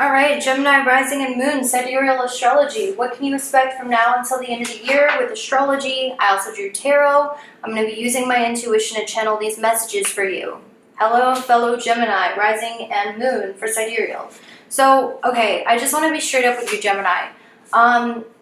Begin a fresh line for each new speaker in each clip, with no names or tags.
Alright, Gemini rising and moon, sidereal astrology. What can you expect from now until the end of the year with astrology? I also drew tarot. I'm going to be using my intuition to channel these messages for you. Hello, fellow Gemini, rising and moon for sidereal. So, okay, I just want to be straight up with you, Gemini.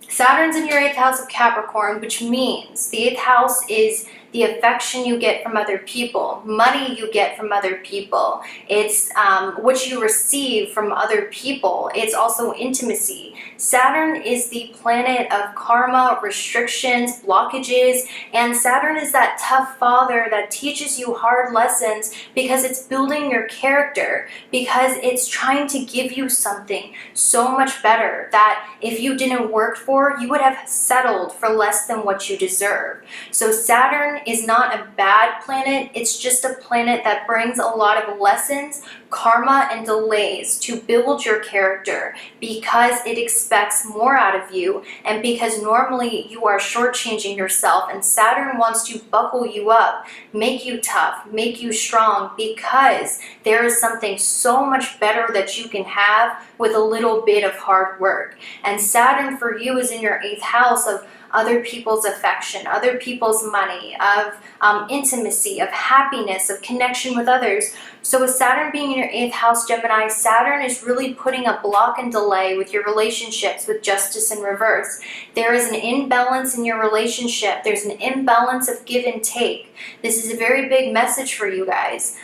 Saturn's in your 8th house of Capricorn, which means the 8th house is the affection you get from other people, money you get from other people. It's what you receive from other people. It's also intimacy. Saturn is the planet of karma, restrictions, blockages, and Saturn is that tough father that teaches you hard lessons because it's building your character, because it's trying to give you something so much better that if you didn't work for, you would have settled for less than what you deserve. So Saturn is not a bad planet, it's just a planet that brings a lot of lessons, karma, and delays to build your character because it expects more out of you and because normally you are shortchanging yourself, and Saturn wants to buckle you up, make you tough, make you strong, because there is something so much better that you can have with a little bit of hard work. And Saturn for you is in your 8th house of other people's affection, other people's money, of intimacy, of happiness, of connection with others. So with Saturn being in your 8th house, Gemini, Saturn is really putting a block and delay with your relationships with justice in reverse. There is an imbalance in your relationship. There's an imbalance of give and take. This is a very big message for you guys.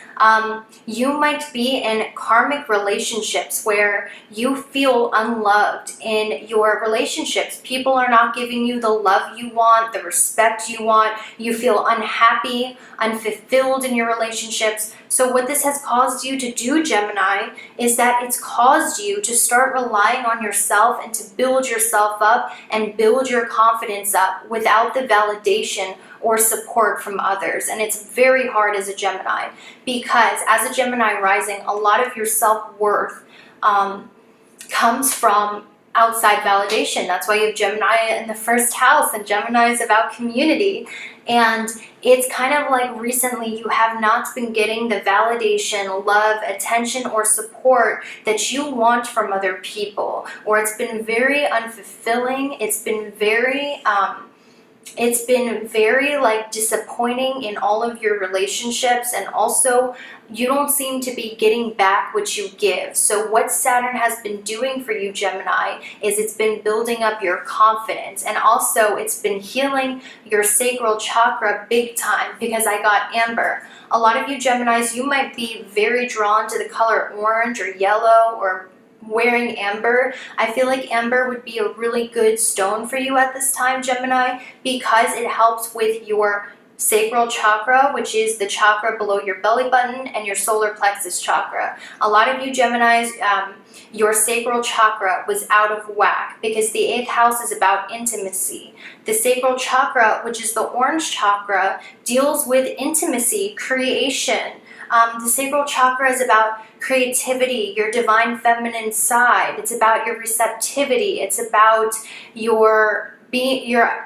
You might be in karmic relationships where you feel unloved in your relationships. People are not giving you the love you want, the respect you want. You feel unhappy, unfulfilled in your relationships. So what this has caused you to do, Gemini, is that it's caused you to start relying on yourself and to build yourself up and build your confidence up without the validation or support from others. And it's very hard as a Gemini because as a Gemini rising, a lot of your self-worth comes from outside validation. That's why you have Gemini in the 1st house, and Gemini is about community. And it's kind of like recently you have not been getting the validation, love, attention, or support that you want from other people, or it's been very unfulfilling. It's been very like disappointing in all of your relationships, and also you don't seem to be getting back what you give. So what Saturn has been doing for you, Gemini, is it's been building up your confidence, and also it's been healing your sacral chakra big time, because I got amber. A lot of you Geminis, you might be very drawn to the color orange or yellow or wearing amber. I feel like amber would be a really good stone for you at this time, Gemini, because it helps with your sacral chakra, which is the chakra below your belly button, and your solar plexus chakra. A lot of you Geminis, your sacral chakra was out of whack because the 8th house is about intimacy. The sacral chakra, which is the orange chakra, deals with intimacy, creation. The sacral chakra is about creativity, your divine feminine side. It's about your receptivity. It's about your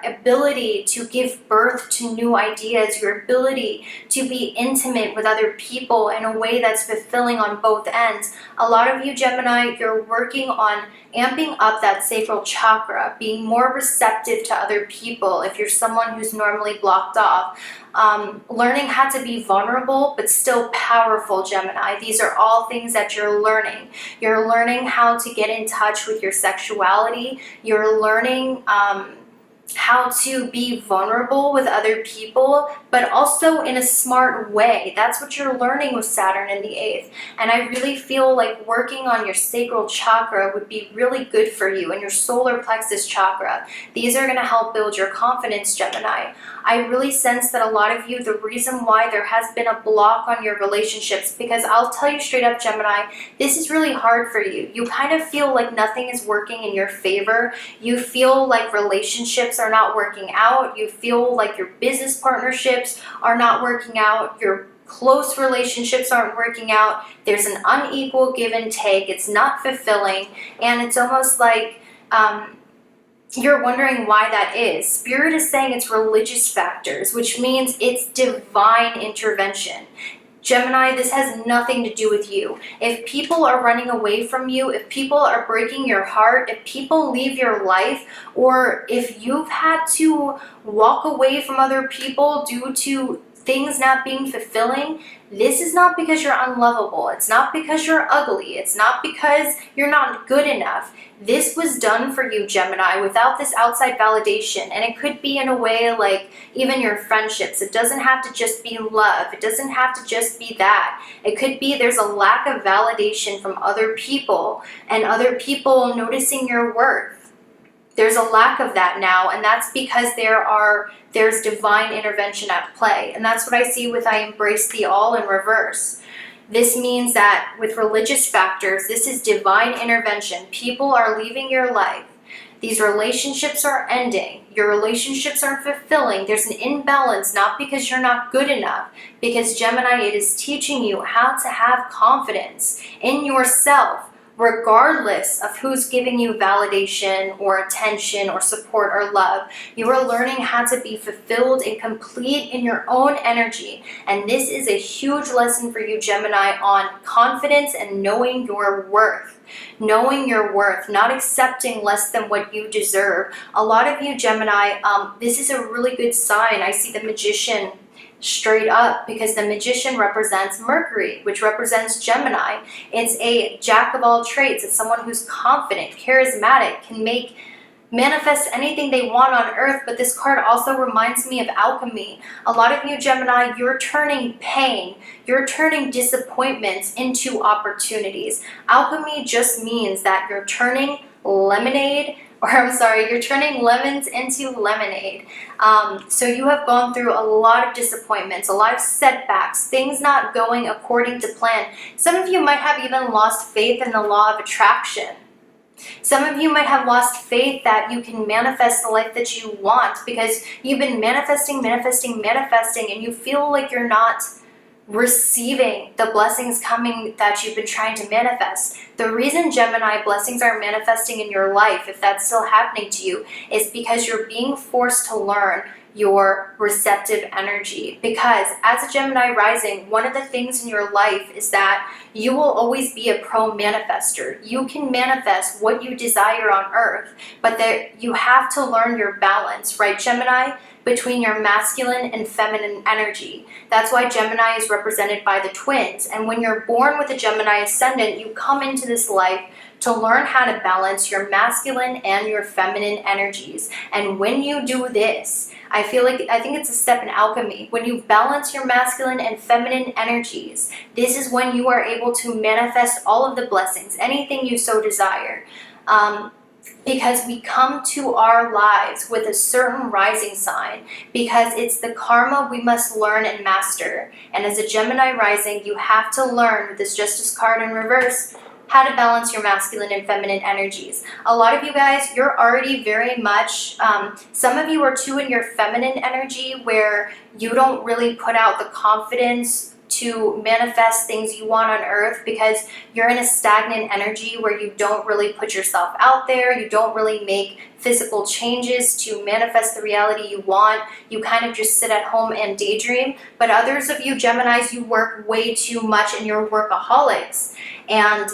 ability to give birth to new ideas, your ability to be intimate with other people in a way that's fulfilling on both ends. A lot of you Gemini, you're working on amping up that sacral chakra, being more receptive to other people if you're someone who's normally blocked off. Learning how to be vulnerable but still powerful, Gemini. These are all things that you're learning. You're learning how to get in touch with your sexuality. You're learning how to be vulnerable with other people, but also in a smart way. That's what you're learning with Saturn in the 8th. And I really feel like working on your sacral chakra would be really good for you, and your solar plexus chakra. These are going to help build your confidence, Gemini. I really sense that a lot of you, the reason why there has been a block on your relationships, because I'll tell you straight up, Gemini, this is really hard for you. You kind of feel like nothing is working in your favor. You feel like relationships are not working out. You feel like your business partnerships are not working out. Your close relationships aren't working out. There's an unequal give and take. It's not fulfilling. And it's almost like you're wondering why that is. Spirit is saying it's religious factors, which means it's divine intervention. Gemini, this has nothing to do with you. If people are running away from you, if people are breaking your heart, if people leave your life, or if you've had to walk away from other people due to things not being fulfilling, this is not because you're unlovable. It's not because you're ugly. It's not because you're not good enough. This was done for you, Gemini, without this outside validation. And it could be in a way like even your friendships. It doesn't have to just be love. It doesn't have to just be that. It could be there's a lack of validation from other people and other people noticing your worth. There's a lack of that now, and that's because there's divine intervention at play. And that's what I see with I embrace the all in reverse. This means that with religious factors, this is divine intervention. People are leaving your life. These relationships are ending. Your relationships aren't fulfilling. There's an imbalance, not because you're not good enough, because Gemini, it is teaching you how to have confidence in yourself, regardless of who's giving you validation or attention or support or love. You are learning how to be fulfilled and complete in your own energy. And this is a huge lesson for you, Gemini, on confidence and knowing your worth. Knowing your worth, not accepting less than what you deserve. A lot of you, Gemini, this is a really good sign. I see the Magician straight up, because the Magician represents Mercury, which represents Gemini. It's a jack of all trades. It's someone who's confident, charismatic, can manifest anything they want on earth. But this card also reminds me of alchemy. A lot of you, Gemini, you're turning pain, you're turning disappointments into opportunities. Alchemy just means that you're turning you're turning lemons into lemonade. So you have gone through a lot of disappointments, a lot of setbacks, things not going according to plan. Some of you might have even lost faith in the law of attraction. Some of you might have lost faith that you can manifest the life that you want, because you've been manifesting, and you feel like you're not receiving the blessings coming that you've been trying to manifest. The reason, Gemini, blessings are manifesting in your life, if that's still happening to you, is because you're being forced to learn your receptive energy. Because as a Gemini rising, one of the things in your life is that you will always be a pro-manifester. You can manifest what you desire on earth, but that you have to learn your balance, right, Gemini? Between your masculine and feminine energy. That's why Gemini is represented by the twins. And when you're born with a Gemini ascendant, you come into this life to learn how to balance your masculine and your feminine energies. And when you do this, I think it's a step in alchemy. When you balance your masculine and feminine energies, this is when you are able to manifest all of the blessings, anything you so desire. Because we come to our lives with a certain rising sign, because it's the karma we must learn and master. And as a Gemini rising, you have to learn, with this Justice card in reverse, how to balance your masculine and feminine energies. A lot of you guys, you're already very much, some of you are too in your feminine energy, where you don't really put out the confidence to manifest things you want on earth, because you're in a stagnant energy where you don't really put yourself out there, you don't really make physical changes to manifest the reality you want. You kind of just sit at home and daydream. But others of you, Geminis, you work way too much and you're workaholics. And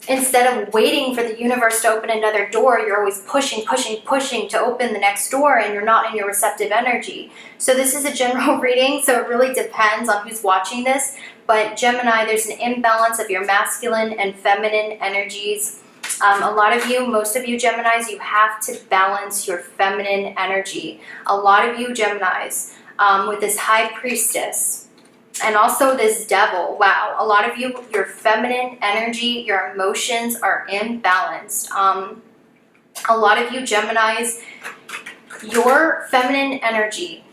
instead of waiting for the universe to open another door, you're always pushing to open the next door, and you're not in your receptive energy. So this is a general reading, so it really depends on who's watching this. But Gemini, there's an imbalance of your masculine and feminine energies. A lot of you, most of you Geminis, you have to balance your feminine energy. A lot of you Geminis, with this High Priestess, and also this Devil, wow, a lot of you, your feminine energy, your emotions are imbalanced. A lot of you Geminis, your feminine energy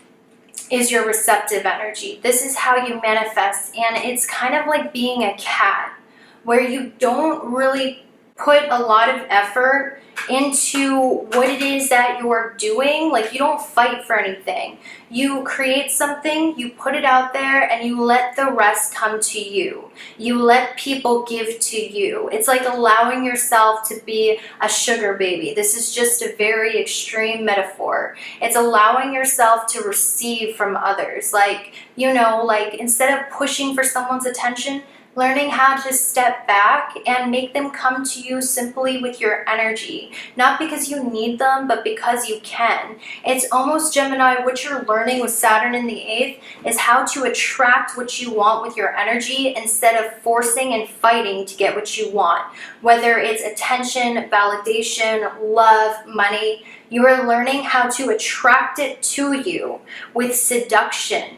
is your receptive energy. This is how you manifest, and it's kind of like being a cat, where you don't really put a lot of effort into what it is that you're doing. Like, you don't fight for anything. You create something, you put it out there, and you let the rest come to you. You let people give to you. It's like allowing yourself to be a sugar baby. This is just a very extreme metaphor. It's allowing yourself to receive from others. Like, you know, like instead of pushing for someone's attention, learning how to step back and make them come to you simply with your energy. Not because you need them, but because you can. It's almost, Gemini, what you're learning with Saturn in the 8th is how to attract what you want with your energy instead of forcing and fighting to get what you want. Whether it's attention, validation, love, money, you are learning how to attract it to you with seduction.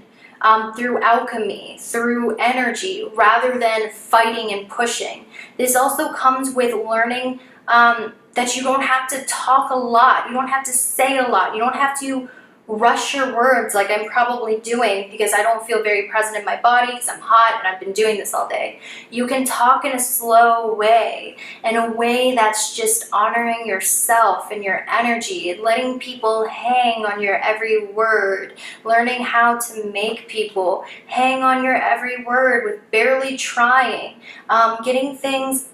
Through alchemy, through energy, rather than fighting and pushing. This also comes with learning that you don't have to talk a lot. You don't have to say a lot. You don't have to rush your words like I'm probably doing because I don't feel very present in my body because I'm hot and I've been doing this all day. You can talk in a slow way, in a way that's just honoring yourself and your energy and letting people hang on your every word, learning how to make people hang on your every word with barely trying, getting things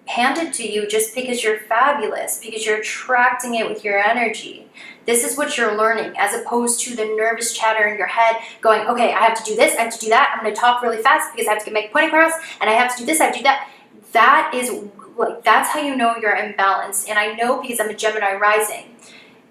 handed to you just because you're fabulous, because you're attracting it with your energy. This is what you're learning, as opposed to the nervous chatter in your head going, okay, I have to do this, I have to do that, I'm going to talk really fast because I have to make a point across, and I have to do this, I have to do that. That is, like, that's how you know you're imbalanced. And I know because I'm a Gemini rising.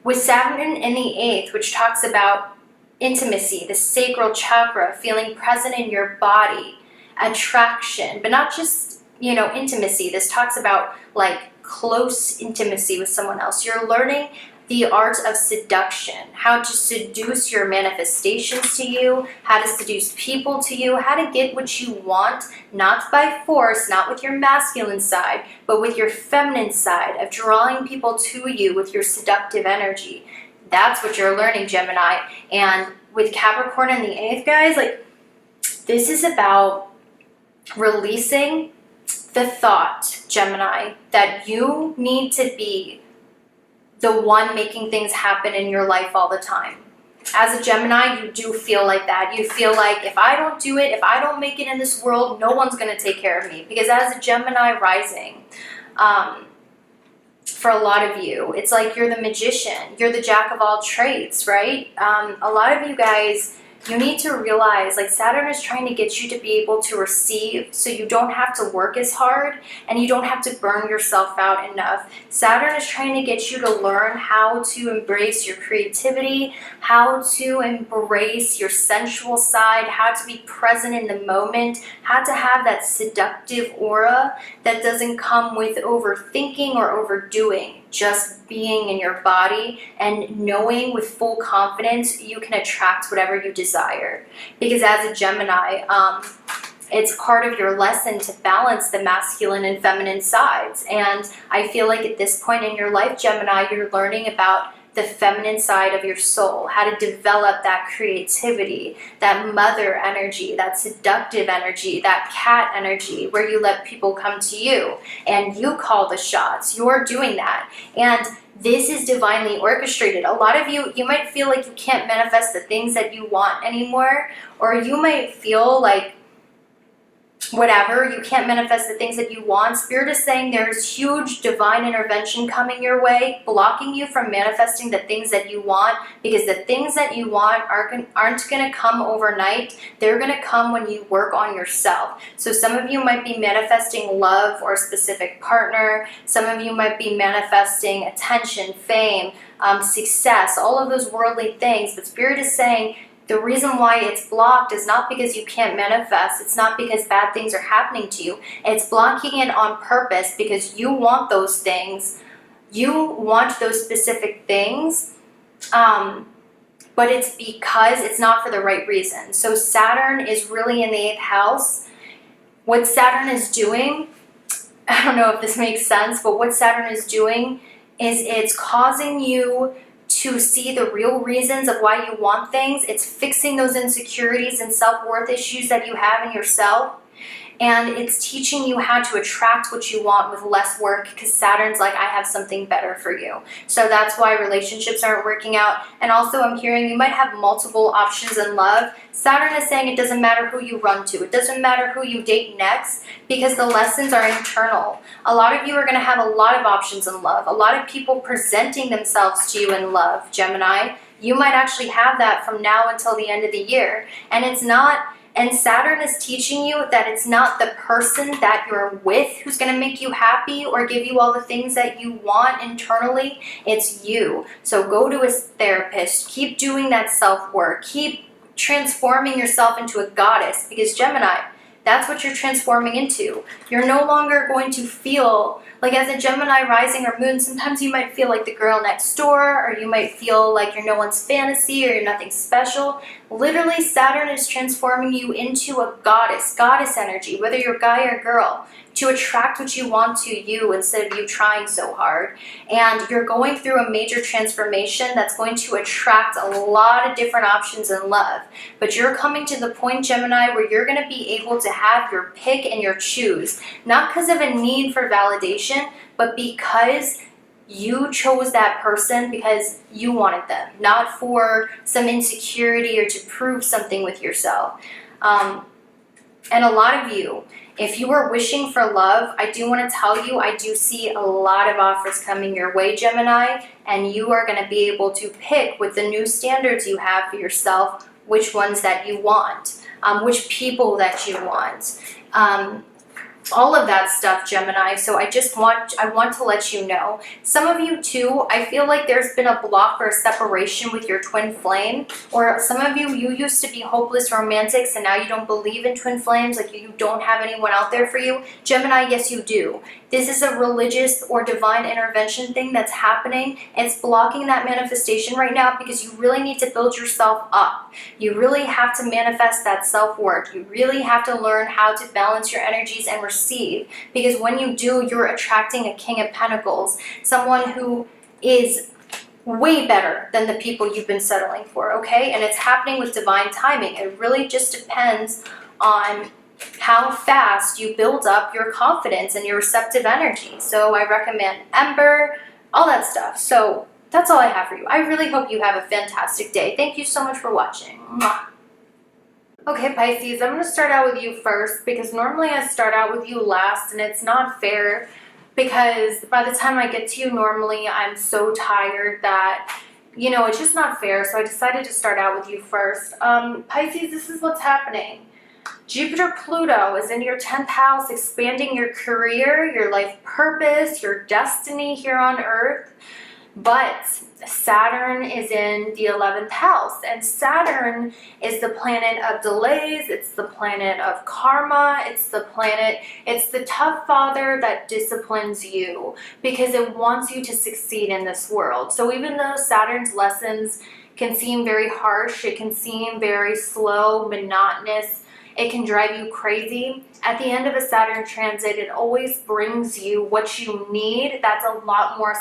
With Saturn in the 8th, which talks about intimacy, the sacral chakra, feeling present in your body, attraction, but not just, you know, intimacy. This talks about like close intimacy with someone else. You're learning the art of seduction, how to seduce your manifestations to you, how to seduce people to you, how to get what you want, not by force, not with your masculine side, but with your feminine side of drawing people to you with your seductive energy. That's what you're learning, Gemini. And with Capricorn in the 8th, guys, like, this is about releasing the thought, Gemini, that you need to be the one making things happen in your life all the time. As a Gemini, you do feel like that. You feel like, if I don't do it, if I don't make it in this world, no one's going to take care of me. Because as a Gemini rising, for a lot of you, it's like you're the magician. You're the jack of all trades, right? A lot of you guys, you need to realize, like, Saturn is trying to get you to be able to receive so you don't have to work as hard and you don't have to burn yourself out enough. Saturn is trying to get you to learn how to embrace your creativity, how to embrace your sensual side, how to be present in the moment, how to have that seductive aura that doesn't come with overthinking or overdoing. Just being in your body and knowing with full confidence you can attract whatever you desire. Because as a Gemini, it's part of your lesson to balance the masculine and feminine sides. And I feel like at this point in your life, Gemini, you're learning about the feminine side of your soul, how to develop that creativity, that mother energy, that seductive energy, that cat energy, where you let people come to you and you call the shots. You're doing that. And this is divinely orchestrated. A lot of you, you might feel like you can't manifest the things that you want anymore, or you might feel like whatever, you can't manifest the things that you want. Spirit is saying there's huge divine intervention coming your way, blocking you from manifesting the things that you want, because the things that you want aren't going to come overnight. They're going to come when you work on yourself. So some of you might be manifesting love or a specific partner. Some of you might be manifesting attention, fame, success, all of those worldly things. But Spirit is saying the reason why it's blocked is not because you can't manifest. It's not because bad things are happening to you. It's blocking it on purpose because you want those things. You want those specific things, but it's because it's not for the right reason. So Saturn is really in the 8th house. What Saturn is doing, I don't know if this makes sense, but what Saturn is doing is it's causing you to see the real reasons of why you want things. It's fixing those insecurities and self-worth issues that you have in yourself. and it's teaching you how to attract what you want with less work, because Saturn's like, I have something better for you. So that's why relationships aren't working out. And also I'm hearing you might have multiple options in love. Saturn is saying it doesn't matter who you run to. It doesn't matter who you date next, because the lessons are internal. A lot of you are going to have a lot of options in love. A lot of people presenting themselves to you in love, Gemini. You might actually have that from now until the end of the year. And it's not, and Saturn is teaching you that it's not the person that you're with who's going to make you happy or give you all the things that you want internally. It's you. So go to a therapist. Keep doing that self-work. Keep transforming yourself into a goddess, because Gemini, that's what you're transforming into. You're no longer going to feel like, as a Gemini rising or moon, sometimes you might feel like the girl next door, or you might feel like you're no one's fantasy or you're nothing special. Literally, Saturn is transforming you into a goddess energy, whether you're guy or girl, to attract what you want to you instead of you trying so hard. And you're going through a major transformation that's going to attract a lot of different options in love. But you're coming to the point, Gemini, where you're going to be able to have your pick and your choose. Not because of a need for validation, but because you chose that person because you wanted them, not for some insecurity or to prove something with yourself. And a lot of you, if you are wishing for love, I do want to tell you, I do see a lot of offers coming your way, Gemini, and you are going to be able to pick with the new standards you have for yourself, which ones that you want, which people that you want, all of that stuff, Gemini. So I want to let you know. Some of you too, I feel like there's been a block or a separation with your twin flame, or some of you used to be hopeless romantics and now you don't believe in twin flames, like you don't have anyone out there for you. Gemini, yes you do. This is a religious or divine intervention thing that's happening, and it's blocking that manifestation right now because you really need to build yourself up. You really have to manifest that self-worth. You really have to learn how to balance your energies and receive, because when you do, you're attracting a King of Pentacles, someone who is way better than the people you've been settling for, okay? And it's happening with divine timing. It really just depends on how fast you build up your confidence and your receptive energy. So I recommend Ember, all that stuff. So that's all I have for you. I really hope you have a fantastic day. Thank you so much for watching. Mwah. Okay, Pisces, I'm going to start out with you first, because normally I start out with you last, and it's not fair, because by the time I get to you, normally I'm so tired that, you know, it's just not fair. So I decided to start out with you first. Pisces, this is what's happening. Jupiter-Pluto is in your 10th house, expanding your career, your life purpose, your destiny here on Earth. But Saturn is in the 11th house, and Saturn is the planet of delays. It's the planet of karma. It's the tough father that disciplines you because it wants you to succeed in this world. So even though Saturn's lessons can seem very harsh, it can seem very slow, monotonous, it can drive you crazy, at the end of a Saturn transit, it always brings you what you need. That's a lot more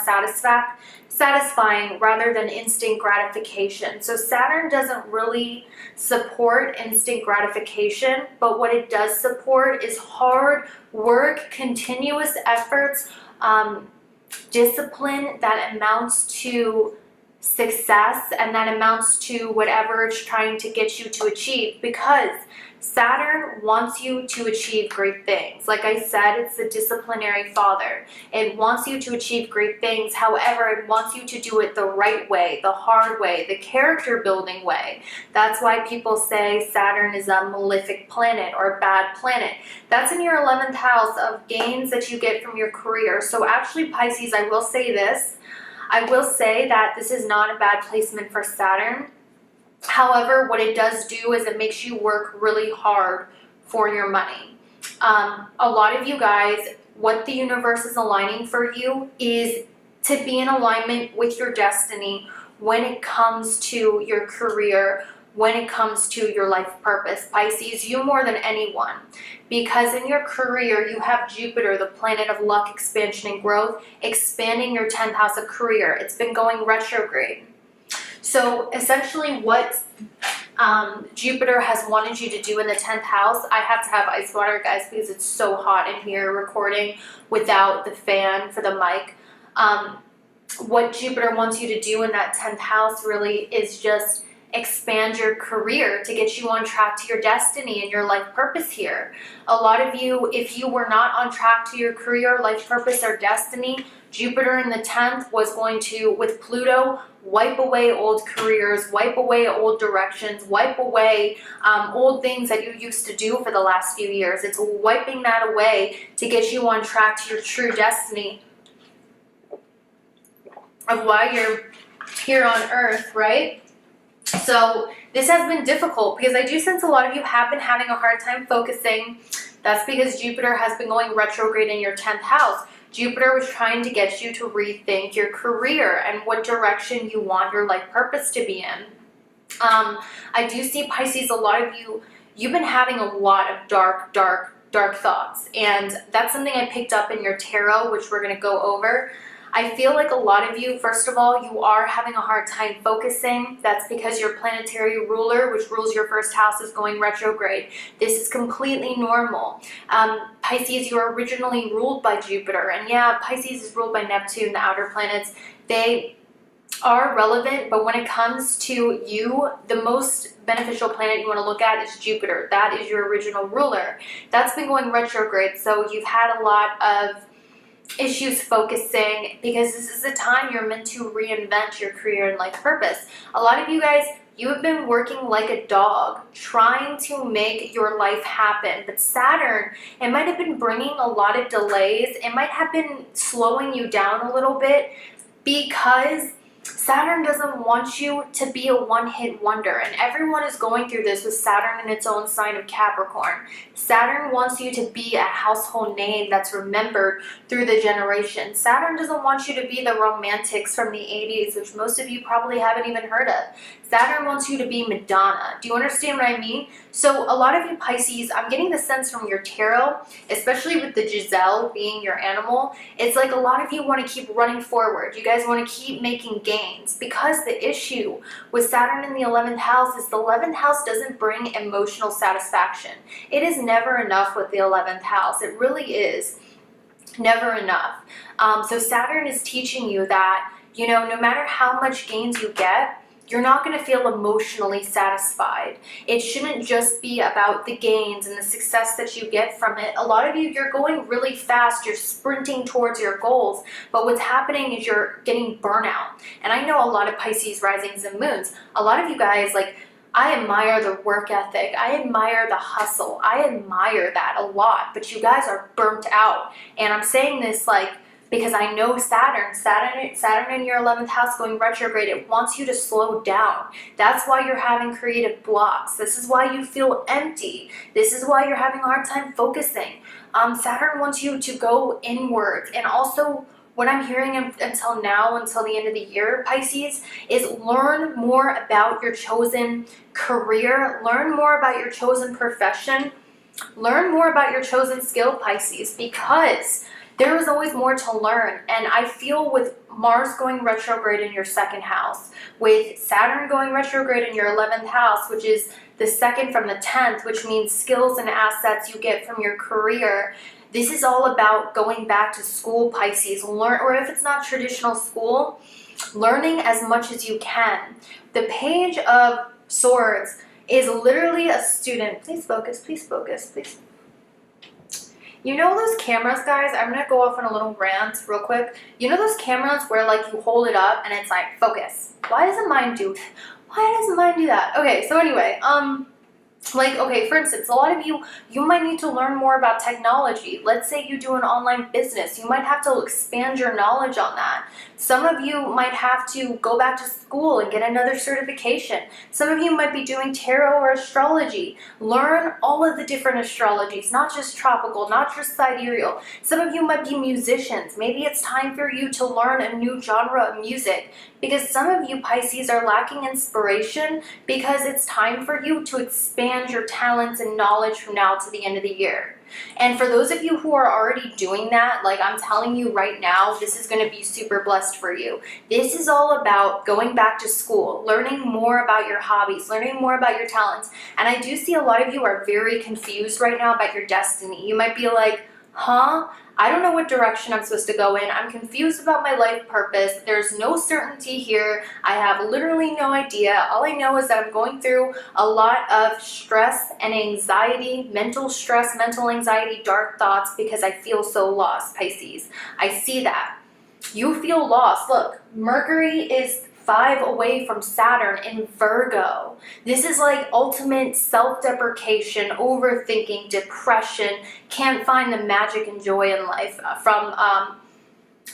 satisfying rather than instant gratification. So Saturn doesn't really support instant gratification, but what it does support is hard work, continuous efforts, discipline that amounts to success, and that amounts to whatever it's trying to get you to achieve, because Saturn wants you to achieve great things. Like I said, it's the disciplinary father. It wants you to achieve great things. However, it wants you to do it the right way, the hard way, the character building way. That's why people say Saturn is a malefic planet or a bad planet. That's in your 11th house of gains that you get from your career. So actually, Pisces, I will say this. I will say that this is not a bad placement for Saturn. However, what it does do is it makes you work really hard for your money. A lot of you guys, what the universe is aligning for you is to be in alignment with your destiny when it comes to your career, when it comes to your life purpose. Pisces, you more than anyone, because in your career you have Jupiter, the planet of luck, expansion, and growth, expanding your 10th house of career. It's been going retrograde. So essentially what Jupiter has wanted you to do in the 10th house. I have to have ice water, guys, because it's so hot in here recording without the fan for the mic. What Jupiter wants you to do in that 10th house really is just expand your career to get you on track to your destiny and your life purpose here. A lot of you, if you were not on track to your career, life purpose, or destiny, Jupiter in the 10th was going to, with Pluto, wipe away old careers, wipe away old directions, wipe away old things that you used to do for the last few years. It's wiping that away to get you on track to your true destiny of why you're here on Earth, right? So this has been difficult because I do sense a lot of you have been having a hard time focusing. That's because Jupiter has been going retrograde in your 10th house. Jupiter was trying to get you to rethink your career and what direction you want your life purpose to be in. I do see, Pisces, a lot of you, you've been having a lot of dark thoughts. And that's something I picked up in your tarot, which we're going to go over. I feel like a lot of you, first of all, you are having a hard time focusing. That's because your planetary ruler, which rules your first house, is going retrograde. This is completely normal. Pisces, you were originally ruled by Jupiter. And yeah, Pisces is ruled by Neptune, the outer planets. They are relevant, but when it comes to you, the most beneficial planet you want to look at is Jupiter. That is your original ruler. That's been going retrograde, so you've had a lot of issues focusing because this is the time you're meant to reinvent your career and life purpose. A lot of you guys, you have been working like a dog trying to make your life happen, but Saturn, it might have been bringing a lot of delays. It might have been slowing you down a little bit because Saturn doesn't want you to be a one-hit wonder, and everyone is going through this with Saturn in its own sign of Capricorn. Saturn wants you to be a household name that's remembered through the generations. Saturn doesn't want you to be the romantics from the 80s, which most of you probably haven't even heard of. Saturn wants you to be Madonna. Do you understand what I mean? So a lot of you Pisces, I'm getting the sense from your tarot, especially with the Giselle being your animal, it's like a lot of you want to keep running forward. You guys want to keep making gains because the issue with Saturn in the 11th house is the 11th house doesn't bring emotional satisfaction. It is never enough with the 11th house. It really is never enough. So Saturn is teaching you that, you know, no matter how much gains you get, you're not going to feel emotionally satisfied. It shouldn't just be about the gains and the success that you get from it. A lot of you, you're going really fast. You're sprinting towards your goals. But what's happening is you're getting burnout. And I know a lot of Pisces risings and moons. A lot of you guys, like, I admire the work ethic. I admire the hustle. I admire that a lot. But you guys are burnt out. And I'm saying this like, because I know Saturn in your 11th house going retrograde, it wants you to slow down. That's why you're having creative blocks. This is why you feel empty. This is why you're having a hard time focusing. Saturn wants you to go inwards. And also, what I'm hearing until now, until the end of the year, Pisces, is learn more about your chosen career. Learn more about your chosen profession. Learn more about your chosen skill, Pisces, because there is always more to learn. And I feel with Mars going retrograde in your 2nd house, with Saturn going retrograde in your 11th house, which is the 2nd from the 10th, which means skills and assets you get from your career. This is all about going back to school, Pisces. Learn, or if it's not traditional school, learning as much as you can. The Page of Swords is literally a student. Please focus, please focus, please. You know those cameras, guys? I'm going to go off on a little rant real quick. You know those cameras where, like, you hold it up and it's like, focus. Why doesn't mine do that? Okay, so anyway, like, okay, for instance, a lot of you might need to learn more about technology. Let's say you do an online business. You might have to expand your knowledge on that. Some of you might have to go back to school and get another certification. Some of you might be doing tarot or astrology. Learn all of the different astrologies, not just tropical, not just sidereal. Some of you might be musicians. Maybe it's time for you to learn a new genre of music, because some of you Pisces are lacking inspiration because it's time for you to expand expand your talents and knowledge from now to the end of the year. And for those of you who are already doing that, like I'm telling you right now, this is going to be super blessed for you. This is all about going back to school, learning more about your hobbies, learning more about your talents. And I do see a lot of you are very confused right now about your destiny. You might be like, huh? I don't know what direction I'm supposed to go in. I'm confused about my life purpose. There's no certainty here. I have literally no idea. All I know is that I'm going through a lot of stress and anxiety, mental stress, mental anxiety, dark thoughts because I feel so lost, Pisces. I see that. You feel lost. Look, Mercury is 5 away from Saturn in Virgo. This is like ultimate self-deprecation, overthinking, depression, can't find the magic and joy in life from,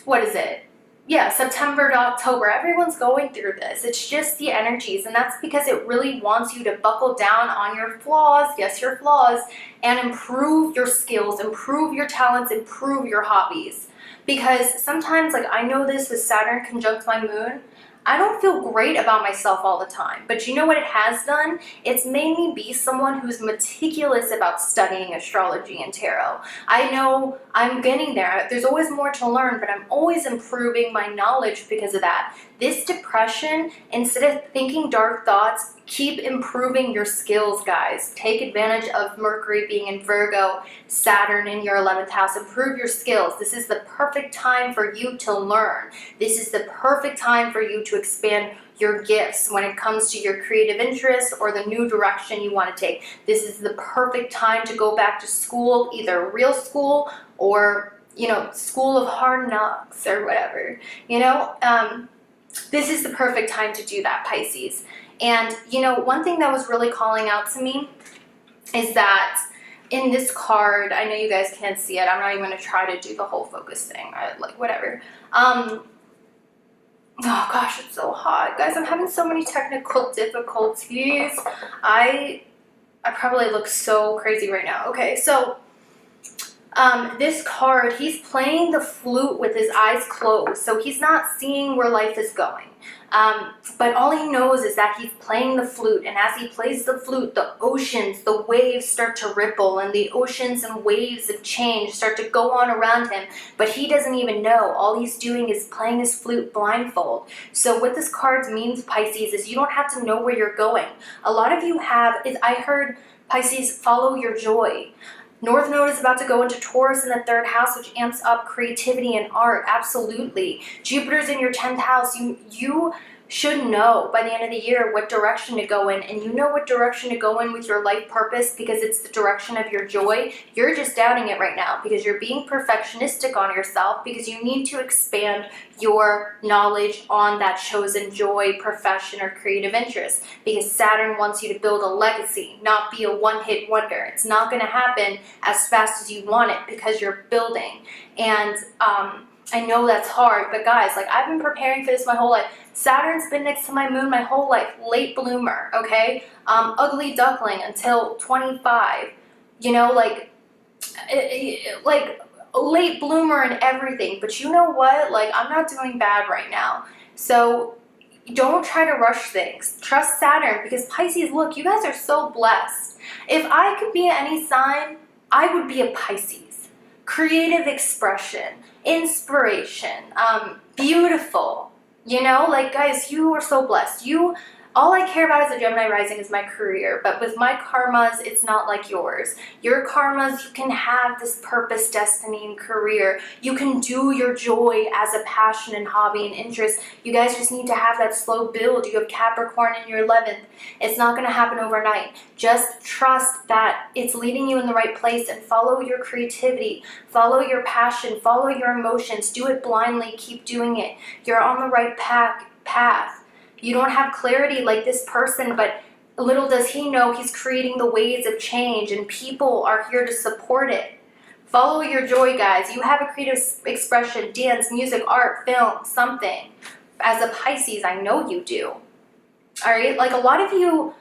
what is it? Yeah, September to October. Everyone's going through this. It's just the energies, and that's because it really wants you to buckle down on your flaws, yes, your flaws, and improve your skills, improve your talents, improve your hobbies. Because sometimes, like I know this with Saturn conjunct my moon, I don't feel great about myself all the time, but you know what it has done? It's made me be someone who's meticulous about studying astrology and tarot. I know I'm getting there. There's always more to learn, but I'm always improving my knowledge because of that. This depression, instead of thinking dark thoughts, keep improving your skills, guys. Take advantage of Mercury being in Virgo, Saturn in your 11th house. Improve your skills. This is the perfect time for you to learn. This is the perfect time for you to expand your gifts when it comes to your creative interest or the new direction you want to take. This is the perfect time to go back to school, either real school or, you know, school of hard knocks or whatever, you know. This is the perfect time to do that, Pisces. And, you know, one thing that was really calling out to me is that in this card, I know you guys can't see it. I'm not even going to try to do the whole focus thing. Like, whatever. Oh, gosh, it's so hot. Guys, I'm having so many technical difficulties. I probably look so crazy right now. Okay, so this card, he's playing the flute with his eyes closed, so he's not seeing where life is going. But all he knows is that he's playing the flute, and as he plays the flute, the oceans, the waves start to ripple, and the oceans and waves of change start to go on around him, but he doesn't even know. All he's doing is playing his flute blindfold. So what this card means, Pisces, is you don't have to know where you're going. A lot of you have, I heard, Pisces, follow your joy. North Node is about to go into Taurus in the 3rd house, which amps up creativity and art. Absolutely. Jupiter's in your 10th house. You should know by the end of the year what direction to go in, and you know what direction to go in with your life purpose because it's the direction of your joy. You're just doubting it right now because you're being perfectionistic on yourself because you need to expand your knowledge on that chosen joy, profession, or creative interest, because Saturn wants you to build a legacy, not be a one-hit wonder. It's not going to happen as fast as you want it because you're building. And I know that's hard, but guys, like I've been preparing for this my whole life. Saturn's been next to my moon my whole life. Late bloomer, okay? Ugly duckling until 25. You know, like late bloomer and everything. But you know what? Like, I'm not doing bad right now. So don't try to rush things. Trust Saturn, because Pisces, look, you guys are so blessed. If I could be any sign, I would be a Pisces. Creative expression, inspiration, beautiful. You know, like, guys, you are so blessed. All I care about as a Gemini rising is my career, but with my karmas, it's not like yours. Your karmas, you can have this purpose, destiny, and career. You can do your joy as a passion and hobby and interest. You guys just need to have that slow build. You have Capricorn in your 11th. It's not going to happen overnight. Just trust that it's leading you in the right place and follow your creativity, follow your passion, follow your emotions. Do it blindly. Keep doing it. You're on the right path. You don't have clarity like this person, but little does he know he's creating the waves of change, and people are here to support it. Follow your joy, guys. You have a creative expression, dance, music, art, film, something. As a Pisces, I know you do. All right? Like a lot of you,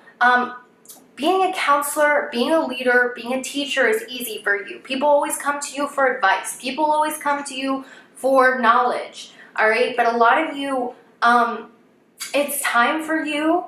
being a counselor, being a leader, being a teacher is easy for you. People always come to you for advice. People always come to you for knowledge. All right? But a lot of you, it's time for you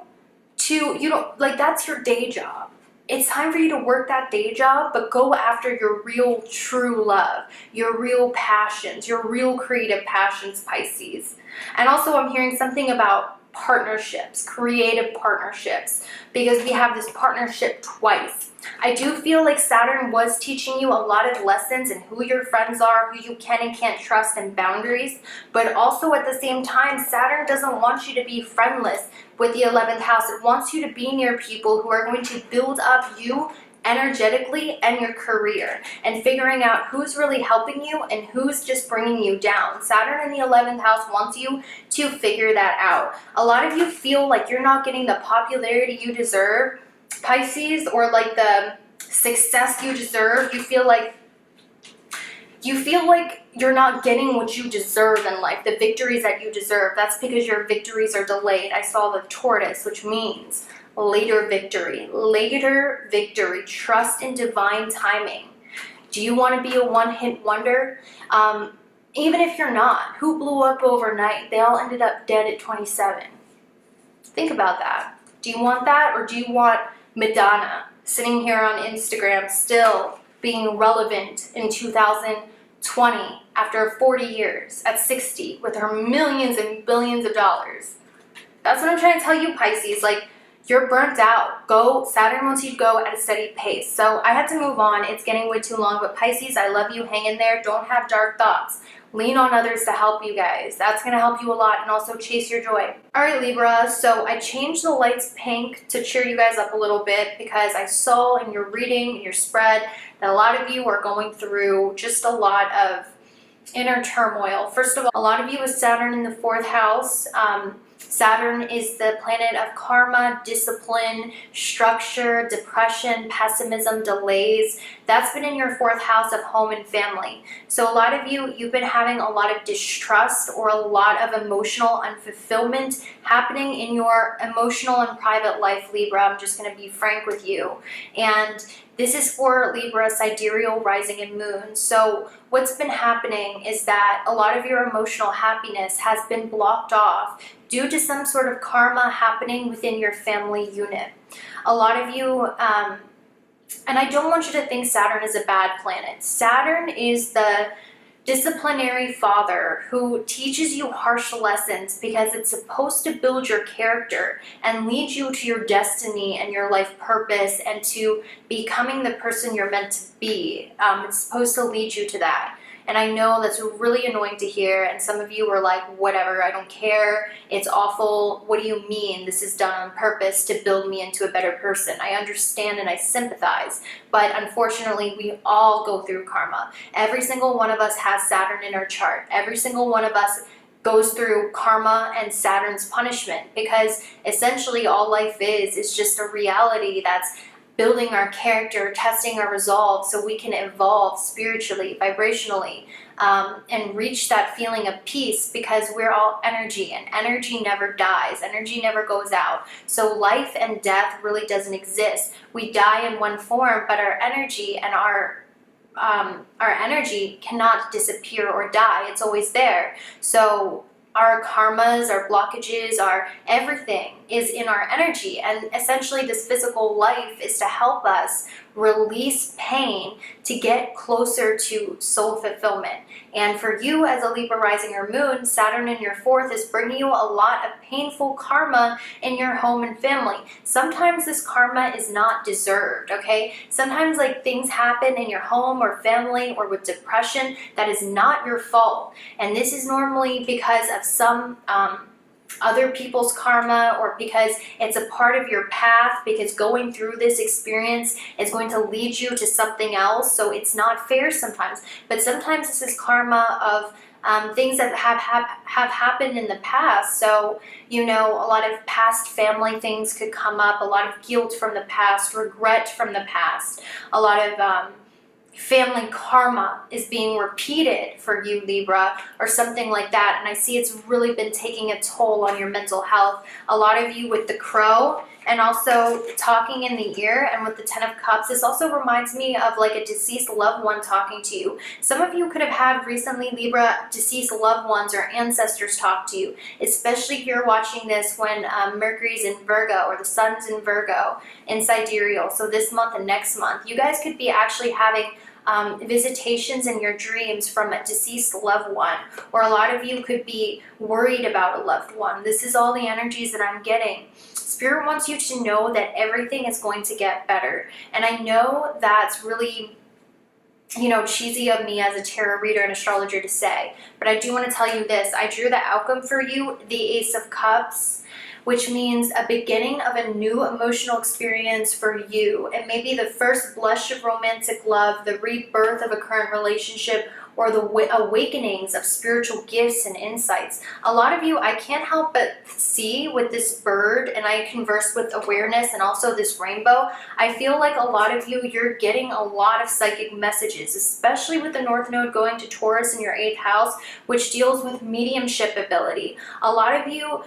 to, that's your day job. it's time for you to work that day job, but go after your real true love, your real passions, your real creative passions, Pisces. And also I'm hearing something about partnerships, creative partnerships, because we have this partnership twice. I do feel like Saturn was teaching you a lot of lessons in who your friends are, who you can and can't trust, and boundaries. But also at the same time, Saturn doesn't want you to be friendless with the 11th house. It wants you to be near people who are going to build up you energetically and your career, and figuring out who's really helping you and who's just bringing you down. Saturn in the 11th house wants you to figure that out. A lot of you feel like you're not getting the popularity you deserve, Pisces, or like the success you deserve. You feel like you're not getting what you deserve in life, the victories that you deserve. That's because your victories are delayed. I saw the tortoise, which means later victory, trust in divine timing. Do you want to be a one-hit wonder? Even if you're not, who blew up overnight? They all ended up dead at 27. Think about that. Do you want that, or do you want Madonna sitting here on Instagram still being relevant in 2020 after 40 years at 60 with her millions and billions of dollars? That's what I'm trying to tell you, Pisces. Like, you're burnt out. Saturn wants you to go at a steady pace. So I had to move on. It's getting way too long, but Pisces, I love you. Hang in there. Don't have dark thoughts. Lean on others to help you guys. That's going to help you a lot, and also chase your joy. All right, Libra, so I changed the lights pink to cheer you guys up a little bit, because I saw in your reading, in your spread, that a lot of you are going through just a lot of inner turmoil. First of all, a lot of you with Saturn in the 4th house. Saturn is the planet of karma, discipline, structure, depression, pessimism, delays. That's been in your 4th house of home and family. So a lot of you've been having a lot of distrust or a lot of emotional unfulfillment happening in your emotional and private life, Libra. I'm just going to be frank with you. And this is for Libra, sidereal, rising, and moon. So what's been happening is that a lot of your emotional happiness has been blocked off due to some sort of karma happening within your family unit. A lot of you, and I don't want you to think Saturn is a bad planet. Saturn is the disciplinary father who teaches you harsh lessons because it's supposed to build your character and lead you to your destiny and your life purpose and to becoming the person you're meant to be. It's supposed to lead you to that. And I know that's really annoying to hear, and some of you are like, whatever, I don't care, it's awful, what do you mean this is done on purpose to build me into a better person? I understand and I sympathize, but unfortunately we all go through karma. Every single one of us has Saturn in our chart. Every single one of us goes through karma and Saturn's punishment, because essentially all life is just a reality that's building our character, testing our resolve so we can evolve spiritually, vibrationally, and reach that feeling of peace, because we're all energy, and energy never dies, energy never goes out. So life and death really doesn't exist. We die in one form, but our energy and our energy cannot disappear or die. It's always there. So our karmas, our blockages, our everything is in our energy. And essentially this physical life is to help us release pain to get closer to soul fulfillment. And for you as a Libra rising or moon, Saturn in your 4th is bringing you a lot of painful karma in your home and family. Sometimes this karma is not deserved, okay? Sometimes like things happen in your home or family or with depression that is not your fault. And this is normally because of some other people's karma, or because it's a part of your path, because going through this experience is going to lead you to something else. So it's not fair sometimes, but sometimes this is karma of things that have happened in the past. So, you know, a lot of past family things could come up, a lot of guilt from the past, regret from the past, a lot of family karma is being repeated for you, Libra, or something like that. And I see it's really been taking a toll on your mental health. A lot of you with the crow, and also talking in the ear. And with the 10 of Cups, this also reminds me of like a deceased loved one talking to you. Some of you could have had recently, Libra, deceased loved ones or ancestors talk to you, especially if you're watching this when Mercury's in Virgo or the Sun's in Virgo in sidereal. So this month and next month, you guys could be actually having visitations in your dreams from a deceased loved one, or a lot of you could be worried about a loved one. This is all the energies that I'm getting. Spirit wants you to know that everything is going to get better. And I know that's really, you know, cheesy of me as a tarot reader and astrologer to say, but I do want to tell you this. I drew the outcome for you, the Ace of Cups, which means a beginning of a new emotional experience for you. It may be the first blush of romantic love, the rebirth of a current relationship, or the awakenings of spiritual gifts and insights. A lot of you, I can't help but see with this bird, and I converse with awareness and also this rainbow, I feel like a lot of you, you're getting a lot of psychic messages, especially with the North Node going to Taurus in your 8th house, which deals with mediumship ability. A lot of you,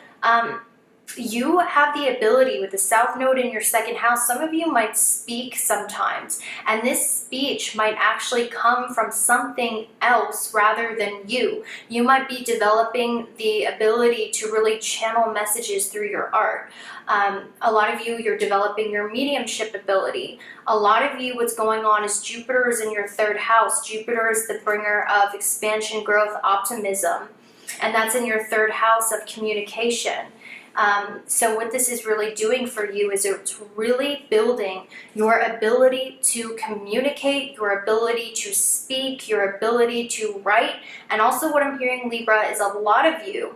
you have the ability with the South Node in your 2nd house. Some of you might speak sometimes, and this speech might actually come from something else rather than you. You might be developing the ability to really channel messages through your art. A lot of you, you're developing your mediumship ability. A lot of you, what's going on is Jupiter is in your 3rd house. Jupiter is the bringer of expansion, growth, optimism, and that's in your 3rd house of communication. So what this is really doing for you is it's really building your ability to communicate, your ability to speak, your ability to write. And also what I'm hearing, Libra, is a lot of you,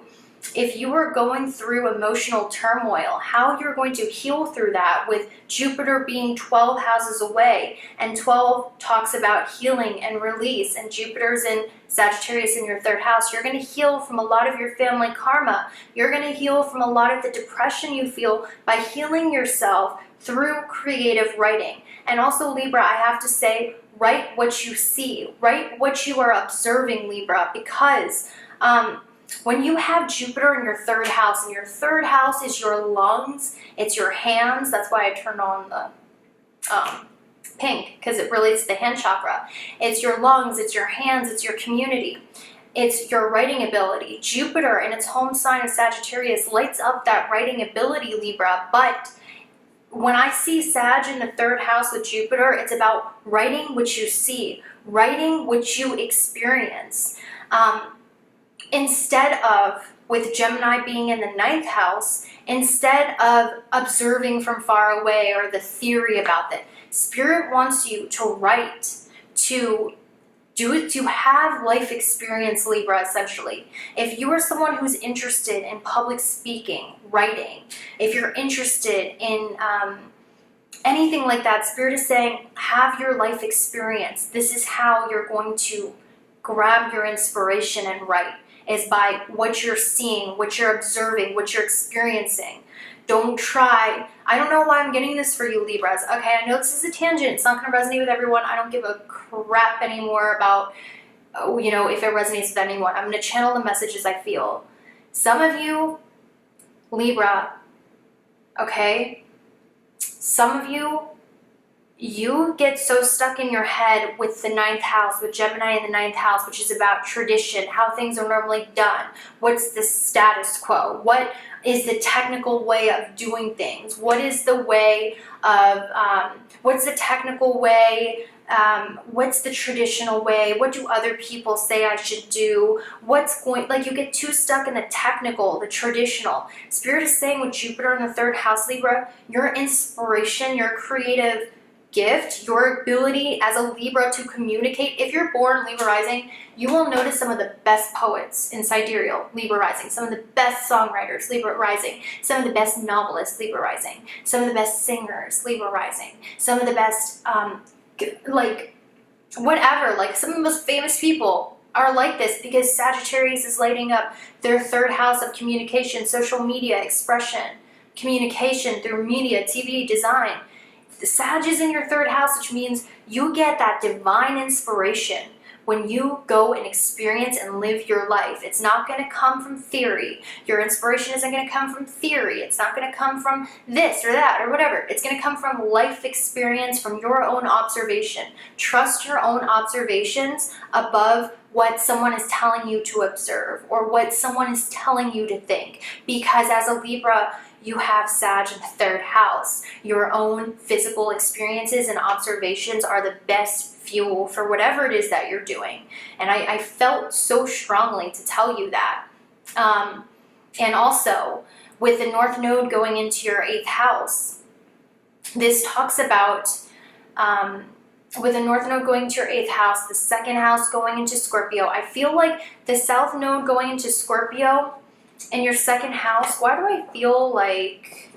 if you are going through emotional turmoil, how you're going to heal through that with Jupiter being 12 houses away, and 12 talks about healing and release, and Jupiter's in Sagittarius in your 3rd house. You're going to heal from a lot of your family karma. You're going to heal from a lot of the depression you feel by healing yourself through creative writing. And also, Libra, I have to say, write what you see, write what you are observing, Libra, because when you have Jupiter in your 3rd house, and your 3rd house is your lungs, it's your hands, that's why I turned on the pink, because it relates to the hand chakra. It's your lungs, it's your hands, it's your community, it's your writing ability. Jupiter in its home sign of Sagittarius lights up that writing ability, Libra, but when I see Sag in the 3rd house with Jupiter, it's about writing what you see, writing what you experience. Instead of, with Gemini being in the 9th house, instead of observing from far away or the theory about it, Spirit wants you to write, to do it, to have life experience, Libra, essentially. If you are someone who's interested in public speaking, writing, if you're interested in anything like that, Spirit is saying, have your life experience. This is how you're going to grab your inspiration and write, is by what you're seeing, what you're observing, what you're experiencing. Don't try. I don't know why I'm getting this for you, Libras. Okay, I know this is a tangent. It's not going to resonate with everyone. I don't give a crap anymore about, you know, if it resonates with anyone. I'm going to channel the messages I feel. Some of you, Libra, okay, some of you, you get so stuck in your head with the 9th house, with Gemini in the 9th house, which is about tradition, how things are normally done. What's the status quo? What is the technical way of doing things? What is the way of, what's the technical way? What's the traditional way? What do other people say I should do? What's going, like, you get too stuck in the technical, the traditional. Spirit is saying with Jupiter in the 3rd house, Libra, your inspiration, your creative gift, your ability as a Libra to communicate. If you're born Libra rising, you will notice some of the best poets in sidereal, Libra rising, some of the best songwriters, Libra rising, some of the best novelists, Libra rising, some of the best singers, Libra rising, some of the best, like, whatever, like some of the most famous people are like this because Sagittarius is lighting up their 3rd house of communication, social media, expression, communication through media, TV, design. The Sag is in your 3rd house, which means you get that divine inspiration when you go and experience and live your life. It's not going to come from theory. Your inspiration isn't going to come from theory. It's not going to come from this or that or whatever. It's going to come from life experience, from your own observation. Trust your own observations above what someone is telling you to observe or what someone is telling you to think. Because as a Libra, you have Sag in the 3rd house. Your own physical experiences and observations are the best fuel for whatever it is that you're doing. And I felt so strongly to tell you that. And also, with the North Node going into your 8th house, this talks about, with the North Node going to your 8th house, the 2nd house going into Scorpio, I feel like the South Node going into Scorpio in your 2nd house, why do I feel like,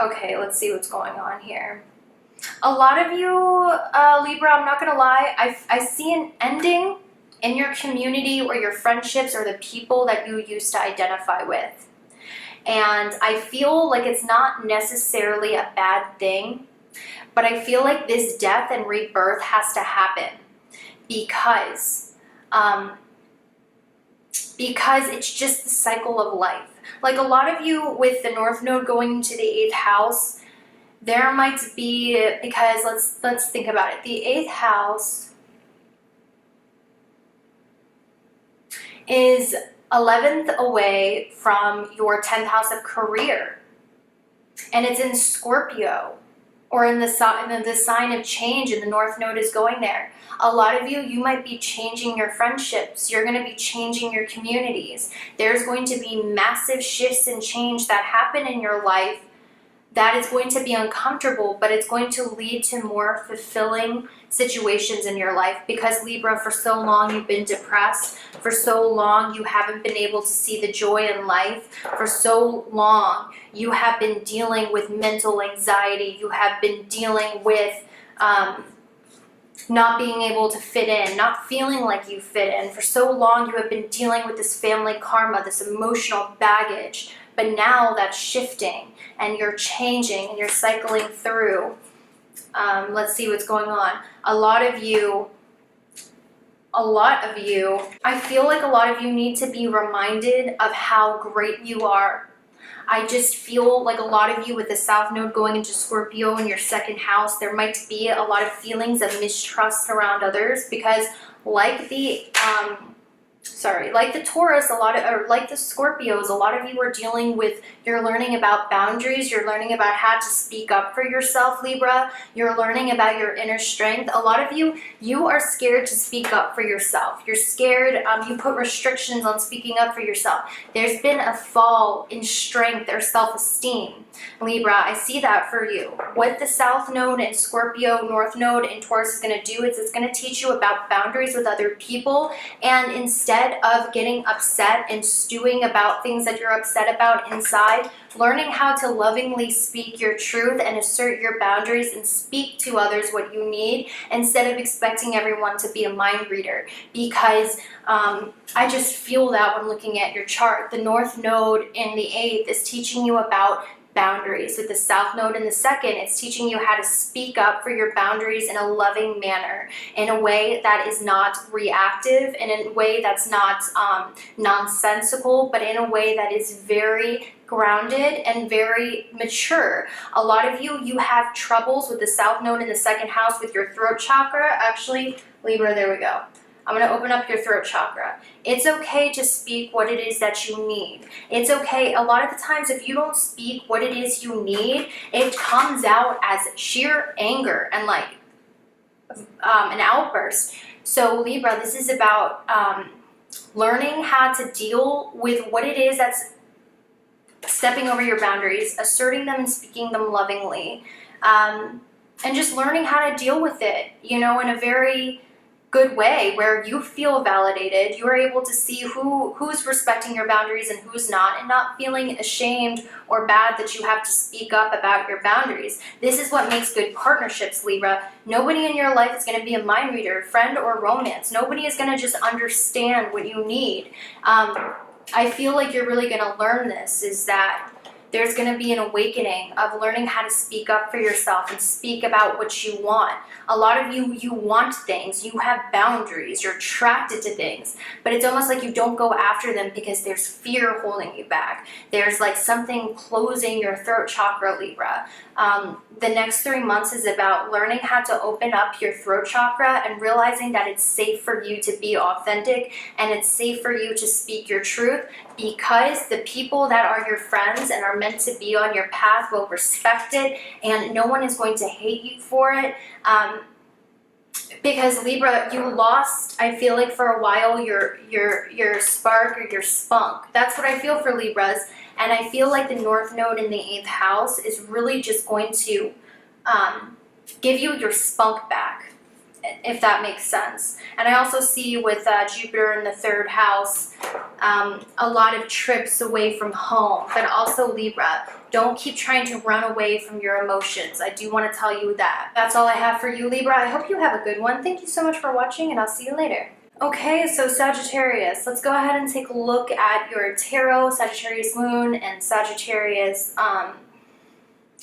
okay, let's see what's going on here. A lot of you, Libra, I'm not going to lie, I see an ending in your community or your friendships or the people that you used to identify with. And I feel like it's not necessarily a bad thing, but I feel like this death and rebirth has to happen because it's just the cycle of life. Like a lot of you with the North Node going into the 8th house, there might be, because let's think about it. The 8th house is 11th away from your 10th house of career. And it's in Scorpio, or in the sign of change, and the North Node is going there. A lot of you might be changing your friendships. You're going to be changing your communities. There's going to be massive shifts and change that happen in your life that is going to be uncomfortable, but it's going to lead to more fulfilling situations in your life. Because Libra, for so long you've been depressed. For so long you haven't been able to see the joy in life. For so long you have been dealing with mental anxiety. You have been dealing with not being able to fit in, not feeling like you fit in. For so long you have been dealing with this family karma, this emotional baggage. But now that's shifting and you're changing and you're cycling through. Let's see what's going on. A lot of you, I feel like a lot of you need to be reminded of how great you are. I just feel like a lot of you with the South Node going into Scorpio in your 2nd house, there might be a lot of feelings of mistrust around others because like the Taurus, like the Scorpios, a lot of you are dealing with, you're learning about boundaries, you're learning about how to speak up for yourself, Libra, you're learning about your inner strength. A lot of you are scared to speak up for yourself. You're scared, you put restrictions on speaking up for yourself. There's been a fall in strength or self-esteem. Libra, I see that for you. What the South Node and Scorpio, North Node and Taurus is going to do is it's going to teach you about boundaries with other people, and instead of getting upset and stewing about things that you're upset about inside, learning how to lovingly speak your truth and assert your boundaries and speak to others what you need instead of expecting everyone to be a mind reader. Because I just feel that when looking at your chart. The North Node in the 8th is teaching you about boundaries. With the South Node in the 2nd, it's teaching you how to speak up for your boundaries in a loving manner, in a way that is not reactive, and in a way that's not nonsensical, but in a way that is very grounded and very mature. A lot of you have troubles with the South Node in the 2nd house with your throat chakra. Actually, Libra, there we go. I'm going to open up your throat chakra. It's okay to speak what it is that you need. It's okay. A lot of the times, if you don't speak what it is you need, it comes out as sheer anger and like an outburst. So Libra, this is about learning how to deal with what it is that's stepping over your boundaries, asserting them and speaking them lovingly, and just learning how to deal with it, you know, in a very good way where you feel validated. You're able to see who's respecting your boundaries and who's not, and not feeling ashamed or bad that you have to speak up about your boundaries. This is what makes good partnerships, Libra. Nobody in your life is going to be a mind reader, friend or romance. Nobody is going to just understand what you need. I feel like you're really going to learn this, is that there's going to be an awakening of learning how to speak up for yourself and speak about what you want. A lot of you want things, you have boundaries, you're attracted to things, but it's almost like you don't go after them because there's fear holding you back. There's like something closing your throat chakra, Libra. The next 3 months is about learning how to open up your throat chakra and realizing that it's safe for you to be authentic and it's safe for you to speak your truth, because the people that are your friends and are meant to be on your path will respect it, and no one is going to hate you for it. Because Libra, you lost, I feel like for a while, your spark or your spunk. That's what I feel for Libras. And I feel like the North Node in the 8th house is really just going to give you your spunk back, if that makes sense. And I also see with Jupiter in the 3rd house, a lot of trips away from home. But also Libra, don't keep trying to run away from your emotions. I do want to tell you that. That's all I have for you, Libra. I hope you have a good one. Thank you so much for watching, and I'll see you later. Okay, so Sagittarius, let's go ahead and take a look at your tarot, Sagittarius moon, and Sagittarius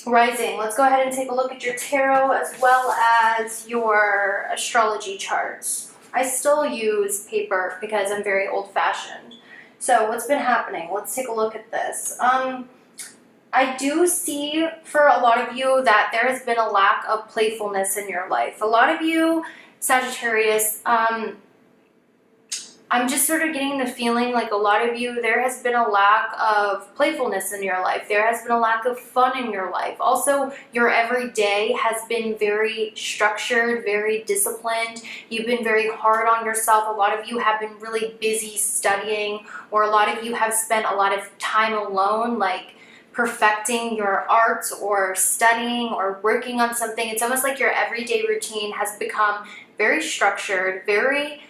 rising. Let's go ahead and take a look at your tarot as well as your astrology charts. I still use paper because I'm very old-fashioned. So what's been happening? Let's take a look at this. I do see for a lot of you that there has been a lack of playfulness in your life. A lot of you, Sagittarius, I'm just sort of getting the feeling like a lot of you, there has been a lack of playfulness in your life. There has been a lack of fun in your life. Also, your everyday has been very structured, very disciplined. You've been very hard on yourself. A lot of you have been really busy studying, or a lot of you have spent a lot of time alone, like perfecting your art or studying or working on something. It's almost like your everyday routine has become very structured, very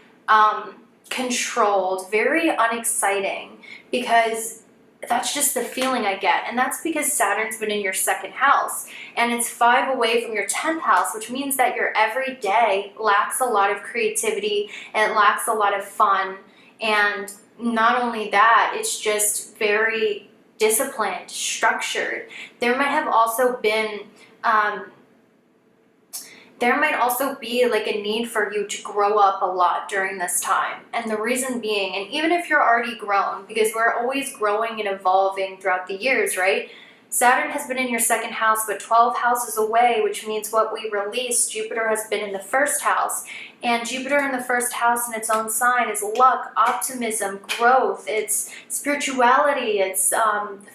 controlled, very unexciting, because that's just the feeling I get. And that's because Saturn's been in your 2nd house, and it's 5 away from your 10th house, which means that your everyday lacks a lot of creativity and it lacks a lot of fun. And not only that, it's just very disciplined, structured. There might also be like a need for you to grow up a lot during this time. And the reason being, and even if you're already grown, because we're always growing and evolving throughout the years, right? Saturn has been in your 2nd house, but 12 houses away, which means what we release, Jupiter has been in the 1st house. And Jupiter in the 1st house in its own sign is luck, optimism, growth, it's spirituality, it's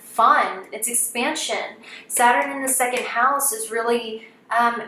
fun, it's expansion. Saturn in the 2nd house is really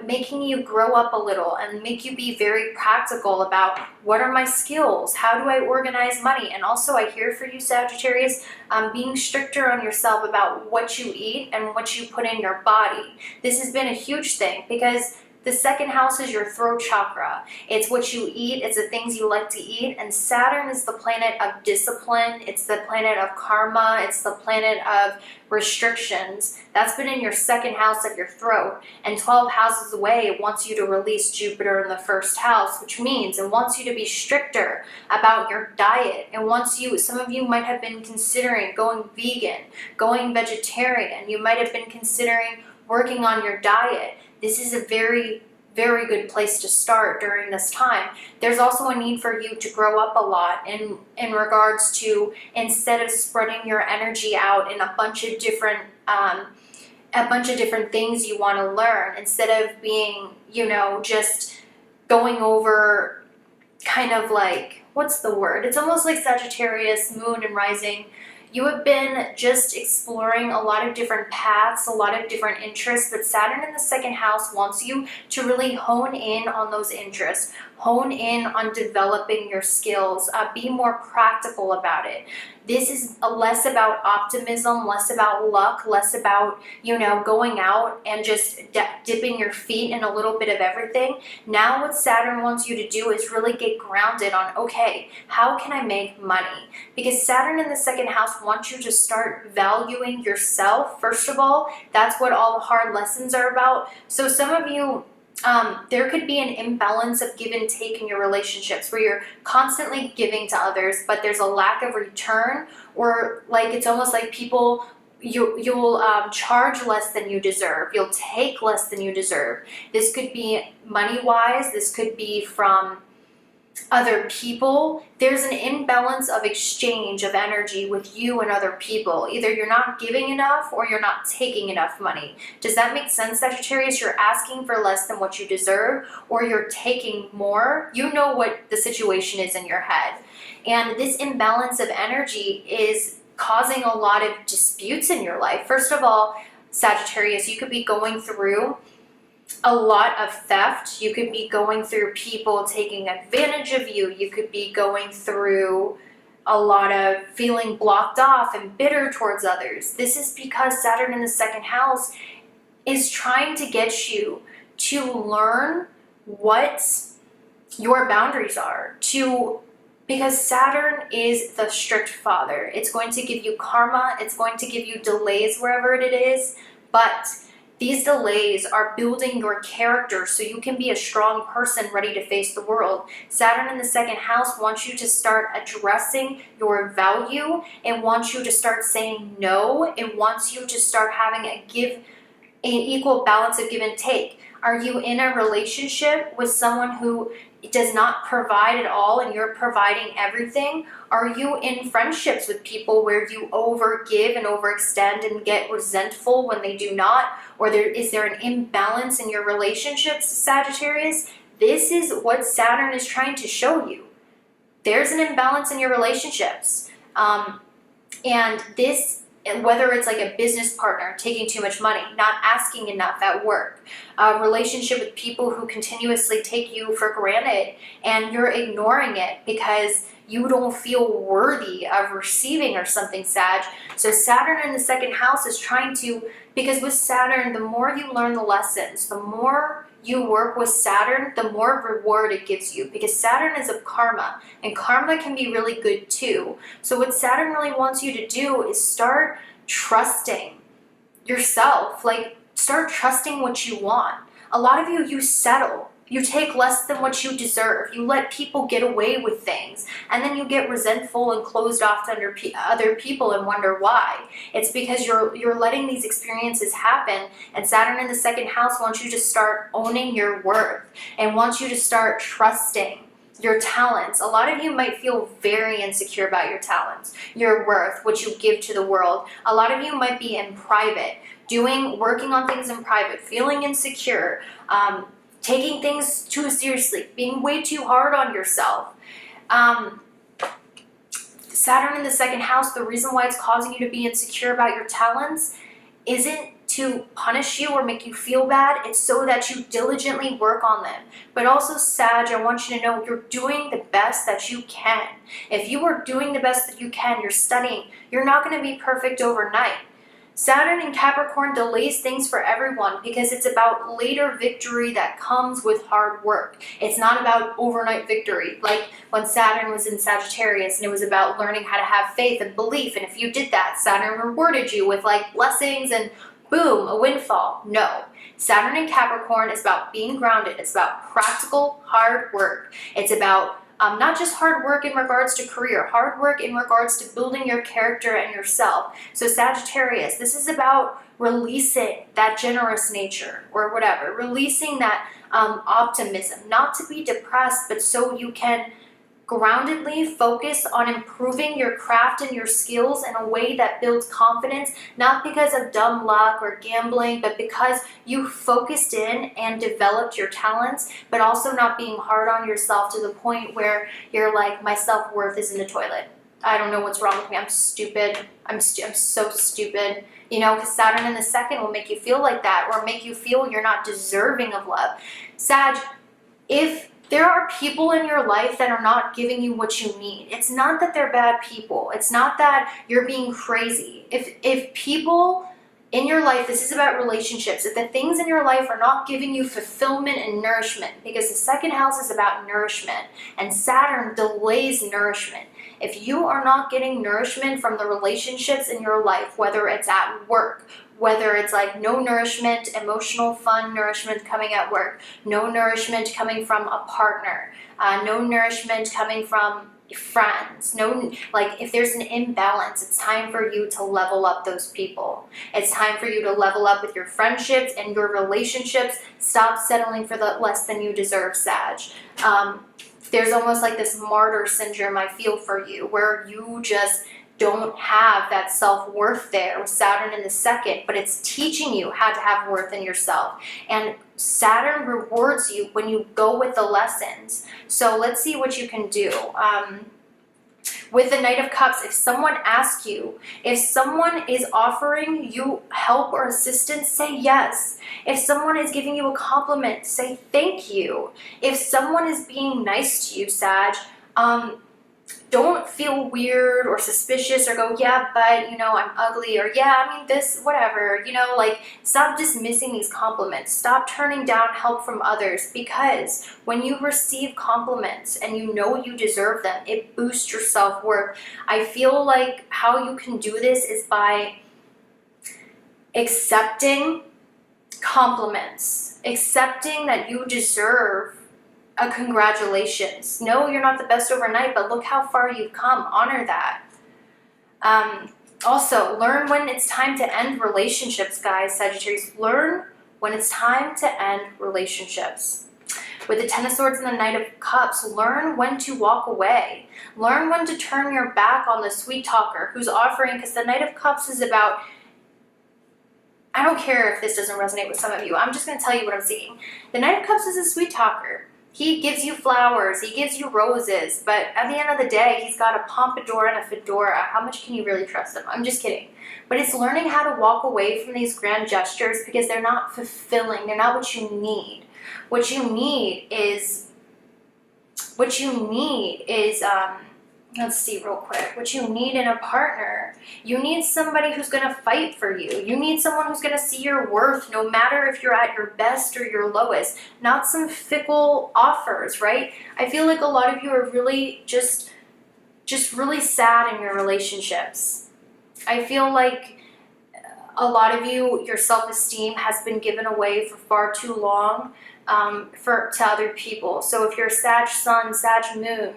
making you grow up a little and make you be very practical about what are my skills, how do I organize money. And also I hear for you, Sagittarius, being stricter on yourself about what you eat and what you put in your body. This has been a huge thing because the 2nd house is your throat chakra. It's what you eat, it's the things you like to eat, and Saturn is the planet of discipline, it's the planet of karma, it's the planet of restrictions. That's been in your 2nd house of your throat, and 12 houses away, it wants you to release Jupiter in the 1st house, which means it wants you to be stricter about your diet. It wants you, some of you might have been considering going vegan, going vegetarian, you might have been considering working on your diet. This is a very, very good place to start during this time. There's also a need for you to grow up a lot in regards to, instead of spreading your energy out in a bunch of different things you want to learn, instead of being, just going over kind of like, what's the word? It's almost like Sagittarius, moon and rising. You have been just exploring a lot of different paths, a lot of different interests, but Saturn in the 2nd house wants you to really hone in on those interests, hone in on developing your skills, be more practical about it. This is less about optimism, less about luck, less about, going out and just dipping your feet in a little bit of everything. Now what Saturn wants you to do is really get grounded on, okay, how can I make money? Because Saturn in the 2nd house wants you to start valuing yourself, first of all. That's what all the hard lessons are about. So some of you, there could be an imbalance of give and take in your relationships where you're constantly giving to others, but there's a lack of return, or like it's almost like people, You'll charge less than you deserve. You'll take less than you deserve. This could be money-wise. This could be from other people. There's an imbalance of exchange of energy with you and other people. Either you're not giving enough or you're not taking enough money. Does that make sense, Sagittarius? You're asking for less than what you deserve, or you're taking more. You know what the situation is in your head. And this imbalance of energy is causing a lot of disputes in your life. First of all, Sagittarius, you could be going through a lot of theft. You could be going through people taking advantage of you. You could be going through a lot of feeling blocked off and bitter towards others. This is because Saturn in the second house is trying to get you to learn what your boundaries are, because Saturn is the strict father. It's going to give you karma. It's going to give you delays wherever it is, but these delays are building your character so you can be a strong person ready to face the world. Saturn in the second house wants you to start addressing your value. It wants you to start saying no. It wants you to start having an equal balance of give and take. Are you in a relationship with someone who does not provide at all and you're providing everything? Are you in friendships with people where you overgive and overextend and get resentful when they do not? Or is there an imbalance in your relationships, Sagittarius? This is what Saturn is trying to show you. There's an imbalance in your relationships. And this, whether it's like a business partner taking too much money, not asking enough at work, a relationship with people who continuously take you for granted and you're ignoring it because you don't feel worthy of receiving or something, Sag. So Saturn in the second house is trying to, because with Saturn, the more you learn the lessons, the more you work with Saturn, the more reward it gives you, because Saturn is of karma, and karma can be really good too. So what Saturn really wants you to do is start trusting yourself, like start trusting what you want. A lot of you settle. You take less than what you deserve. You let people get away with things, and then you get resentful and closed off to other people and wonder why. It's because you're letting these experiences happen, and Saturn in the second house wants you to start owning your worth and wants you to start trusting your talents. A lot of you might feel very insecure about your talents, your worth, what you give to the world. A lot of you might be in private, working on things in private, feeling insecure, taking things too seriously, being way too hard on yourself. Saturn in the second house, the reason why it's causing you to be insecure about your talents isn't to punish you or make you feel bad. It's so that you diligently work on them. But also, Sag, I want you to know you're doing the best that you can. If you are doing the best that you can, you're studying, you're not going to be perfect overnight. Saturn in Capricorn delays things for everyone because it's about later victory that comes with hard work. It's not about overnight victory, like when Saturn was in Sagittarius and it was about learning how to have faith and belief. And if you did that, Saturn rewarded you with like blessings and boom, a windfall. No. Saturn in Capricorn is about being grounded. It's about practical hard work. It's about not just hard work in regards to career, hard work in regards to building your character and yourself. So Sagittarius, this is about releasing that generous nature or whatever, releasing that optimism, not to be depressed, but so you can groundedly focus on improving your craft and your skills in a way that builds confidence, not because of dumb luck or gambling, but because you focused in and developed your talents, but also not being hard on yourself to the point where you're like, my self-worth is in the toilet. I don't know what's wrong with me. I'm stupid. I'm so stupid. You know, because Saturn in the second will make you feel like that, or make you feel you're not deserving of love. Sag, if there are people in your life that are not giving you what you need, it's not that they're bad people. It's not that you're being crazy. If people in your life, this is about relationships, if the things in your life are not giving you fulfillment and nourishment, because the second house is about nourishment, and Saturn delays nourishment. If you are not getting nourishment from the relationships in your life, whether it's at work, whether it's like no nourishment, emotional, fun nourishment coming at work, no nourishment coming from a partner, no nourishment coming from, friends. No, like if there's an imbalance, it's time for you to level up those people. It's time for you to level up with your friendships and your relationships. Stop settling for the less than you deserve, Sag. There's almost like this martyr syndrome I feel for you, where you just don't have that self-worth there with Saturn in the second, but it's teaching you how to have worth in yourself. And Saturn rewards you when you go with the lessons. So let's see what you can do. With the Knight of Cups, if someone asks you, if someone is offering you help or assistance, say yes. If someone is giving you a compliment, say thank you. If someone is being nice to you, Sag, don't feel weird or suspicious or go, yeah, but, you know, I'm ugly, or yeah, I mean this, whatever, you know, like stop dismissing these compliments. Stop turning down help from others, because when you receive compliments and you know you deserve them, it boosts your self-worth. I feel like how you can do this is by accepting compliments, accepting that you deserve a congratulations. No, you're not the best overnight, but look how far you've come. Honor that. Also, learn when it's time to end relationships, guys, Sagittarius. Learn when it's time to end relationships. With the Ten of Swords and the Knight of Cups, learn when to walk away. Learn when to turn your back on the sweet talker who's offering, because the Knight of Cups is about, I don't care if this doesn't resonate with some of you. I'm just going to tell you what I'm seeing. The Knight of Cups is a sweet talker. He gives you flowers, he gives you roses, but at the end of the day, he's got a pompadour and a fedora. How much can you really trust him? I'm just kidding. But it's learning how to walk away from these grand gestures, because they're not fulfilling. They're not what you need. What you need is, let's see real quick. What you need in a partner, you need somebody who's going to fight for you. You need someone who's going to see your worth no matter if you're at your best or your lowest. Not some fickle offers, right? I feel like a lot of you are really just really sad in your relationships. I feel like a lot of you, your self-esteem has been given away for far too long to other people. So if you're Sag Sun, Sag Moon,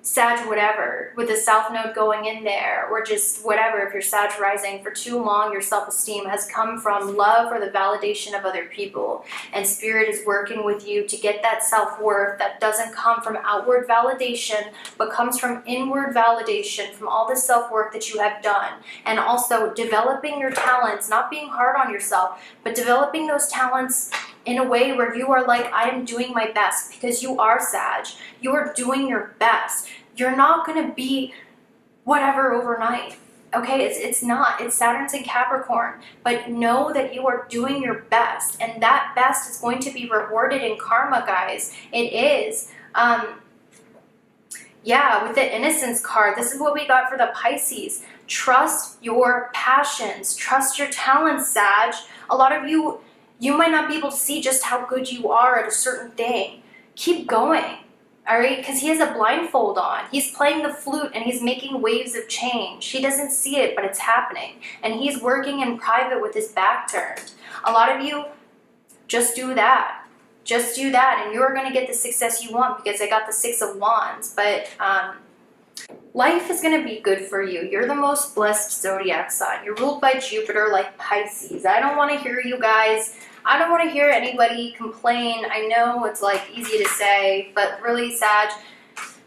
Sag whatever, with the South Node going in there, or just whatever, if you're Sag rising, for too long your self-esteem has come from love or the validation of other people. And Spirit is working with you to get that self-worth that doesn't come from outward validation, but comes from inward validation, from all the self-work that you have done. And also developing your talents, not being hard on yourself, but developing those talents in a way where you are like, I am doing my best, because you are Sag. You are doing your best. You're not going to be whatever overnight. Okay, it's not. It's Saturn's in Capricorn. But know that you are doing your best, and that best is going to be rewarded in karma, guys. It is. Yeah, with the Innocence card, this is what we got for the Pisces. Trust your passions. Trust your talents, Sag. A lot of you might not be able to see just how good you are at a certain thing. Keep going, all right? Because he has a blindfold on. He's playing the flute and he's making waves of change. He doesn't see it, but it's happening. And he's working in private with his back turned. A lot of you, just do that. Just do that, and you're going to get the success you want, because I got the Six of Wands. But life is going to be good for you. You're the most blessed zodiac sign. You're ruled by Jupiter like Pisces. I don't want to hear you guys. I don't want to hear anybody complain. I know it's like easy to say, but really, Sag,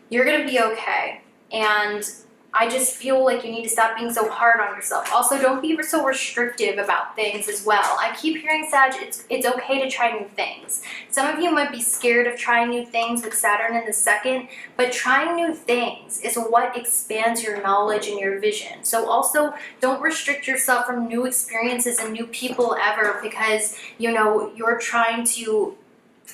you're going to be okay. And I just feel like you need to stop being so hard on yourself. Also, don't be so restrictive about things as well. I keep hearing, Sag, it's okay to try new things. Some of you might be scared of trying new things with Saturn in the second, but trying new things is what expands your knowledge and your vision. So also, don't restrict yourself from new experiences and new people ever, because, you know, you're trying to,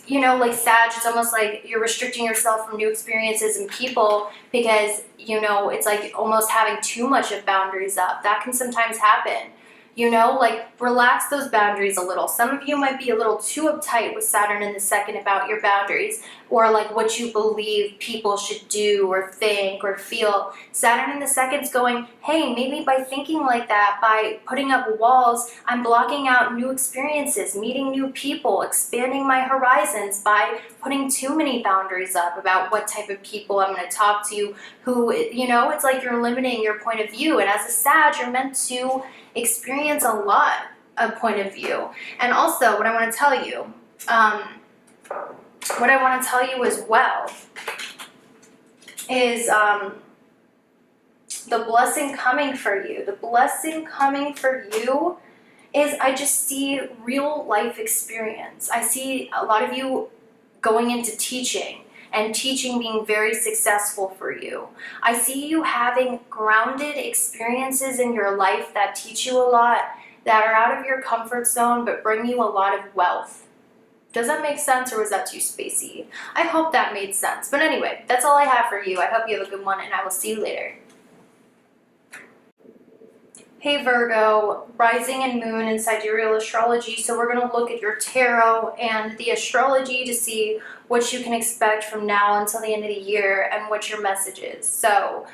you know, like Sag, it's almost like you're restricting yourself from new experiences and people, because, you know, it's like almost having too much of boundaries up. That can sometimes happen. You know, like relax those boundaries a little. Some of you might be a little too uptight with Saturn in the second about your boundaries. or like what you believe people should do or think or feel. Saturn in the second's going, hey, maybe by thinking like that, by putting up walls, I'm blocking out new experiences, meeting new people, expanding my horizons by putting too many boundaries up about what type of people I'm going to talk to, who, you know, it's like you're limiting your point of view. And as a Sag, you're meant to experience a lot of point of view. And also, what I want to tell you, as well is the blessing coming for you. The blessing coming for you is, I just see real life experience. I see a lot of you going into teaching, and teaching being very successful for you. I see you having grounded experiences in your life that teach you a lot, that are out of your comfort zone, but bring you a lot of wealth. Does that make sense, or was that too spacey? I hope that made sense. But anyway, that's all I have for you. I hope you have a good one, and I will see you later. Hey Virgo, rising and moon in sidereal astrology. So we're going to look at your tarot and the astrology to see what you can expect from now until the end of the year and what your message is. So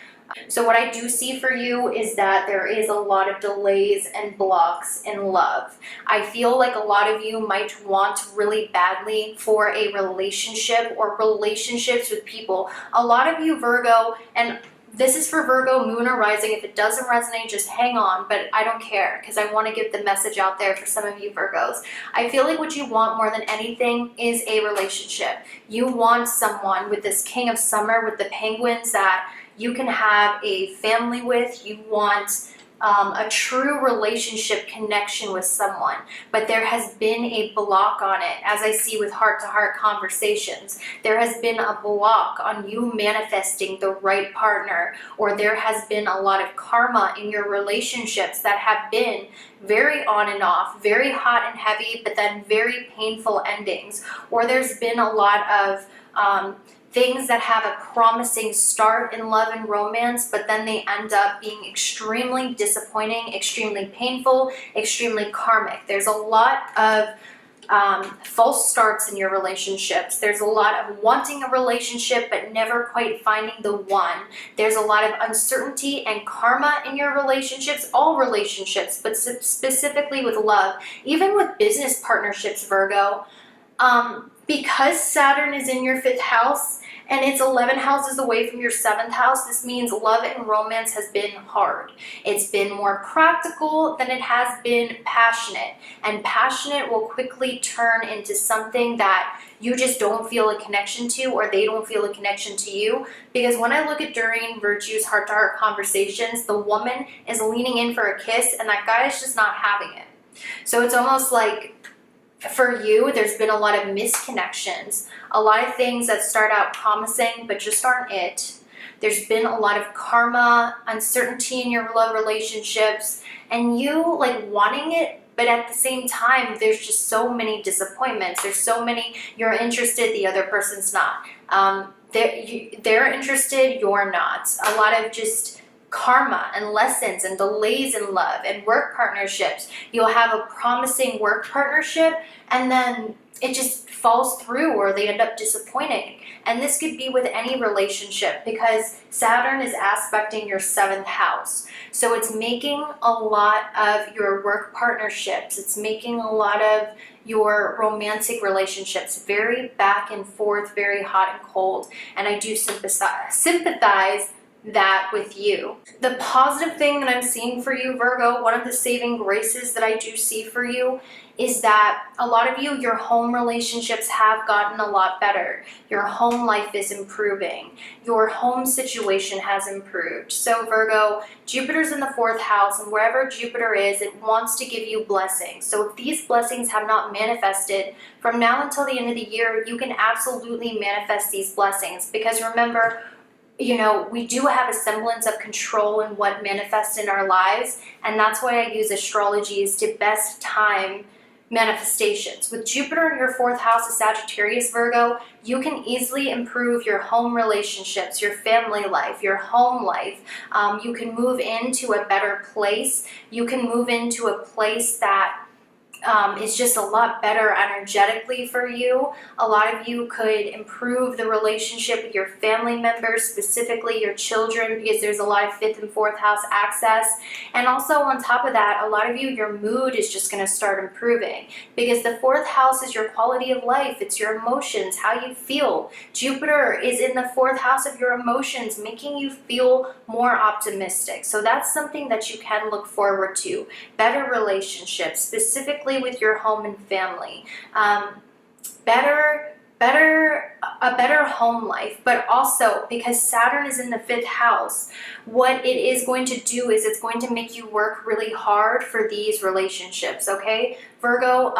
what I do see for you is that there is a lot of delays and blocks in love. I feel like a lot of you might want really badly for a relationship or relationships with people. A lot of you Virgo, and this is for Virgo, moon or rising. If it doesn't resonate, just hang on, but I don't care because I want to get the message out there for some of you Virgos. I feel like what you want more than anything is a relationship. You want someone with this King of Summer, with the penguins, that you can have a family with. You want a true relationship connection with someone, but there has been a block on it, as I see with heart-to-heart conversations. There has been a block on you manifesting the right partner, or there has been a lot of karma in your relationships that have been very on and off, very hot and heavy, but then very painful endings. Or there's been a lot of things that have a promising start in love and romance, but then they end up being extremely disappointing, extremely painful, extremely karmic. There's a lot of false starts in your relationships. There's a lot of wanting a relationship but never quite finding the one. There's a lot of uncertainty and karma in your relationships, all relationships, but specifically with love, even with business partnerships, Virgo. Because Saturn is in your 5th house and it's 11 houses away from your 7th house, this means love and romance has been hard. It's been more practical than it has been passionate. And passionate will quickly turn into something that you just don't feel a connection to, or they don't feel a connection to you. Because when I look at Doreen Virtue's heart-to-heart conversations, the woman is leaning in for a kiss and that guy is just not having it. So it's almost like, for you, there's been a lot of misconnections, a lot of things that start out promising but just aren't it. There's been a lot of karma, uncertainty in your love relationships, and you like wanting it, but at the same time, there's just so many disappointments. There's so many, you're interested, the other person's not. They're interested, you're not. A lot of just karma and lessons and delays in love and work partnerships. You'll have a promising work partnership and then it just falls through, or they end up disappointing. And this could be with any relationship because Saturn is aspecting your 7th house. So it's making a lot of your work partnerships. It's making a lot of your romantic relationships very back and forth, very hot and cold. And I do sympathize that with you. The positive thing that I'm seeing for you, Virgo, one of the saving graces that I do see for you is that a lot of you, your home relationships have gotten a lot better. Your home life is improving. Your home situation has improved. So Virgo, Jupiter's in the 4th house, and wherever Jupiter is, it wants to give you blessings. So if these blessings have not manifested, from now until the end of the year, you can absolutely manifest these blessings. Because remember, you know, we do have a semblance of control in what manifests in our lives, and that's why I use astrology is to best time manifestations. With Jupiter in your 4th house of Sagittarius, Virgo, you can easily improve your home relationships, your family life, your home life. You can move into a better place. You can move into a place that is just a lot better energetically for you. A lot of you could improve the relationship with your family members, specifically your children, because there's a lot of 5th and 4th house access. And also on top of that, a lot of you, your mood is just going to start improving, because the 4th house is your quality of life. It's your emotions, how you feel. Jupiter is in the 4th house of your emotions, making you feel more optimistic. So that's something that you can look forward to. Better relationships, specifically with your home and family. A better home life, but also because Saturn is in the 5th house, what it is going to do is it's going to make you work really hard for these relationships, okay? Virgo,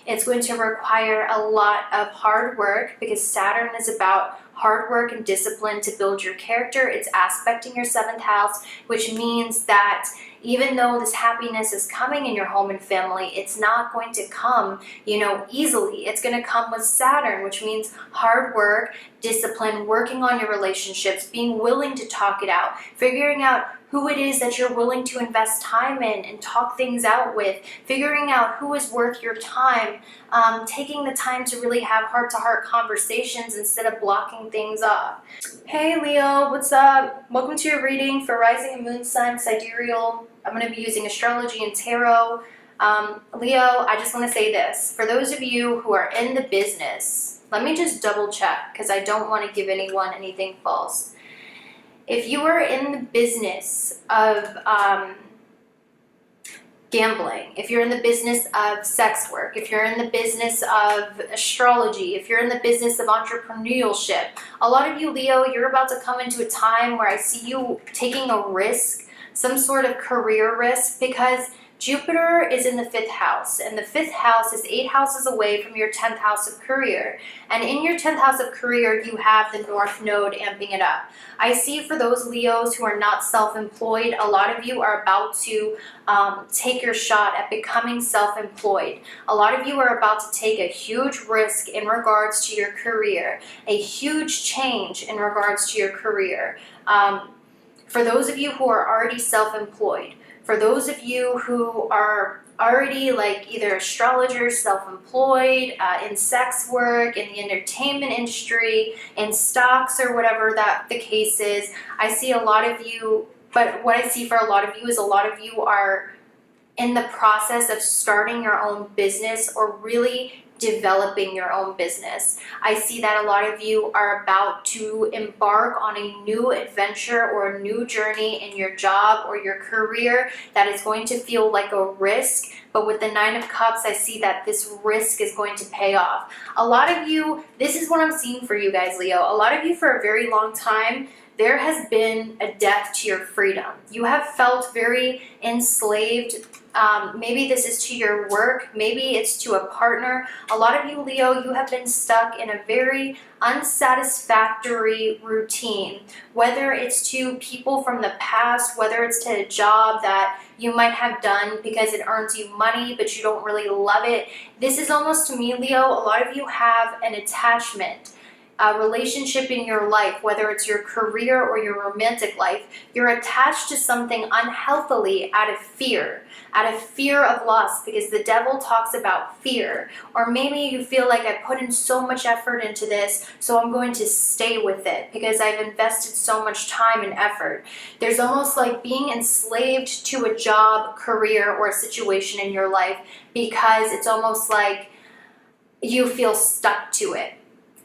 it's going to require a lot of hard work, because Saturn is about hard work and discipline to build your character. It's aspecting your 7th house, which means that even though this happiness is coming in your home and family, it's not going to come, easily. It's going to come with Saturn, which means hard work, discipline, working on your relationships, being willing to talk it out, figuring out who it is that you're willing to invest time in and talk things out with, figuring out who is worth your time, taking the time to really have heart-to-heart conversations instead of blocking things off. Hey Leo, what's up? Welcome to your reading for Rising and Moon Sign Sidereal. I'm going to be using astrology and tarot. Leo, I just want to say this. For those of you who are in the business, let me just double check, because I don't want to give anyone anything false. If you are in the business of gambling, if you're in the business of sex work, if you're in the business of astrology, if you're in the business of entrepreneurship, a lot of you, Leo, you're about to come into a time where I see you taking a risk, some sort of career risk, because Jupiter is in the 5th house, and the 5th house is 8 houses away from your 10th house of career. And in your 10th house of career, you have the North Node amping it up. I see for those Leos who are not self-employed, a lot of you are about to take your shot at becoming self-employed. A lot of you are about to take a huge risk in regards to your career, a huge change in regards to your career. For those of you who are already self-employed, for those of you who are already like either astrologers, self-employed, in sex work, in the entertainment industry, in stocks, or whatever that the case is, I see a lot of you, but what I see for a lot of you is a lot of you are in the process of starting your own business or really developing your own business. I see that a lot of you are about to embark on a new adventure or a new journey in your job or your career that is going to feel like a risk, but with the 9 of Cups, I see that this risk is going to pay off. A lot of you, this is what I'm seeing for you guys, Leo. A lot of you for a very long time, there has been a death to your freedom. You have felt very enslaved. Maybe this is to your work, maybe it's to a partner. A lot of you, Leo, you have been stuck in a very unsatisfactory routine, whether it's to people from the past, whether it's to a job that you might have done because it earns you money, but you don't really love it. This is almost, to me, Leo, a lot of you have an attachment, a relationship in your life, whether it's your career or your romantic life. You're attached to something unhealthily out of fear of loss, because the devil talks about fear. Or maybe you feel like I put in so much effort into this, so I'm going to stay with it because I've invested so much time and effort. There's almost like being enslaved to a job, career, or a situation in your life, because it's almost like you feel stuck to it,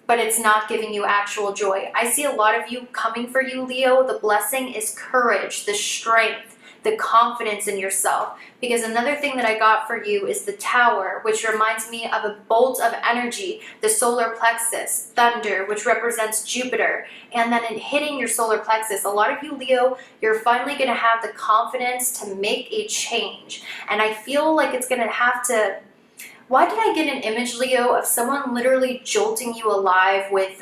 but it's not giving you actual joy. I see a lot of you coming for you, Leo. The blessing is courage, the strength, the confidence in yourself. Because another thing that I got for you is the Tower, which reminds me of a bolt of energy, the solar plexus, thunder, which represents Jupiter, and then it hitting your solar plexus. A lot of you, Leo, you're finally going to have the confidence to make a change. And I feel like it's going to have to, Why did I get an image, Leo, of someone literally jolting you alive with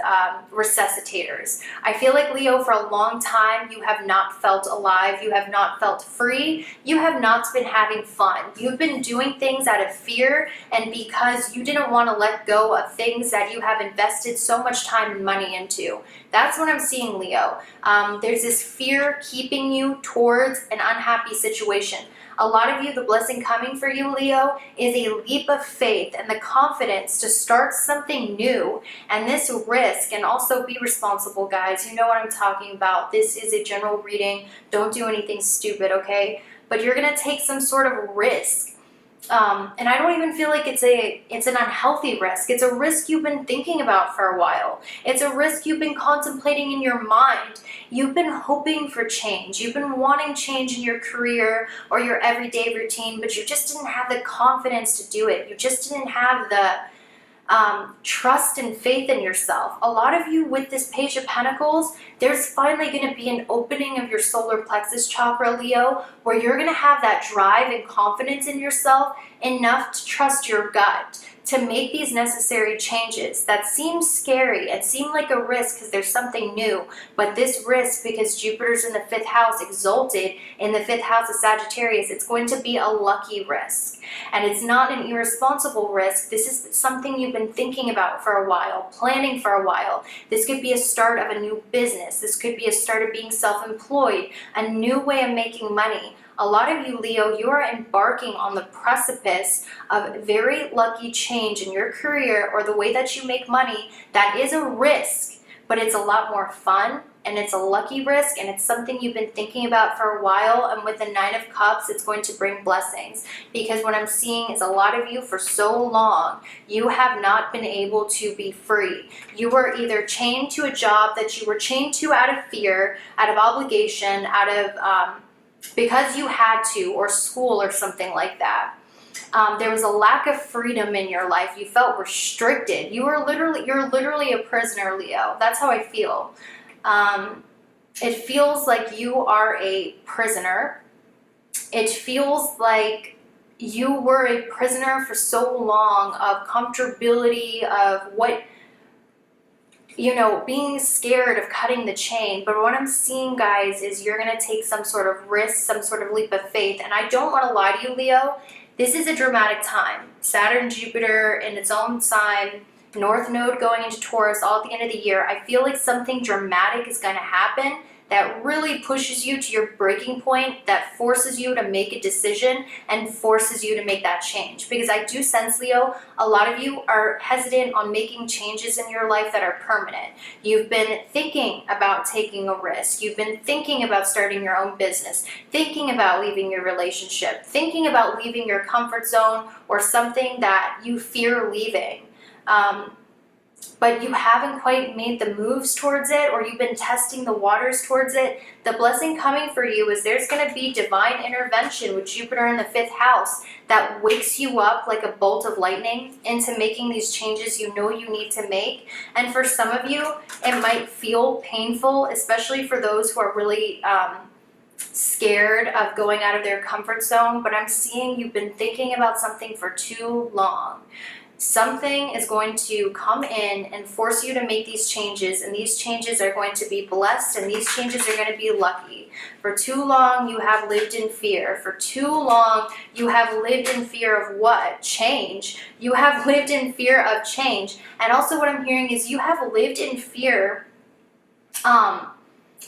resuscitators? I feel like, Leo, for a long time, you have not felt alive. You have not felt free. You have not been having fun. You've been doing things out of fear and because you didn't want to let go of things that you have invested so much time and money into. That's what I'm seeing, Leo. There's this fear keeping you towards an unhappy situation. A lot of you, the blessing coming for you, Leo, is a leap of faith and the confidence to start something new. And this risk, and also be responsible, guys. You know what I'm talking about. This is a general reading. Don't do anything stupid, okay? But you're going to take some sort of risk. And I don't even feel like it's an unhealthy risk. It's a risk you've been thinking about for a while. It's a risk you've been contemplating in your mind. You've been hoping for change. You've been wanting change in your career or your everyday routine, but you just didn't have the confidence to do it. You just didn't have the trust and faith in yourself. A lot of you with this Page of Pentacles, there's finally going to be an opening of your solar plexus chakra, Leo, where you're going to have that drive and confidence in yourself enough to trust your gut, to make these necessary changes that seem scary and seem like a risk because there's something new. But this risk, because Jupiter's in the 5th house, exalted in the 5th house of Sagittarius, it's going to be a lucky risk. And it's not an irresponsible risk. This is something you've been thinking about for a while, planning for a while. This could be a start of a new business. This could be a start of being self-employed, a new way of making money. A lot of you, Leo, you are embarking on the precipice of very lucky change in your career or the way that you make money. That is a risk, but it's a lot more fun and it's a lucky risk and it's something you've been thinking about for a while. And with the 9 of Cups, it's going to bring blessings, because what I'm seeing is a lot of you for so long, you have not been able to be free. You were either chained to a job that you were chained to out of fear, out of obligation, out of because you had to, or school or something like that. There was a lack of freedom in your life. You felt restricted. You're literally a prisoner, Leo. That's how I feel. It feels like you are a prisoner. It feels like you were a prisoner for so long of comfortability, of what, you know, being scared of cutting the chain. But what I'm seeing, guys, is you're going to take some sort of risk, some sort of leap of faith. And I don't want to lie to you, Leo. This is a dramatic time. Saturn, Jupiter in its own sign, North Node going into Taurus all at the end of the year. I feel like something dramatic is going to happen that really pushes you to your breaking point, that forces you to make a decision and forces you to make that change. Because I do sense, Leo, a lot of you are hesitant on making changes in your life that are permanent. You've been thinking about taking a risk. You've been thinking about starting your own business, thinking about leaving your relationship, thinking about leaving your comfort zone or something that you fear leaving. But you haven't quite made the moves towards it, or you've been testing the waters towards it. The blessing coming for you is there's going to be divine intervention with Jupiter in the 5th house that wakes you up like a bolt of lightning into making these changes you know you need to make. And for some of you, it might feel painful, especially for those who are really scared of going out of their comfort zone. But I'm seeing you've been thinking about something for too long. Something is going to come in and force you to make these changes, and these changes are going to be blessed, and these changes are going to be lucky. For too long, you have lived in fear. For too long, you have lived in fear of what? Change. You have lived in fear of change. And also what I'm hearing is you have lived in fear that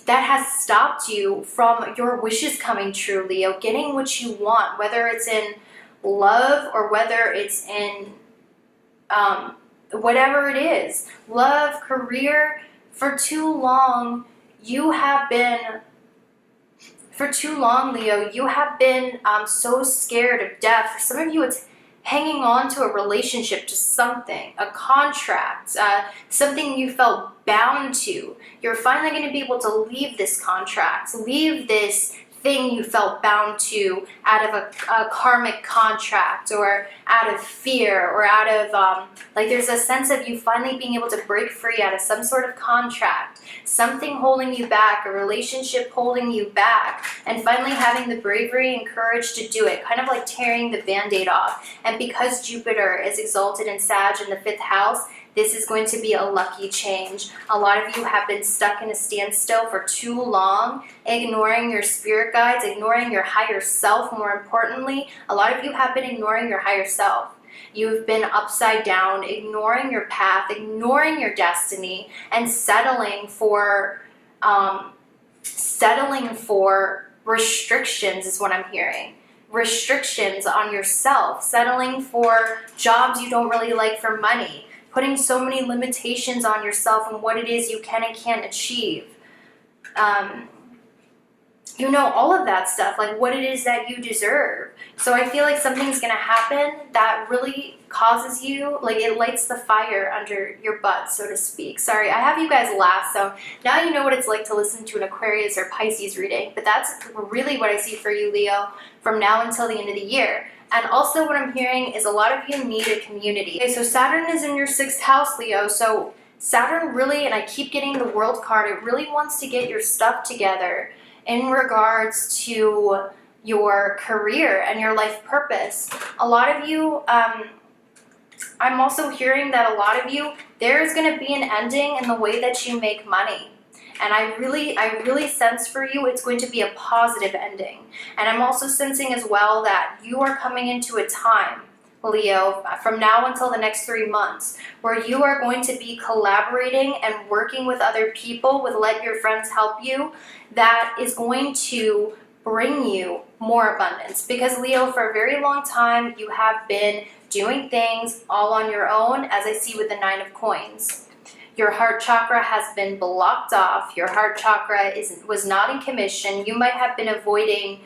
has stopped you from your wishes coming true, Leo, getting what you want, whether it's in love or whether it's in whatever it is, love, career. For too long, you have been, Leo, you have been so scared of death. For some of you, it's hanging on to a relationship, to something, a contract, something you felt bound to. You're finally going to be able to leave this contract, leave this thing you felt bound to out of a karmic contract, or out of fear, or out of like there's a sense of you finally being able to break free out of some sort of contract, something holding you back, a relationship holding you back, and finally having the bravery and courage to do it, kind of like tearing the band-aid off. And because Jupiter is exalted in Sag in the 5th house, this is going to be a lucky change. A lot of you have been stuck in a standstill for too long, ignoring your spirit guides, ignoring your higher self. More importantly, a lot of you have been ignoring your higher self. You've been upside down, ignoring your path, ignoring your destiny, and settling for restrictions is what I'm hearing. Restrictions on yourself, settling for jobs you don't really like for money, putting so many limitations on yourself and what it is you can and can't achieve. You know, all of that stuff, like what it is that you deserve. So I feel like something's going to happen that really causes you, like it lights the fire under your butt, so to speak. Sorry, I have you guys last, so now you know what it's like to listen to an Aquarius or Pisces reading. But that's really what I see for you, Leo, from now until the end of the year. And also what I'm hearing is a lot of you need a community. Okay, so Saturn is in your 6th house, Leo. So Saturn really, and I keep getting the World card, it really wants to get your stuff together in regards to your career and your life purpose. A lot of you, I'm also hearing that a lot of you, there is going to be an ending in the way that you make money. And I really sense for you it's going to be a positive ending. And I'm also sensing as well that you are coming into a time, Leo, from now until the next 3 months, where you are going to be collaborating and working with other people, with Let Your Friends Help You, that is going to bring you more abundance. Because Leo, for a very long time, you have been doing things all on your own, as I see with the 9 of Coins. Your heart chakra has been blocked off. Your heart chakra was not in commission. You might have been avoiding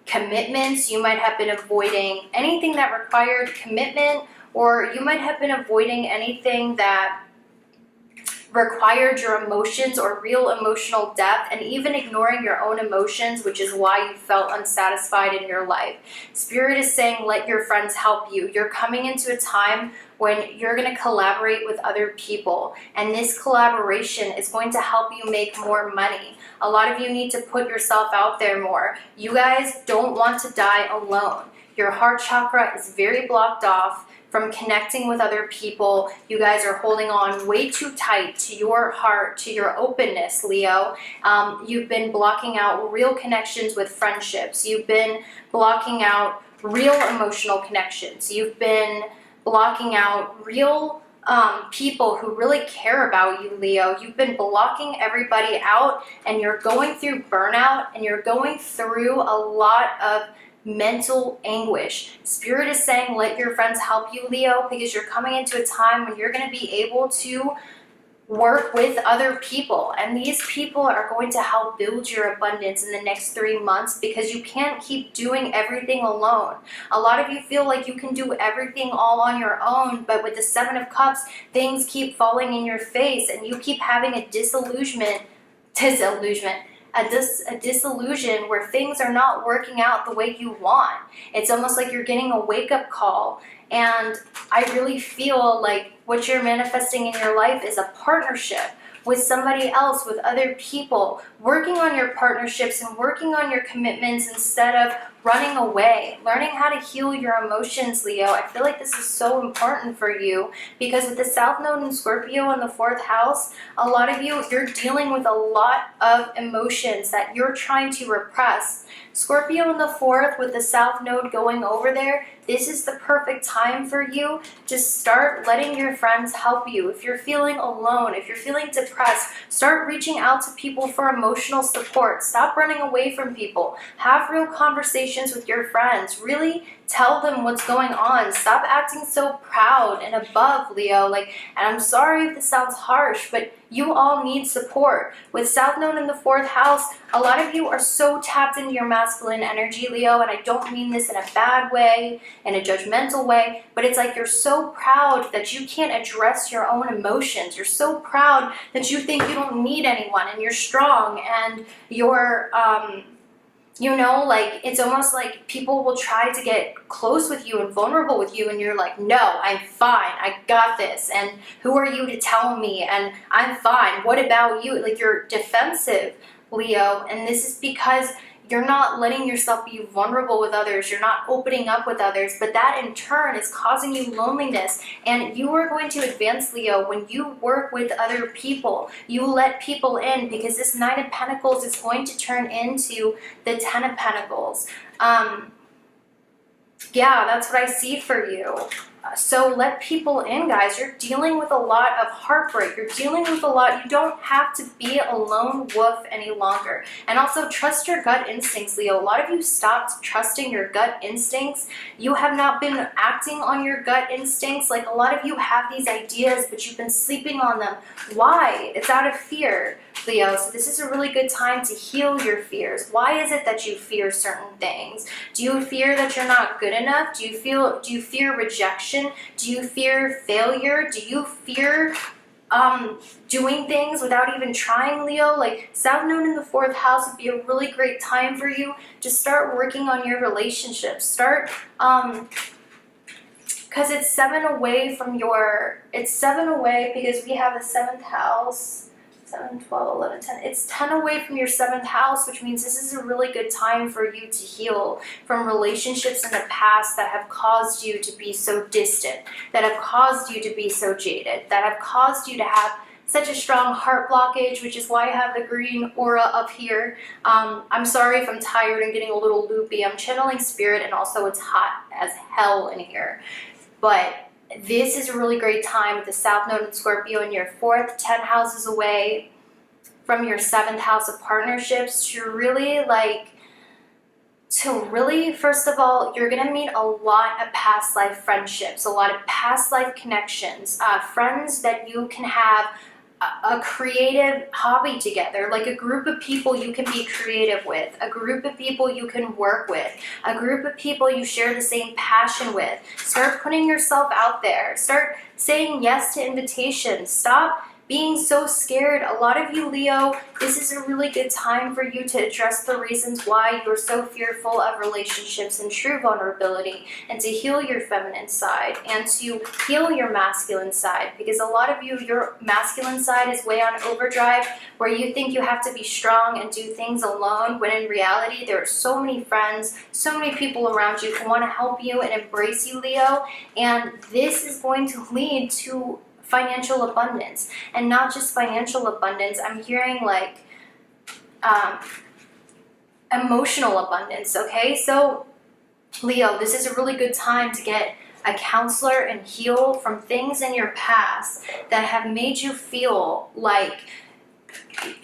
commitments. You might have been avoiding anything that required commitment, or you might have been avoiding anything that required your emotions or real emotional depth, and even ignoring your own emotions, which is why you felt unsatisfied in your life. Spirit is saying, let your friends help you. You're coming into a time when you're going to collaborate with other people, and this collaboration is going to help you make more money. A lot of you need to put yourself out there more. You guys don't want to die alone. Your heart chakra is very blocked off from connecting with other people. You guys are holding on way too tight to your heart, to your openness, Leo. You've been blocking out real connections with friendships. You've been blocking out real emotional connections. You've been blocking out real people who really care about you, Leo. You've been blocking everybody out, and you're going through burnout, and you're going through a lot of mental anguish. Spirit is saying, let your friends help you, Leo, because you're coming into a time when you're going to be able to work with other people, and these people are going to help build your abundance in the next 3 months, because you can't keep doing everything alone. A lot of you feel like you can do everything all on your own, but with the 7 of Cups, things keep falling in your face, and you keep having a disillusion where things are not working out the way you want. It's almost like you're getting a wake-up call, and I really feel like what you're manifesting in your life is a partnership with somebody else, with other people, working on your partnerships and working on your commitments instead of running away, learning how to heal your emotions, Leo. I feel like this is so important for you, because with the South Node in Scorpio in the 4th house, a lot of you, you're dealing with a lot of emotions that you're trying to repress. Scorpio in the 4th with the South Node going over there, this is the perfect time for you to start letting your friends help you. If you're feeling alone, if you're feeling depressed, start reaching out to people for emotional support. Stop running away from people. Have real conversations with your friends. Really tell them what's going on. Stop acting so proud and above, Leo. And I'm sorry if this sounds harsh, but you all need support. With South Node in the 4th house, a lot of you are so tapped into your masculine energy, Leo, and I don't mean this in a bad way, in a judgmental way, but it's like you're so proud that you can't address your own emotions. You're so proud that you think you don't need anyone, and you're strong, and you're You know, like, it's almost like people will try to get close with you and vulnerable with you, and you're like, no, I'm fine, I got this, and who are you to tell me, and I'm fine, what about you? Like, you're defensive, Leo, and this is because you're not letting yourself be vulnerable with others, you're not opening up with others, but that in turn is causing you loneliness. And you are going to advance, Leo, when you work with other people. You let people in, because this Nine of Pentacles is going to turn into the Ten of Pentacles. Yeah, that's what I see for you. So let people in, guys. You're dealing with a lot of heartbreak. You're dealing with a lot. You don't have to be a lone wolf any longer. And also, trust your gut instincts, Leo. A lot of you stopped trusting your gut instincts. You have not been acting on your gut instincts. Like, a lot of you have these ideas, but you've been sleeping on them. Why? It's out of fear, Leo. So this is a really good time to heal your fears. Why is it that you fear certain things? Do you fear that you're not good enough? Do you fear rejection? Do you fear failure? Do you fear doing things without even trying, Leo? Like, South Node in the 4th house would be a really great time for you to start working on your relationships. Start, because it's 7 away from your, it's 7 away because we have a 7th house. 7, 12, 11, 10. It's 10 away from your 7th house, which means this is a really good time for you to heal from relationships in the past that have caused you to be so distant, that have caused you to be so jaded, that have caused you to have such a strong heart blockage, which is why I have the green aura up here. I'm sorry if I'm tired and getting a little loopy. I'm channeling spirit, and also it's hot as hell in here. But this is a really great time with the South Node in Scorpio in your 4th, 10 houses away from your 7th house of partnerships, to really first of all, you're going to meet a lot of past life friendships, a lot of past life connections, friends that you can have a creative hobby together, like a group of people you can be creative with, a group of people you can work with, a group of people you share the same passion with. Start putting yourself out there. Start saying yes to invitations. Stop being so scared. A lot of you, Leo, this is a really good time for you to address the reasons why you're so fearful of relationships and true vulnerability, and to heal your feminine side and to heal your masculine side, because a lot of you, your masculine side is way on overdrive, where you think you have to be strong and do things alone, when in reality there are so many friends, so many people around you who want to help you and embrace you, Leo. And this is going to lead to financial abundance, and not just financial abundance. I'm hearing like emotional abundance. Okay, so Leo, this is a really good time to get a counselor and heal from things in your past that have made you feel like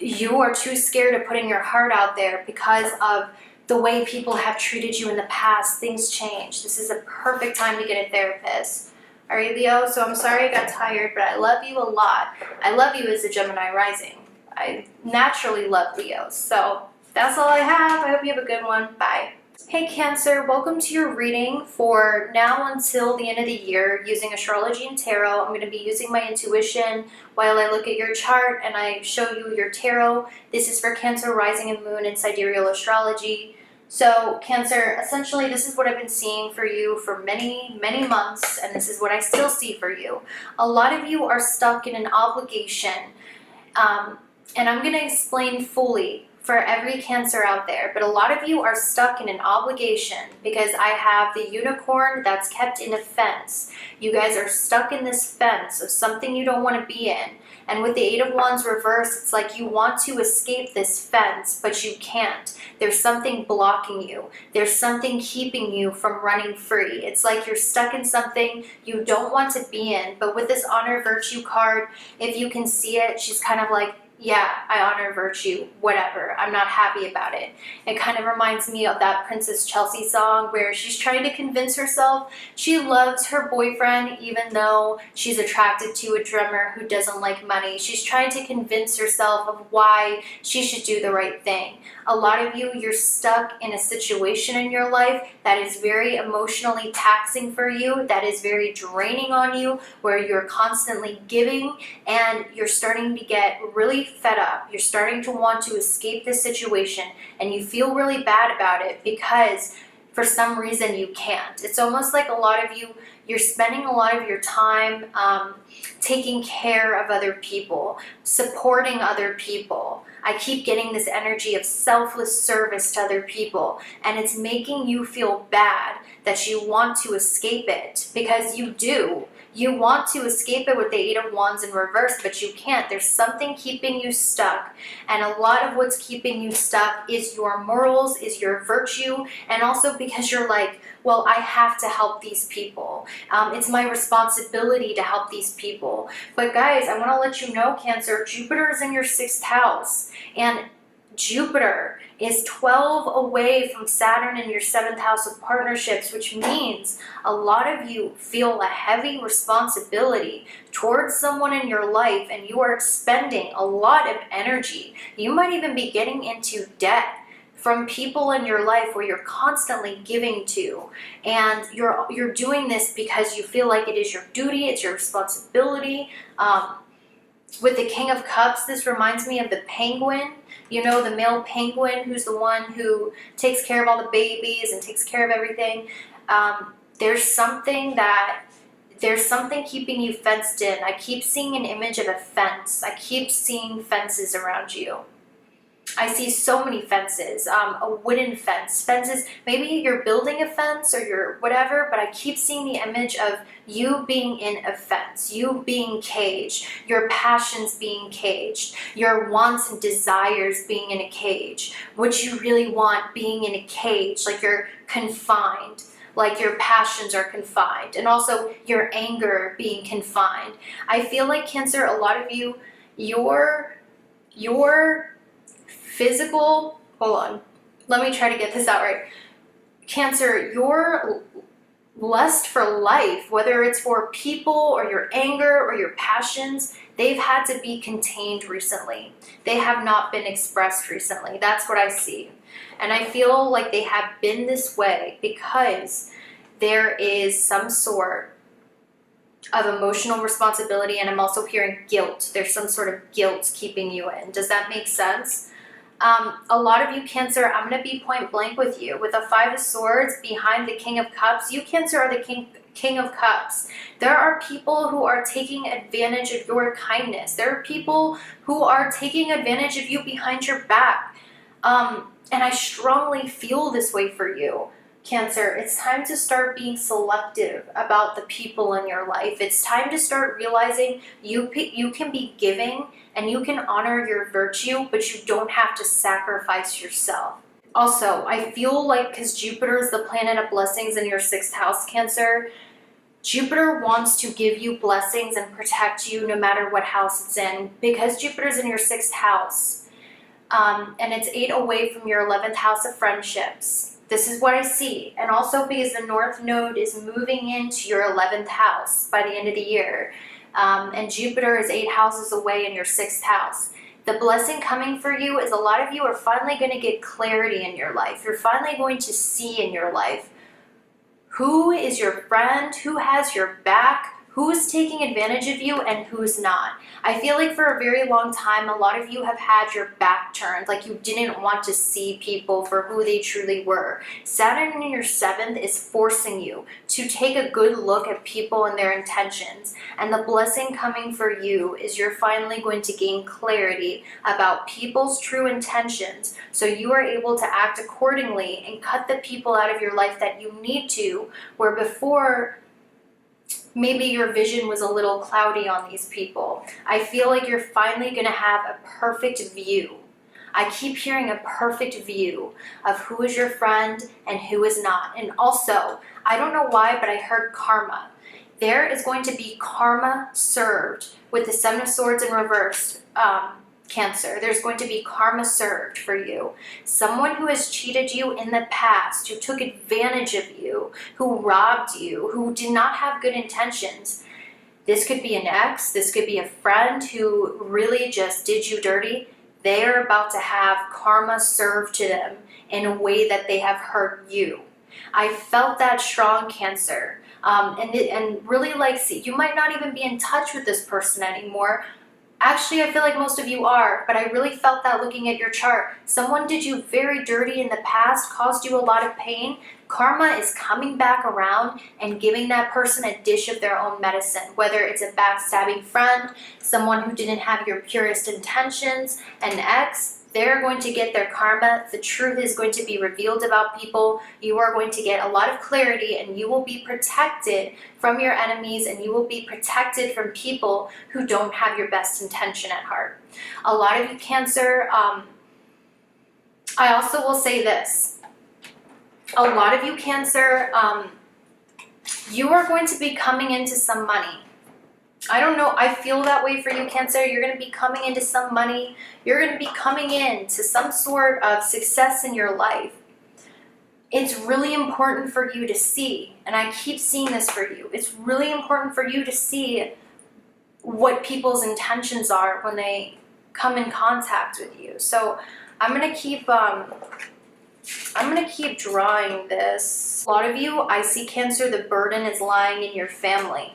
you are too scared of putting your heart out there because of the way people have treated you in the past. Things change. This is a perfect time to get a therapist. All right, Leo, so I'm sorry I got tired, but I love you a lot. I love you as a Gemini rising. I naturally love Leos. So that's all I have. I hope you have a good one. Bye. Hey Cancer, welcome to your reading for now until the end of the year using astrology and tarot. I'm going to be using my intuition while I look at your chart and I show you your tarot. This is for Cancer, rising and moon in sidereal astrology. So Cancer, essentially this is what I've been seeing for you for many, many months, and this is what I still see for you. A lot of you are stuck in an obligation, and I'm going to explain fully for every Cancer out there, but a lot of you are stuck in an obligation because I have the unicorn that's kept in a fence. You guys are stuck in this fence of something you don't want to be in. And with the 8 of Wands reverse, it's like you want to escape this fence, but you can't. There's something blocking you. There's something keeping you from running free. It's like you're stuck in something you don't want to be in. But with this Honor Virtue card, if you can see it, she's kind of like, yeah, I honor virtue, whatever. I'm not happy about it. It kind of reminds me of that Princess Chelsea song where she's trying to convince herself she loves her boyfriend even though she's attracted to a drummer who doesn't like money. She's trying to convince herself of why she should do the right thing. A lot of you, you're stuck in a situation in your life that is very emotionally taxing for you, that is very draining on you, where you're constantly giving and you're starting to get really fed up. You're starting to want to escape this situation, and you feel really bad about it because for some reason you can't. It's almost like a lot of you, you're spending a lot of your time taking care of other people, supporting other people. I keep getting this energy of selfless service to other people, and it's making you feel bad that you want to escape it, because you do. You want to escape it with the Eight of Wands in reverse, but you can't. There's something keeping you stuck, and a lot of what's keeping you stuck is your morals, is your virtue, and also because you're like, well, I have to help these people. It's my responsibility to help these people. But guys, I want to let you know, Cancer, Jupiter is in your 6th house, and Jupiter is 12 away from Saturn in your 7th house of partnerships, which means a lot of you feel a heavy responsibility towards someone in your life, and you are expending a lot of energy. You might even be getting into debt from people in your life where you're constantly giving to, and you're doing this because you feel like it is your duty, it's your responsibility. With the King of Cups, this reminds me of the penguin. You know, the male penguin who's the one who takes care of all the babies and takes care of everything. There's something keeping you fenced in. I keep seeing an image of a fence. I keep seeing fences around you. I see so many fences, a wooden fence, fences, maybe you're building a fence or you're whatever, but I keep seeing the image of you being in a fence, you being caged, your passions being caged, your wants and desires being in a cage, what you really want being in a cage, like you're confined, like your passions are confined, and also your anger being confined. I feel like, Cancer, a lot of you, your physical, hold on, let me try to get this out right. Cancer, your lust for life, whether it's for people or your anger or your passions, they've had to be contained recently. They have not been expressed recently. That's what I see. And I feel like they have been this way because there is some sort of emotional responsibility, and I'm also hearing guilt. There's some sort of guilt keeping you in. Does that make sense? A lot of you, Cancer, I'm going to be point blank with you. With the 5 of Swords behind the King of Cups, you, Cancer, are the King of Cups. There are people who are taking advantage of your kindness. There are people who are taking advantage of you behind your back. And I strongly feel this way for you, Cancer. It's time to start being selective about the people in your life. It's time to start realizing you can be giving and you can honor your virtue, but you don't have to sacrifice yourself. Also, I feel like, because Jupiter is the planet of blessings in your 6th house, Cancer, Jupiter wants to give you blessings and protect you no matter what house it's in, because Jupiter's in your 6th house. And it's 8 away from your 11th house of friendships. This is what I see. And also because the North Node is moving into your 11th house by the end of the year. And Jupiter is 8 houses away in your 6th house. The blessing coming for you is a lot of you are finally going to get clarity in your life. You're finally going to see in your life who is your friend, who has your back, who's taking advantage of you, and who's not. I feel like for a very long time, a lot of you have had your back turned, like you didn't want to see people for who they truly were. Saturn in your 7th is forcing you to take a good look at people and their intentions. And the blessing coming for you is you're finally going to gain clarity about people's true intentions, so you are able to act accordingly and cut the people out of your life that you need to, where before maybe your vision was a little cloudy on these people. I feel like you're finally going to have a perfect view. I keep hearing a perfect view of who is your friend and who is not. And also, I don't know why, but I heard karma. There is going to be karma served with the 7 of Swords in reverse, Cancer. There's going to be karma served for you. Someone who has cheated you in the past, who took advantage of you, who robbed you, who did not have good intentions. This could be an ex, this could be a friend who really just did you dirty. They are about to have karma served to them in a way that they have hurt you. I felt that strong, Cancer. And really, like, see, you might not even be in touch with this person anymore, Actually, I feel like most of you are, but I really felt that looking at your chart. Someone did you very dirty in the past, caused you a lot of pain. Karma is coming back around and giving that person a dish of their own medicine, whether it's a backstabbing friend, someone who didn't have your purest intentions, an ex. They're going to get their karma. The truth is going to be revealed about people. You are going to get a lot of clarity, and you will be protected from your enemies, and you will be protected from people who don't have your best intention at heart. A lot of you, Cancer, I also will say this. A lot of you, Cancer, you are going to be coming into some money. I don't know, I feel that way for you, Cancer. You're going to be coming into some money. You're going to be coming into some sort of success in your life. It's really important for you to see, and I keep seeing this for you. It's really important for you to see what people's intentions are when they come in contact with you. So I'm going to keep drawing this. A lot of you, I see, Cancer, the burden is lying in your family.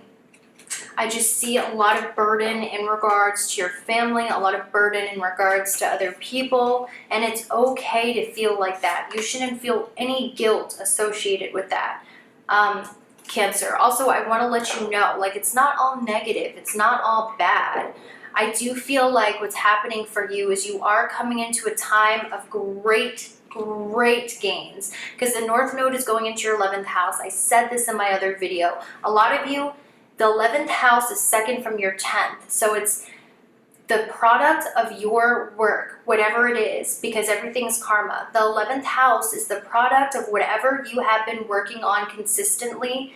I just see a lot of burden in regards to your family, a lot of burden in regards to other people, and it's okay to feel like that. You shouldn't feel any guilt associated with that, Cancer. Also, I want to let you know, like, it's not all negative, it's not all bad. I do feel like what's happening for you is you are coming into a time of great gains, because the North Node is going into your 11th house. I said this in my other video. A lot of you, the 11th house is second from your 10th. So it's the product of your work, whatever it is, because everything's karma. The 11th house is the product of whatever you have been working on consistently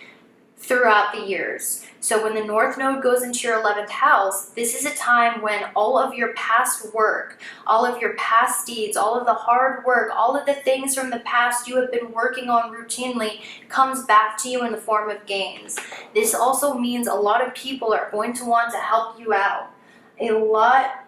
throughout the years. So when the North Node goes into your 11th house, this is a time when all of your past work, all of your past deeds, all of the hard work, all of the things from the past you have been working on routinely comes back to you in the form of gains. This also means a lot of people are going to want to help you out. A lot.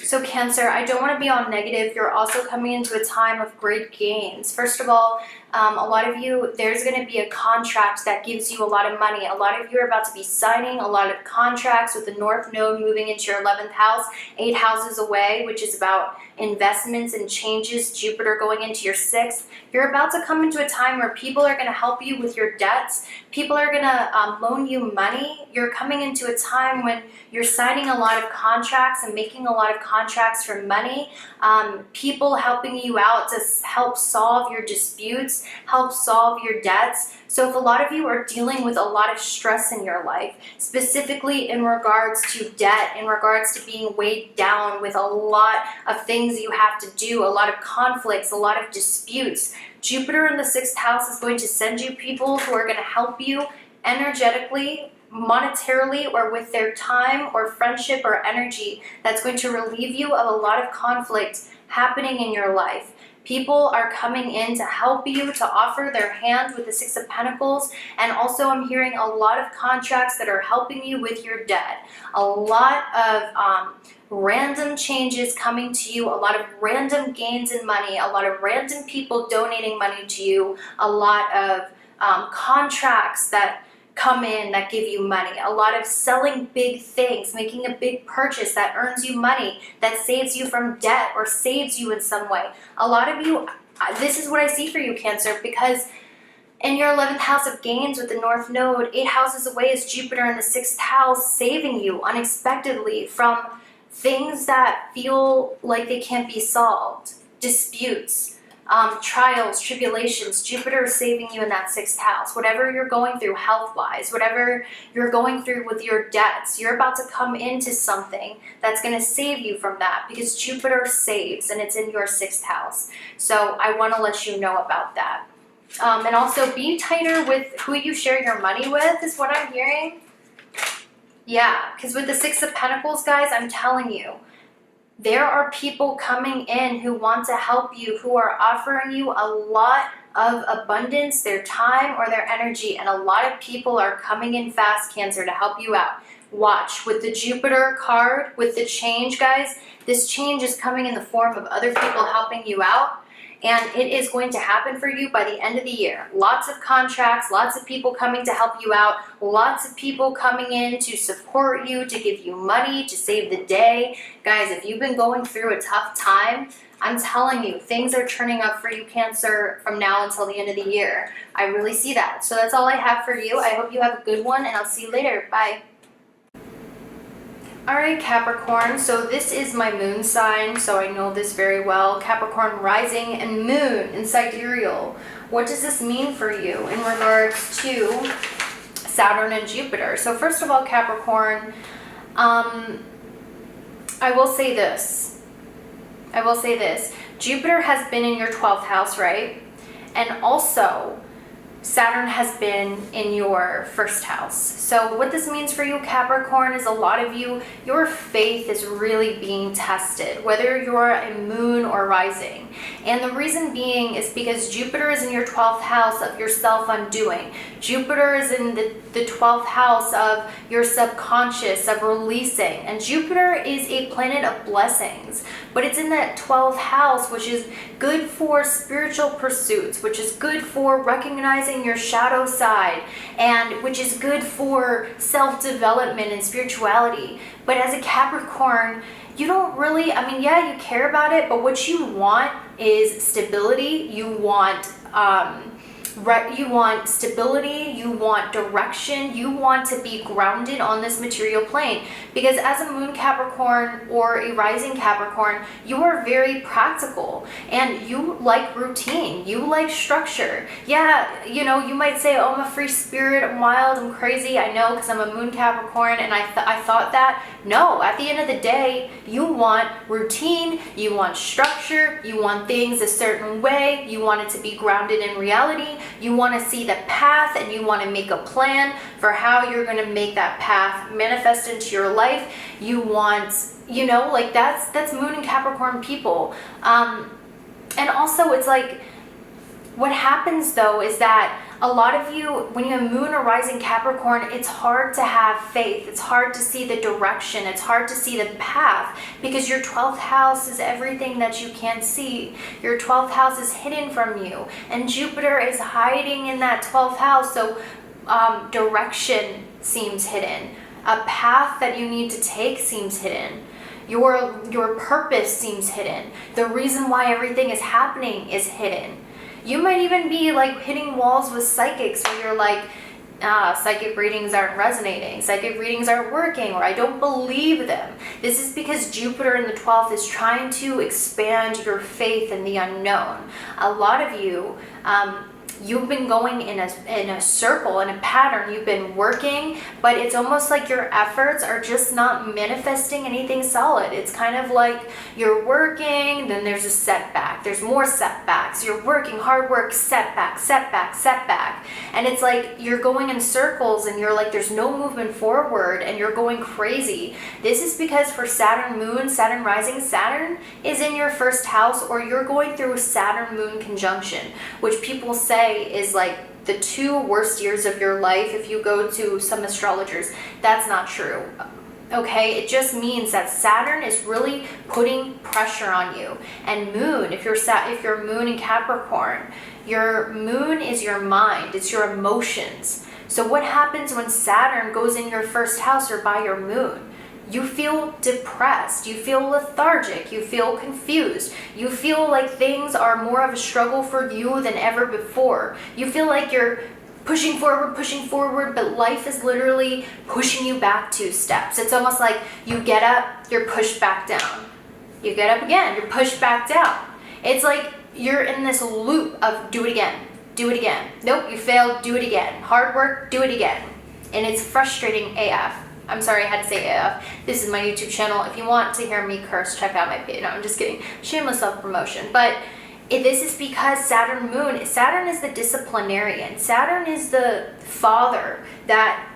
So Cancer, I don't want to be all negative. You're also coming into a time of great gains. First of all, a lot of you, there's going to be a contract that gives you a lot of money. A lot of you are about to be signing a lot of contracts with the North Node moving into your 11th house, 8 houses away, which is about investments and changes, Jupiter going into your 6th. You're about to come into a time where people are going to help you with your debts. People are going to loan you money. You're coming into a time when you're signing a lot of contracts and making a lot of contracts for money. People helping you out to help solve your disputes, help solve your debts. So if a lot of you are dealing with a lot of stress in your life, specifically in regards to debt, in regards to being weighed down with a lot of things you have to do, a lot of conflicts, a lot of disputes, Jupiter in the 6th house is going to send you people who are going to help you energetically, monetarily, or with their time or friendship or energy that's going to relieve you of a lot of conflict happening in your life. People are coming in to help you, to offer their hand with the 6 of Pentacles, and also I'm hearing a lot of contracts that are helping you with your debt. A lot of random changes coming to you, a lot of random gains in money, a lot of random people donating money to you, a lot of contracts that come in that give you money, a lot of selling big things, making a big purchase that earns you money, that saves you from debt or saves you in some way. A lot of you, this is what I see for you, Cancer, because in your 11th house of gains with the North Node, 8 houses away is Jupiter in the 6th house, saving you unexpectedly from things that feel like they can't be solved, disputes, trials, tribulations. Jupiter is saving you in that 6th house. Whatever you're going through health-wise, whatever you're going through with your debts, you're about to come into something that's going to save you from that, because Jupiter saves and it's in your 6th house. So I want to let you know about that. And also be tighter with who you share your money with is what I'm hearing. Yeah, because with the 6 of Pentacles, guys, I'm telling you, there are people coming in who want to help you, who are offering you a lot of abundance, their time or their energy, and a lot of people are coming in fast, Cancer, to help you out. Watch, with the Jupiter card, with the change, guys, this change is coming in the form of other people helping you out. and it is going to happen for you by the end of the year. Lots of contracts, lots of people coming to help you out, lots of people coming in to support you, to give you money, to save the day. Guys, if you've been going through a tough time, I'm telling you, things are turning up for you, Cancer, from now until the end of the year. I really see that. So that's all I have for you. I hope you have a good one, and I'll see you later. Bye. Alright, Capricorn, so this is my moon sign, so I know this very well. Capricorn rising and moon in sidereal. What does this mean for you in regards to Saturn and Jupiter? So first of all, Capricorn, I will say this. Jupiter has been in your 12th house, right? And also, Saturn has been in your first house. So what this means for you, Capricorn, is a lot of you, your faith is really being tested, whether you're a moon or rising. And the reason being is because Jupiter is in your 12th house of your self-undoing. Jupiter is in the 12th house of your subconscious, of releasing. And Jupiter is a planet of blessings, but it's in that 12th house, which is good for spiritual pursuits, which is good for recognizing your shadow side, and which is good for self-development and spirituality. But as a Capricorn, you don't really, I mean, yeah, you care about it, but what you want is stability. You want stability, you want direction, you want to be grounded on this material plane. Because as a moon Capricorn or a rising Capricorn, you are very practical and you like routine, you like structure. Yeah, you know, you might say, oh, I'm a free spirit, I'm wild, I'm crazy. I know, because I'm a moon Capricorn, and I thought that. No, at the end of the day, you want routine, you want structure, you want things a certain way, you want it to be grounded in reality, you want to see the path, and you want to make a plan for how you're going to make that path manifest into your life. You want, you know, like that's moon and Capricorn people. And also it's like, what happens though is that a lot of you, when you have moon or rising Capricorn, it's hard to have faith. It's hard to see the direction. It's hard to see the path, because your 12th house is everything that you can't see. Your 12th house is hidden from you, and Jupiter is hiding in that 12th house. So direction seems hidden. A path that you need to take seems hidden. Your purpose seems hidden. The reason why everything is happening is hidden. You might even be like hitting walls with psychics where you're like, psychic readings aren't resonating, psychic readings aren't working, or I don't believe them. This is because Jupiter in the 12th is trying to expand your faith in the unknown. A lot of you, you've been going in a circle, in a pattern. You've been working, but it's almost like your efforts are just not manifesting anything solid. It's kind of like you're working, then there's a setback. There's more setbacks. You're working, hard work, setback, setback, setback. And it's like you're going in circles, and you're like, there's no movement forward, and you're going crazy. This is because for Saturn moon, Saturn rising, Saturn is in your first house, or you're going through a Saturn moon conjunction, which people say is like the 2 worst years of your life if you go to some astrologers. That's not true. Okay, it just means that Saturn is really putting pressure on you. And moon, if you're moon in Capricorn, your moon is your mind, it's your emotions. So what happens when Saturn goes in your first house or by your moon? You feel depressed, you feel lethargic, you feel confused, you feel like things are more of a struggle for you than ever before. You feel like you're pushing forward, but life is literally pushing you back 2 steps. It's almost like you get up, you're pushed back down. You get up again, you're pushed back down. It's like you're in this loop of do it again, do it again. Nope, you failed, do it again. Hard work, do it again. And it's frustrating AF. I'm sorry, I had to say AF. This is my YouTube channel. If you want to hear me curse, check out my page. No, I'm just kidding. Shameless self-promotion. But this is because Saturn moon, Saturn is the disciplinarian. Saturn is the father that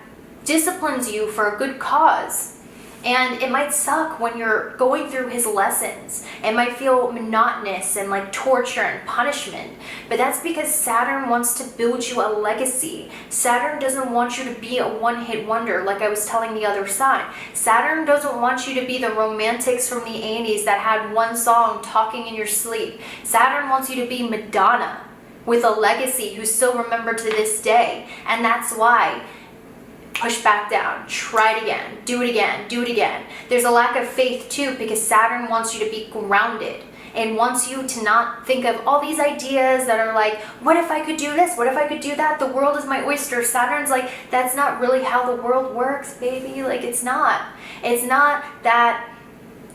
disciplines you for a good cause. And it might suck when you're going through his lessons. It might feel monotonous and like torture and punishment. But that's because Saturn wants to build you a legacy. Saturn doesn't want you to be a one-hit wonder like I was telling the other side. Saturn doesn't want you to be the romantics from the 80s that had one song, Talking in Your Sleep. Saturn wants you to be Madonna with a legacy who's still remembered to this day. And that's why push back down, try it again, do it again, do it again. There's a lack of faith too, because Saturn wants you to be grounded and wants you to not think of all these ideas that are like, what if I could do this? What if I could do that? The world is my oyster. Saturn's like, that's not really how the world works, baby. Like, it's not. It's not that,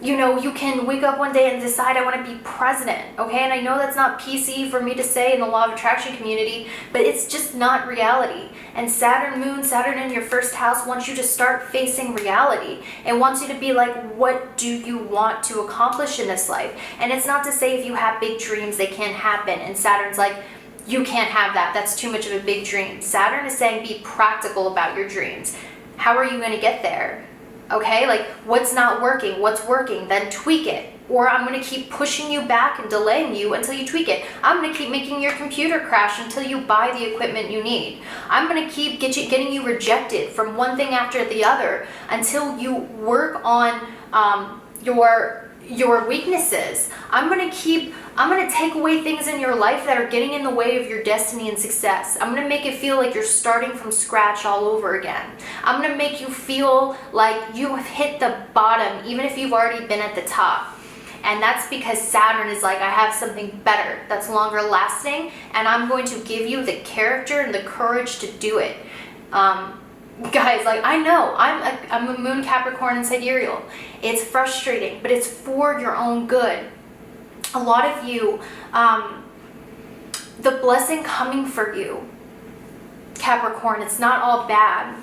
you know, you can wake up one day and decide I want to be president, okay? And I know that's not PC for me to say in the law of attraction community, but it's just not reality. And Saturn, Moon, Saturn in your first house wants you to start facing reality. It wants you to be like, what do you want to accomplish in this life? And it's not to say if you have big dreams, they can't happen. And Saturn's like, you can't have that. That's too much of a big dream. Saturn is saying be practical about your dreams. How are you going to get there? Okay, like what's not working, what's working, then tweak it. Or I'm going to keep pushing you back and delaying you until you tweak it. I'm going to keep making your computer crash until you buy the equipment you need. I'm going to keep getting you rejected from one thing after the other until you work on your weaknesses. I'm going to take away things in your life that are getting in the way of your destiny and success. I'm going to make it feel like you're starting from scratch all over again. I'm going to make you feel like you have hit the bottom, even if you've already been at the top. And that's because Saturn is like, I have something better that's longer lasting, and I'm going to give you the character and the courage to do it. Guys, like, I know, I'm a Moon Capricorn and Sidereal. It's frustrating, but it's for your own good. A lot of you, the blessing coming for you, Capricorn, it's not all bad.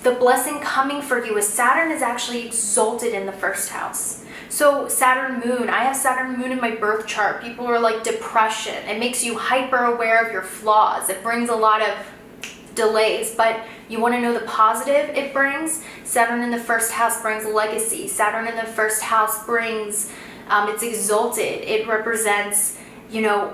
The blessing coming for you is Saturn is actually exalted in the first house. So Saturn Moon, I have Saturn Moon in my birth chart. People are like depression. It makes you hyper aware of your flaws. It brings a lot of delays, but you want to know the positive it brings? Saturn in the first house brings legacy. Saturn in the first house brings, it's exalted. It represents, you know,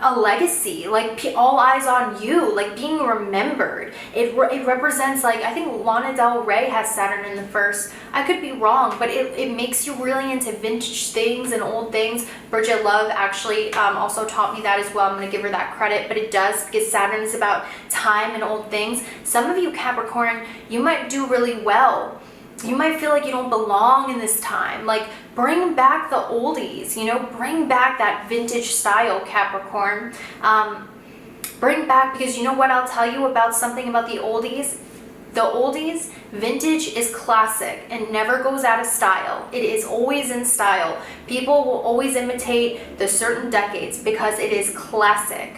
a legacy, like all eyes on you, like being remembered. It represents, like, I think Lana Del Rey has Saturn in the first. I could be wrong, but it makes you really into vintage things and old things. Bridget Love actually also taught me that as well. I'm going to give her that credit, but it does, because Saturn is about time and old things. Some of you Capricorn, you might do really well. You might feel like you don't belong in this time. Like, bring back the oldies, you know, bring back that vintage style, Capricorn. Bring back, because you know what I'll tell you about something about the oldies? The oldies, vintage is classic and never goes out of style. It is always in style. People will always imitate the certain decades because it is classic.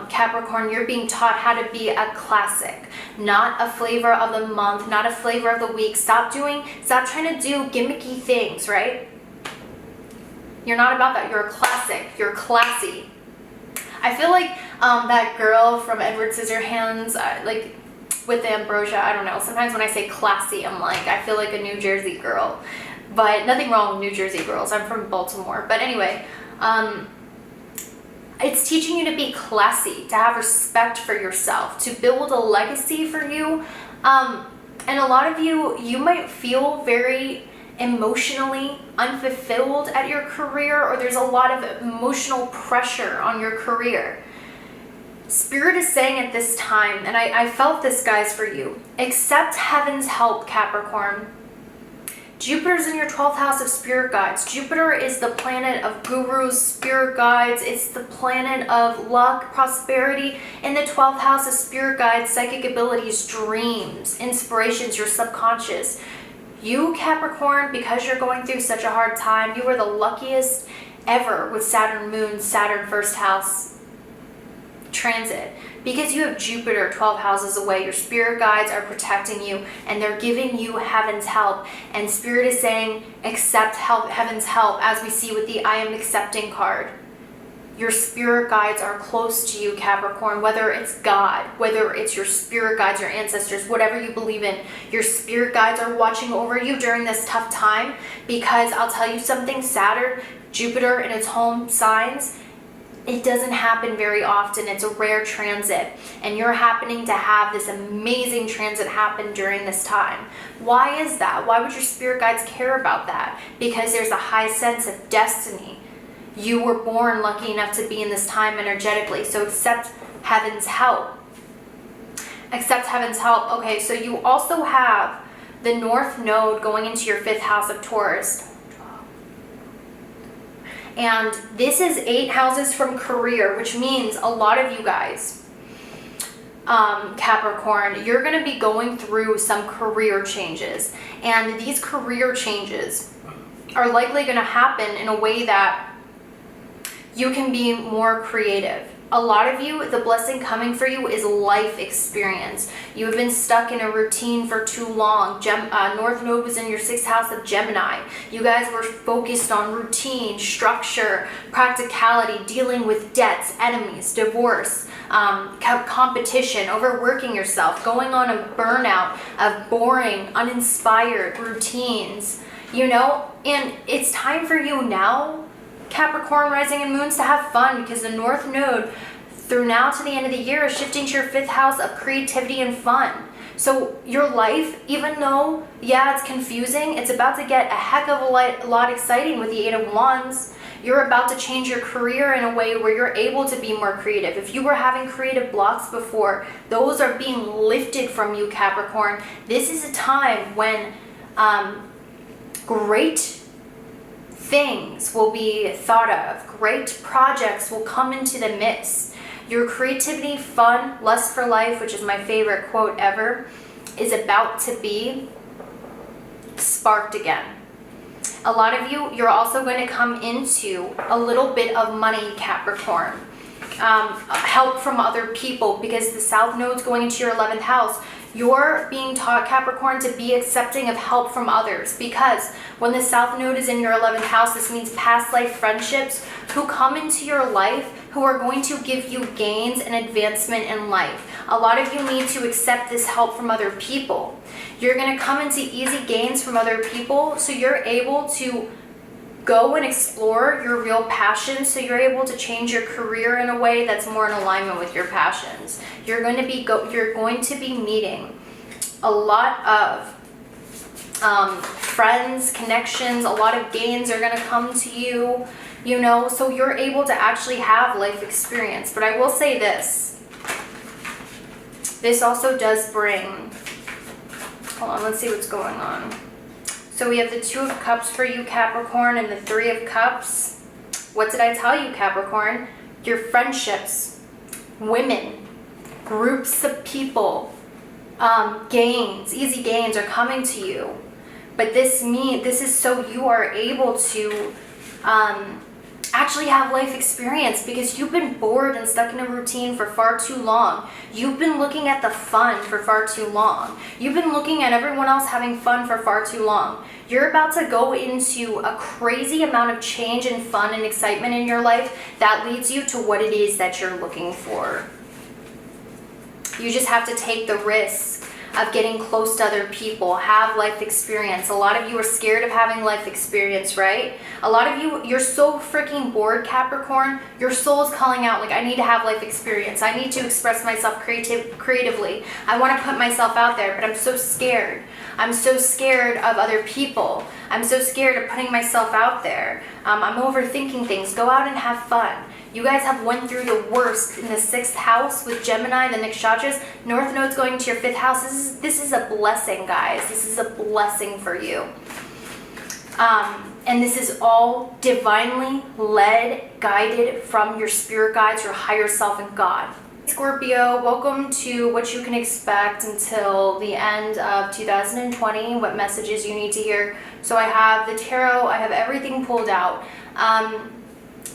Capricorn, you're being taught how to be a classic, not a flavor of the month, not a flavor of the week. Stop trying to do gimmicky things, right? You're not about that. You're a classic. You're classy. I feel like that girl from Edward Scissorhands, like with the ambrosia, I don't know. Sometimes when I say classy, I'm like, I feel like a New Jersey girl. But nothing wrong with New Jersey girls. I'm from Baltimore. But anyway, it's teaching you to be classy, to have respect for yourself, to build a legacy for you. And a lot of you, you might feel very emotionally unfulfilled at your career, or there's a lot of emotional pressure on your career. Spirit is saying at this time, and I felt this, guys, for you, accept heaven's help, Capricorn. Jupiter's in your 12th house of spirit guides. Jupiter is the planet of gurus, spirit guides. It's the planet of luck, prosperity. In the 12th house of spirit guides, psychic abilities, dreams, inspirations, your subconscious. You, Capricorn, because you're going through such a hard time, you are the luckiest ever with Saturn Moon, Saturn first house transit. Because you have Jupiter 12 houses away, your spirit guides are protecting you and they're giving you heaven's help. And Spirit is saying, accept heaven's help, as we see with the I am accepting card. your spirit guides are close to you, Capricorn, whether it's God, whether it's your spirit guides, your ancestors, whatever you believe in, your spirit guides are watching over you during this tough time. Because I'll tell you something, Saturn, Jupiter in its home signs, it doesn't happen very often. It's a rare transit, and you're happening to have this amazing transit happen during this time. Why is that? Why would your spirit guides care about that? Because there's a high sense of destiny. You were born lucky enough to be in this time energetically, so accept heaven's help. Accept heaven's help. Okay, so you also have the North Node going into your 5th house of Taurus. And this is 8 houses from career, which means a lot of you guys, Capricorn, you're going to be going through some career changes. And these career changes are likely going to happen in a way that you can be more creative. A lot of you, the blessing coming for you is life experience. You have been stuck in a routine for too long. North Node was in your 6th house of Gemini. You guys were focused on routine, structure, practicality, dealing with debts, enemies, divorce, competition, overworking yourself, going on a burnout of boring, uninspired routines, you know? And it's time for you now, Capricorn, rising and moons, to have fun, because the North Node through now to the end of the year is shifting to your 5th house of creativity and fun. So your life, even though, yeah, it's confusing, it's about to get a heck of a lot exciting with the 8 of Wands. You're about to change your career in a way where you're able to be more creative. If you were having creative blocks before, those are being lifted from you, Capricorn. This is a time when great things will be thought of. Great projects will come into the midst. Your creativity, fun, lust for life, which is my favorite quote ever, is about to be sparked again. A lot of you, you're also going to come into a little bit of money, Capricorn. Help from other people, because the South Node's going into your 11th house. You're being taught, Capricorn, to be accepting of help from others, because when the South Node is in your 11th house, this means past life friendships who come into your life who are going to give you gains and advancement in life. A lot of you need to accept this help from other people. You're going to come into easy gains from other people, so you're able to go and explore your real passions, so you're able to change your career in a way that's more in alignment with your passions. You're going to be meeting a lot of friends, connections, a lot of gains are going to come to you, you know, so you're able to actually have life experience. But I will say this also does bring, hold on, let's see what's going on. So we have the 2 of Cups for you, Capricorn, and the 3 of Cups. What did I tell you, Capricorn? Your friendships, women, groups of people, gains, easy gains are coming to you. But this is so you are able to actually have life experience, because you've been bored and stuck in a routine for far too long. You've been looking at the fun for far too long. You've been looking at everyone else having fun for far too long. You're about to go into a crazy amount of change and fun and excitement in your life that leads you to what it is that you're looking for. You just have to take the risk of getting close to other people, have life experience. A lot of you are scared of having life experience, right? A lot of you, you're so freaking bored, Capricorn. Your soul is calling out, like, I need to have life experience. I need to express myself creatively. I want to put myself out there, but I'm so scared. I'm so scared of other people. I'm so scared of putting myself out there. I'm overthinking things. Go out and have fun. You guys have went through the worst in the 6th house with Gemini, the nakshatras. North Node's going to your 5th house. This is a blessing, guys. This is a blessing for you. And this is all divinely led, guided from your spirit guides, your higher self, and God. Scorpio, welcome to what you can expect until the end of 2020, what messages you need to hear. So I have the tarot, I have everything pulled out.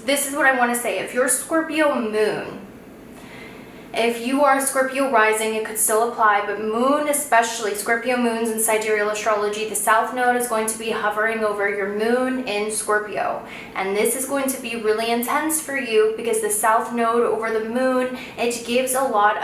This is what I want to say. If you're Scorpio moon, If you are Scorpio rising, it could still apply, but moon especially, Scorpio moons in sidereal astrology, the south node is going to be hovering over your moon in Scorpio. And this is going to be really intense for you because the south node over the moon, it gives a lot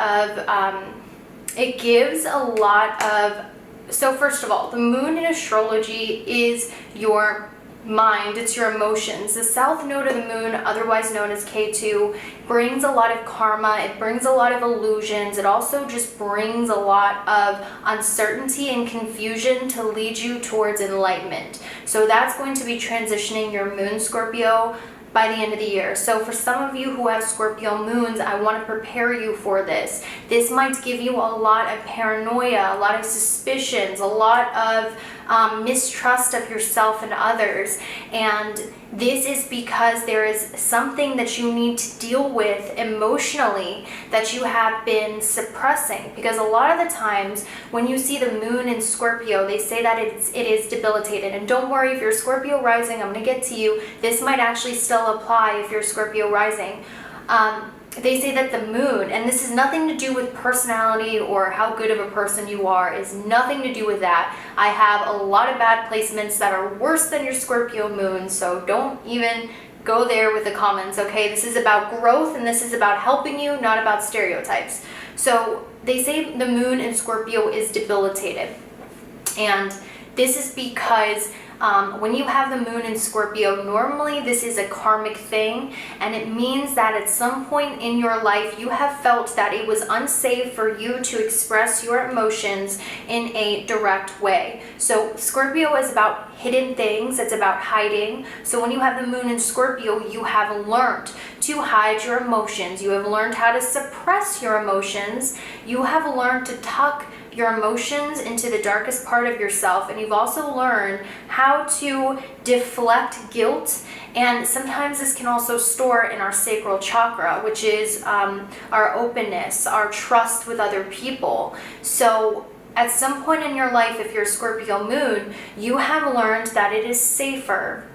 of, so first of all, the moon in astrology is your mind, it's your emotions. The south node of the moon, otherwise known as K2, brings a lot of karma, it brings a lot of illusions, it also just brings a lot of uncertainty and confusion to lead you towards enlightenment. So that's going to be transitioning your moon, Scorpio, by the end of the year. So for some of you who have Scorpio moons, I want to prepare you for this. This might give you a lot of paranoia, a lot of suspicions, a lot of mistrust of yourself and others. And this is because there is something that you need to deal with emotionally that you have been suppressing. Because a lot of the times when you see the moon in Scorpio, they say that it is debilitated. And don't worry, if you're Scorpio rising, I'm going to get to you. This might actually still apply if you're Scorpio rising. They say that the moon, and this has nothing to do with personality or how good of a person you are, is nothing to do with that. I have a lot of bad placements that are worse than your Scorpio moon, so don't even go there with the comments, okay? This is about growth and this is about helping you, not about stereotypes. So they say the moon in Scorpio is debilitated. And this is because when you have the moon in Scorpio, normally this is a karmic thing, and it means that at some point in your life you have felt that it was unsafe for you to express your emotions in a direct way. So Scorpio is about hidden things, it's about hiding. So when you have the moon in Scorpio, you have learned to hide your emotions, you have learned how to suppress your emotions, you have learned to tuck your emotions into the darkest part of yourself, and you've also learned how to deflect guilt. And sometimes this can also store in our sacral chakra, which is our openness, our trust with other people. So at some point in your life, if you're Scorpio moon, you have learned that it is safer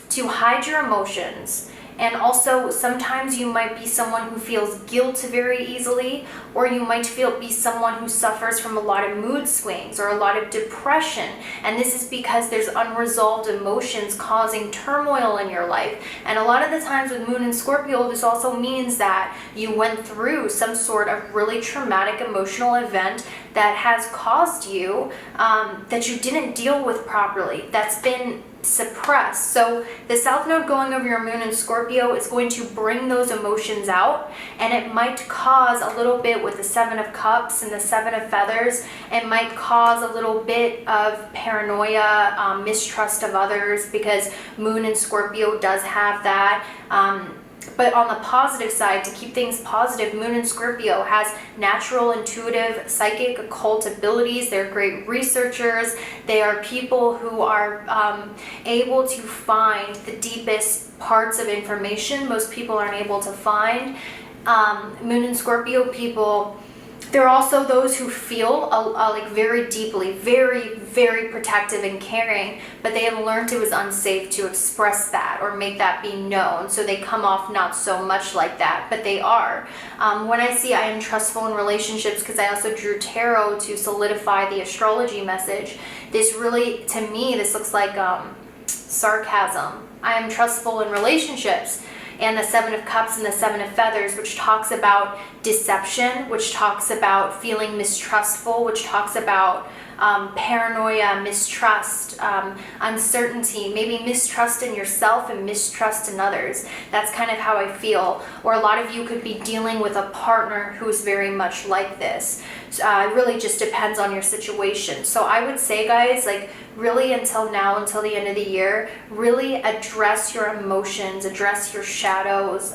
to hide your emotions. And also, sometimes you might be someone who feels guilt very easily, or you might be someone who suffers from a lot of mood swings or a lot of depression. And this is because there's unresolved emotions causing turmoil in your life. And a lot of the times with moon and Scorpio, this also means that you went through some sort of really traumatic emotional event that has caused you, that you didn't deal with properly, that's been suppressed. So the south node going over your moon in Scorpio is going to bring those emotions out, and it might cause a little bit with the 7 of Cups and the 7 of Feathers, it might cause a little bit of paranoia, mistrust of others, because moon in Scorpio does have that. But on the positive side, to keep things positive, moon in Scorpio has natural, intuitive, psychic, occult abilities. They're great researchers. They are people who are able to find the deepest parts of information most people aren't able to find. Moon in Scorpio people, there are also those who feel like very deeply, very, very protective and caring, but they have learned it was unsafe to express that or make that be known. So they come off not so much like that, but they are. When I see I am trustful in relationships, because I also drew tarot to solidify the astrology message, this really, to me, this looks like sarcasm. I am trustful in relationships. And the 7 of Cups and the 7 of Feathers, which talks about deception, which talks about feeling mistrustful, which talks about paranoia, mistrust, uncertainty, maybe mistrust in yourself and mistrust in others. That's kind of how I feel. Or a lot of you could be dealing with a partner who is very much like this. It really just depends on your situation. So I would say, guys, like really until now, until the end of the year, really address your emotions, address your shadows,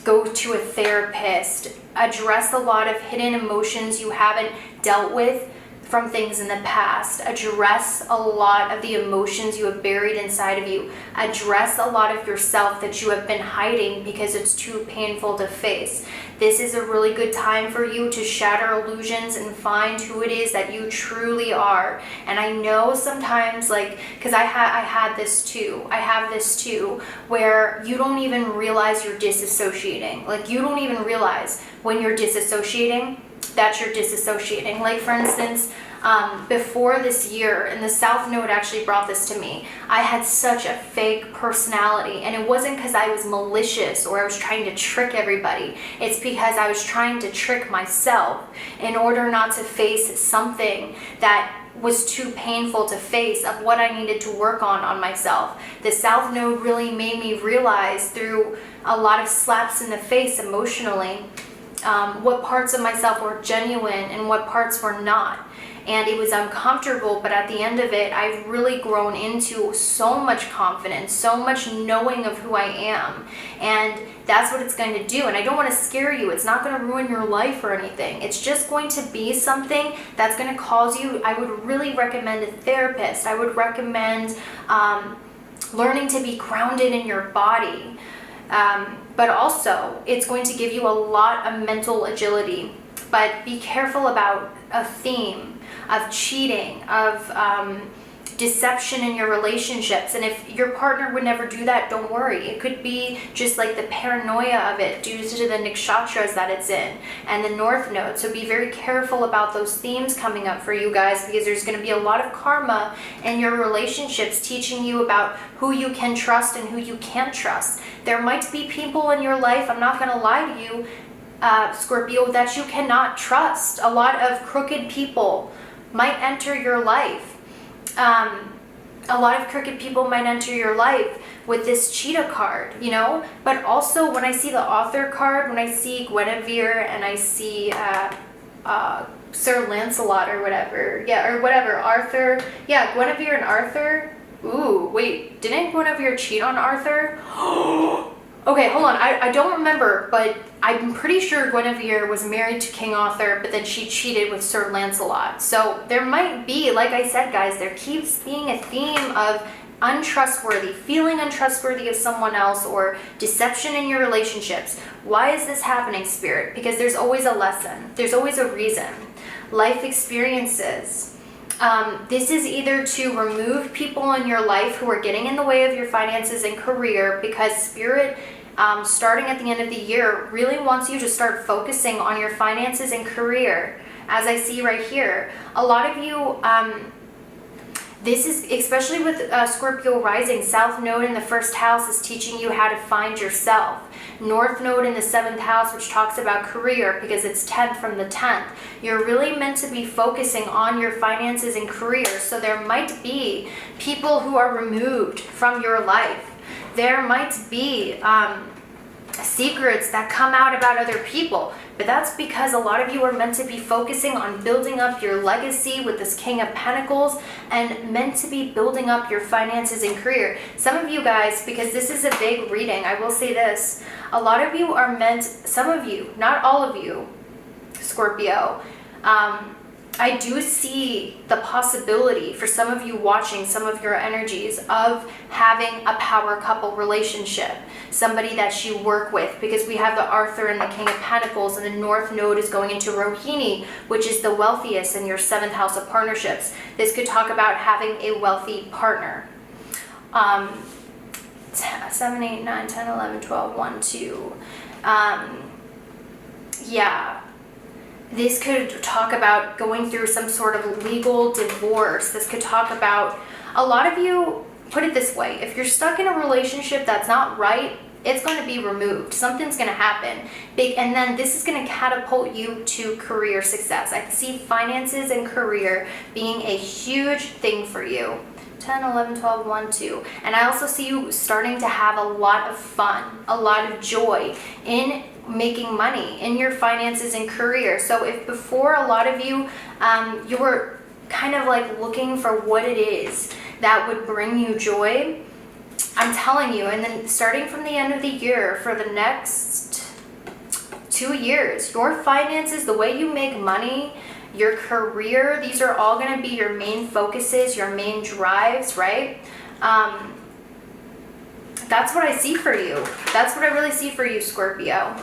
go to a therapist, address a lot of hidden emotions you haven't dealt with from things in the past. Address a lot of the emotions you have buried inside of you. Address a lot of yourself that you have been hiding because it's too painful to face. This is a really good time for you to shatter illusions and find who it is that you truly are. And I know sometimes, like, because I have this too, where you don't even realize you're disassociating. Like, you don't even realize when you're disassociating that you're disassociating. Like, for instance, before this year, and the South Node actually brought this to me, I had such a fake personality, and it wasn't because I was malicious or I was trying to trick everybody. It's because I was trying to trick myself in order not to face something that was too painful to face, of what I needed to work on myself. The South Node really made me realize, through a lot of slaps in the face emotionally, what parts of myself were genuine and what parts were not. And it was uncomfortable, but at the end of it, I've really grown into so much confidence, so much knowing of who I am. And that's what it's going to do. And I don't want to scare you. It's not going to ruin your life or anything. It's just going to be something that's going to cause you, I would really recommend a therapist. I would recommend learning to be grounded in your body. But also, it's going to give you a lot of mental agility. But be careful about a theme of cheating, of deception in your relationships. And if your partner would never do that, don't worry. It could be just like the paranoia of it due to the nakshatras that it's in and the North Node. So be very careful about those themes coming up for you guys, because there's going to be a lot of karma in your relationships teaching you about who you can trust and who you can't trust. There might be people in your life, I'm not going to lie to you, Scorpio, that you cannot trust. A lot of crooked people might enter your life. A lot of crooked people might enter your life with this cheetah card, you know? But also, when I see the author card, when I see Guinevere and I see Sir Lancelot or whatever, Arthur, Guinevere and Arthur. Ooh, wait, didn't Guinevere cheat on Arthur? Okay, hold on, I don't remember, but I'm pretty sure Guinevere was married to King Arthur, but then she cheated with Sir Lancelot. So there might be, like I said, guys, there keeps being a theme of untrustworthy, feeling untrustworthy of someone else, or deception in your relationships. Why is this happening, Spirit? Because there's always a lesson. There's always a reason. Life experiences. This is either to remove people in your life who are getting in the way of your finances and career, because Spirit, starting at the end of the year, really wants you to start focusing on your finances and career. As I see right here, a lot of you, this is, especially with Scorpio rising, South Node in the first house is teaching you how to find yourself. North Node in the 7th house, which talks about career, because it's 10th from the 10th. You're really meant to be focusing on your finances and career. So there might be people who are removed from your life. There might be secrets that come out about other people, but that's because a lot of you are meant to be focusing on building up your legacy with this King of Pentacles, and meant to be building up your finances and career. Some of you guys, because this is a big reading, I will say this, a lot of you are meant, some of you, not all of you, Scorpio, I do see the possibility for some of you watching, some of your energies, of having a power couple relationship. Somebody that you work with, because we have the Arthur and the King of Pentacles, and the North Node is going into Rohini, which is the wealthiest in your 7th house of partnerships. This could talk about having a wealthy partner. 7, 8, 9, 10, 11, 12, 1, 2. Yeah. This could talk about going through some sort of legal divorce. This could talk about, a lot of you, put it this way, if you're stuck in a relationship that's not right, it's going to be removed. Something's going to happen. And then this is going to catapult you to career success. I see finances and career being a huge thing for you. 10, 11, 12, 1, 2. And I also see you starting to have a lot of fun, a lot of joy in making money in your finances and career. So if before, a lot of you, you were kind of like looking for what it is that would bring you joy, I'm telling you, and then starting from the end of the year for the next 2 years, your finances, the way you make money, your career. These are all going to be your main focuses, your main drives, right? That's what I see for you. That's what I really see for you, Scorpio.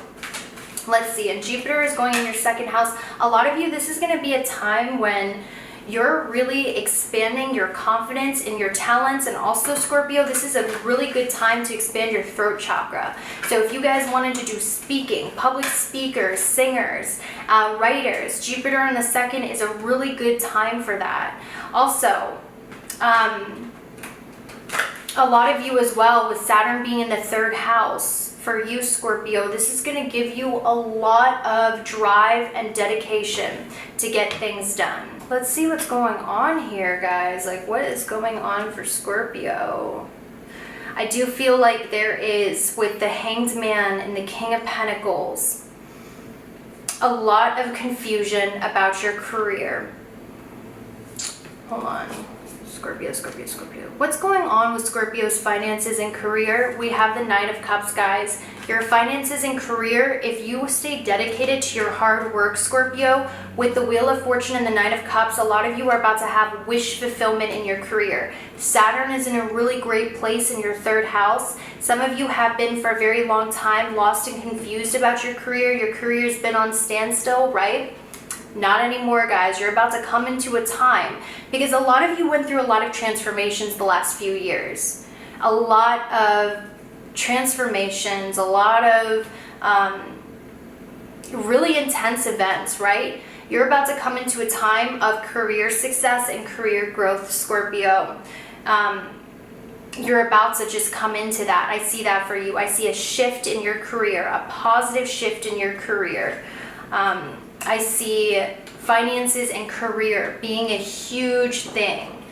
Let's see, and Jupiter is going in your second house. A lot of you, this is going to be a time when you're really expanding your confidence in your talents. And also, Scorpio, this is a really good time to expand your throat chakra. So if you guys wanted to do speaking, public speakers, singers, writers, Jupiter in the second is a really good time for that. Also, a lot of you as well, with Saturn being in the third house, for you, Scorpio, this is going to give you a lot of drive and dedication to get things done. Let's see what's going on here, guys. Like, what is going on for Scorpio? I do feel like there is, with the Hanged Man and the King of Pentacles, a lot of confusion about your career. Hold on. Scorpio, Scorpio, Scorpio. What's going on with Scorpio's finances and career? We have the Nine of Cups, guys. Your finances and career, if you stay dedicated to your hard work, Scorpio, with the Wheel of Fortune and the Nine of Cups, a lot of you are about to have wish fulfillment in your career. Saturn is in a really great place in your third house. Some of you have been for a very long time lost and confused about your career. Your career's been on standstill, right? Not anymore, guys. You're about to come into a time, because a lot of you went through a lot of transformations the last few years. A lot of transformations, a lot of really intense events, right? You're about to come into a time of career success and career growth, Scorpio. You're about to just come into that. I see that for you. I see a shift in your career, a positive shift in your career. I see finances and career being a huge thing,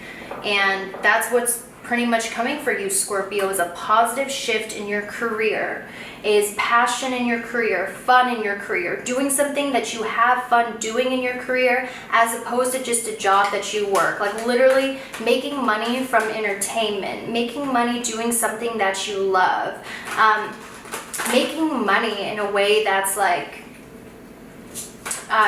and that's what's pretty much coming for you, Scorpio, is a positive shift in your career, is passion in your career, fun in your career, doing something that you have fun doing in your career, as opposed to just a job that you work. Like, literally making money from entertainment, making money doing something that you love, making money in a way that's like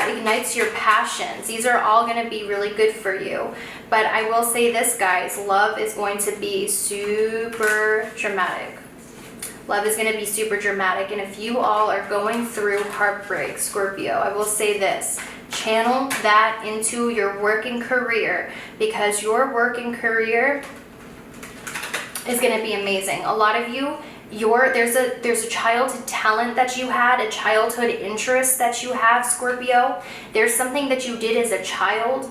ignites your passions. These are all going to be really good for you. But I will say this, guys, love is going to be super dramatic. Love is going to be super dramatic. And if you all are going through heartbreak, Scorpio, I will say this: channel that into your working career, because your working career is going to be amazing. A lot of you, there's a childhood talent that you had, a childhood interest that you have, Scorpio. There's something that you did as a child.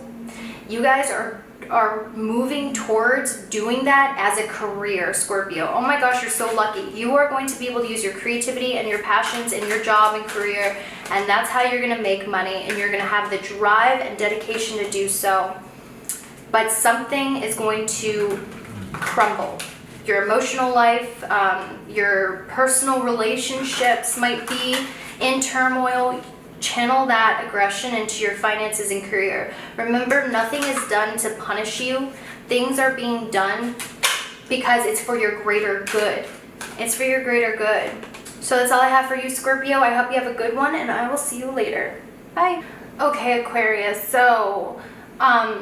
You guys are moving towards doing that as a career, Scorpio. Oh my gosh, you're so lucky. You are going to be able to use your creativity and your passions in your job and career, and that's how you're going to make money, and you're going to have the drive and dedication to do so. But something is going to crumble. Your emotional life, your personal relationships might be in turmoil. Channel that aggression into your finances and career. Remember, nothing is done to punish you. Things are being done because it's for your greater good. It's for your greater good. So that's all I have for you, Scorpio. I hope you have a good one, and I will see you later. Bye. Okay, Aquarius. So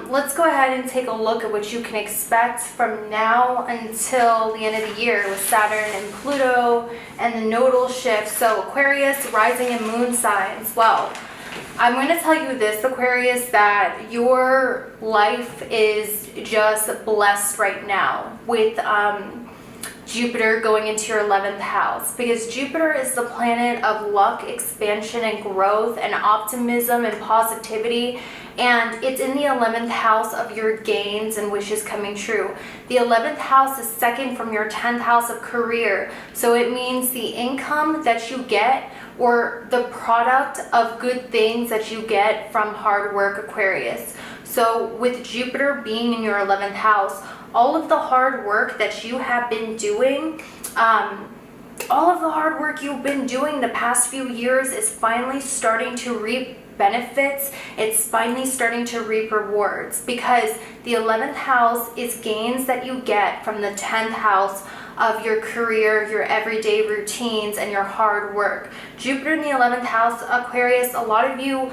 let's go ahead and take a look at what you can expect from now until the end of the year with Saturn and Pluto and the nodal shift. So Aquarius, rising and moon signs. Well, I'm going to tell you this, Aquarius, that your life is just blessed right now with Jupiter going into your 11th house, because Jupiter is the planet of luck, expansion, and growth, and optimism and positivity, and it's in the 11th house of your gains and wishes coming true. The 11th house is second from your 10th house of career, so it means the income that you get, or the product of good things that you get from hard work, Aquarius. So with Jupiter being in your 11th house, all of the hard work that you have been doing, all of the hard work you've been doing the past few years is finally starting to reap benefits. It's finally starting to reap rewards, because the 11th house is gains that you get from the 10th house of your career, your everyday routines, and your hard work. Jupiter in the 11th house, Aquarius, a lot of you,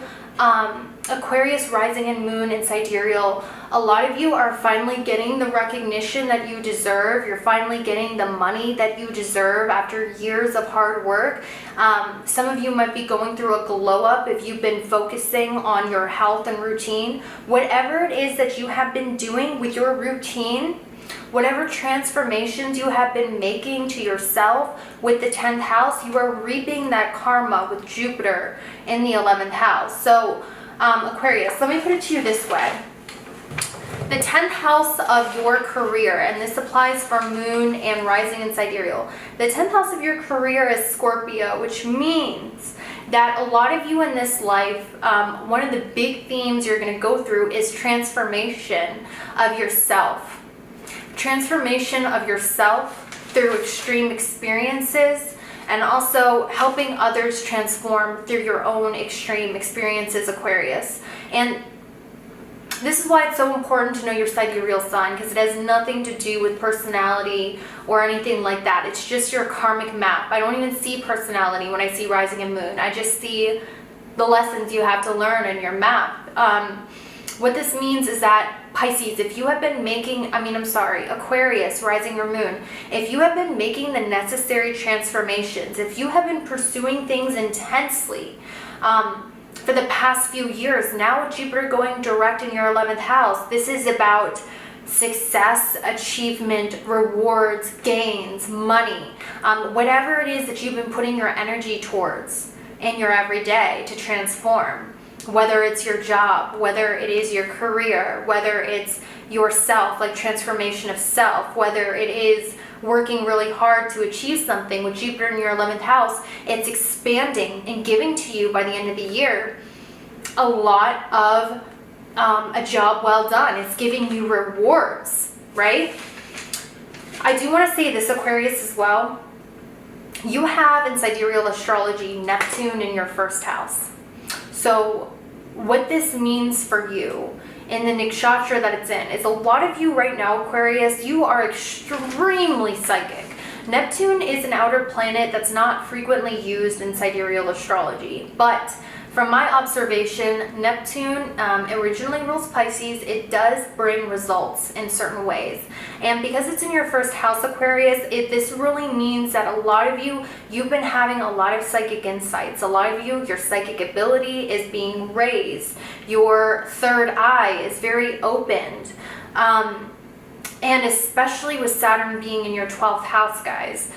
Aquarius rising and moon in sidereal, a lot of you are finally getting the recognition that you deserve. You're finally getting the money that you deserve after years of hard work. Some of you might be going through a glow up if you've been focusing on your health and routine. Whatever it is that you have been doing with your routine, whatever transformations you have been making to yourself with the 10th house, you are reaping that karma with Jupiter in the 11th house. So Aquarius, let me put it to you this way. The 10th house of your career, and this applies for moon and rising in sidereal. The 10th house of your career is Scorpio, which means that a lot of you in this life, one of the big themes you're going to go through is transformation of yourself. Transformation of yourself through extreme experiences, and also helping others transform through your own extreme experiences, Aquarius. And this is why it's so important to know your sidereal sign, because it has nothing to do with personality or anything like that. It's just your karmic map. I don't even see personality when I see rising and moon. I just see the lessons you have to learn in your map. What this means is that Pisces, if you have been making, Aquarius, rising or moon, if you have been making the necessary transformations, if you have been pursuing things intensely for the past few years, now with Jupiter going direct in your 11th house, this is about success, achievement, rewards, gains, money, whatever it is that you've been putting your energy towards in your everyday to transform. Whether it's your job, whether it is your career, whether it's yourself, like transformation of self, whether it is working really hard to achieve something with Jupiter in your 11th house, it's expanding and giving to you by the end of the year a lot of a job well done. It's giving you rewards, right? I do want to say this, Aquarius, as well. You have in sidereal astrology Neptune in your first house. So what this means for you in the nakshatra that it's in is a lot of you right now, Aquarius, you are extremely psychic. Neptune is an outer planet that's not frequently used in sidereal astrology, but from my observation, Neptune originally rules Pisces. It does bring results in certain ways. And because it's in your first house, Aquarius, this really means that a lot of you, you've been having a lot of psychic insights. A lot of you, your psychic ability is being raised. Your third eye is very opened. And especially with Saturn being in your 12th house, guys.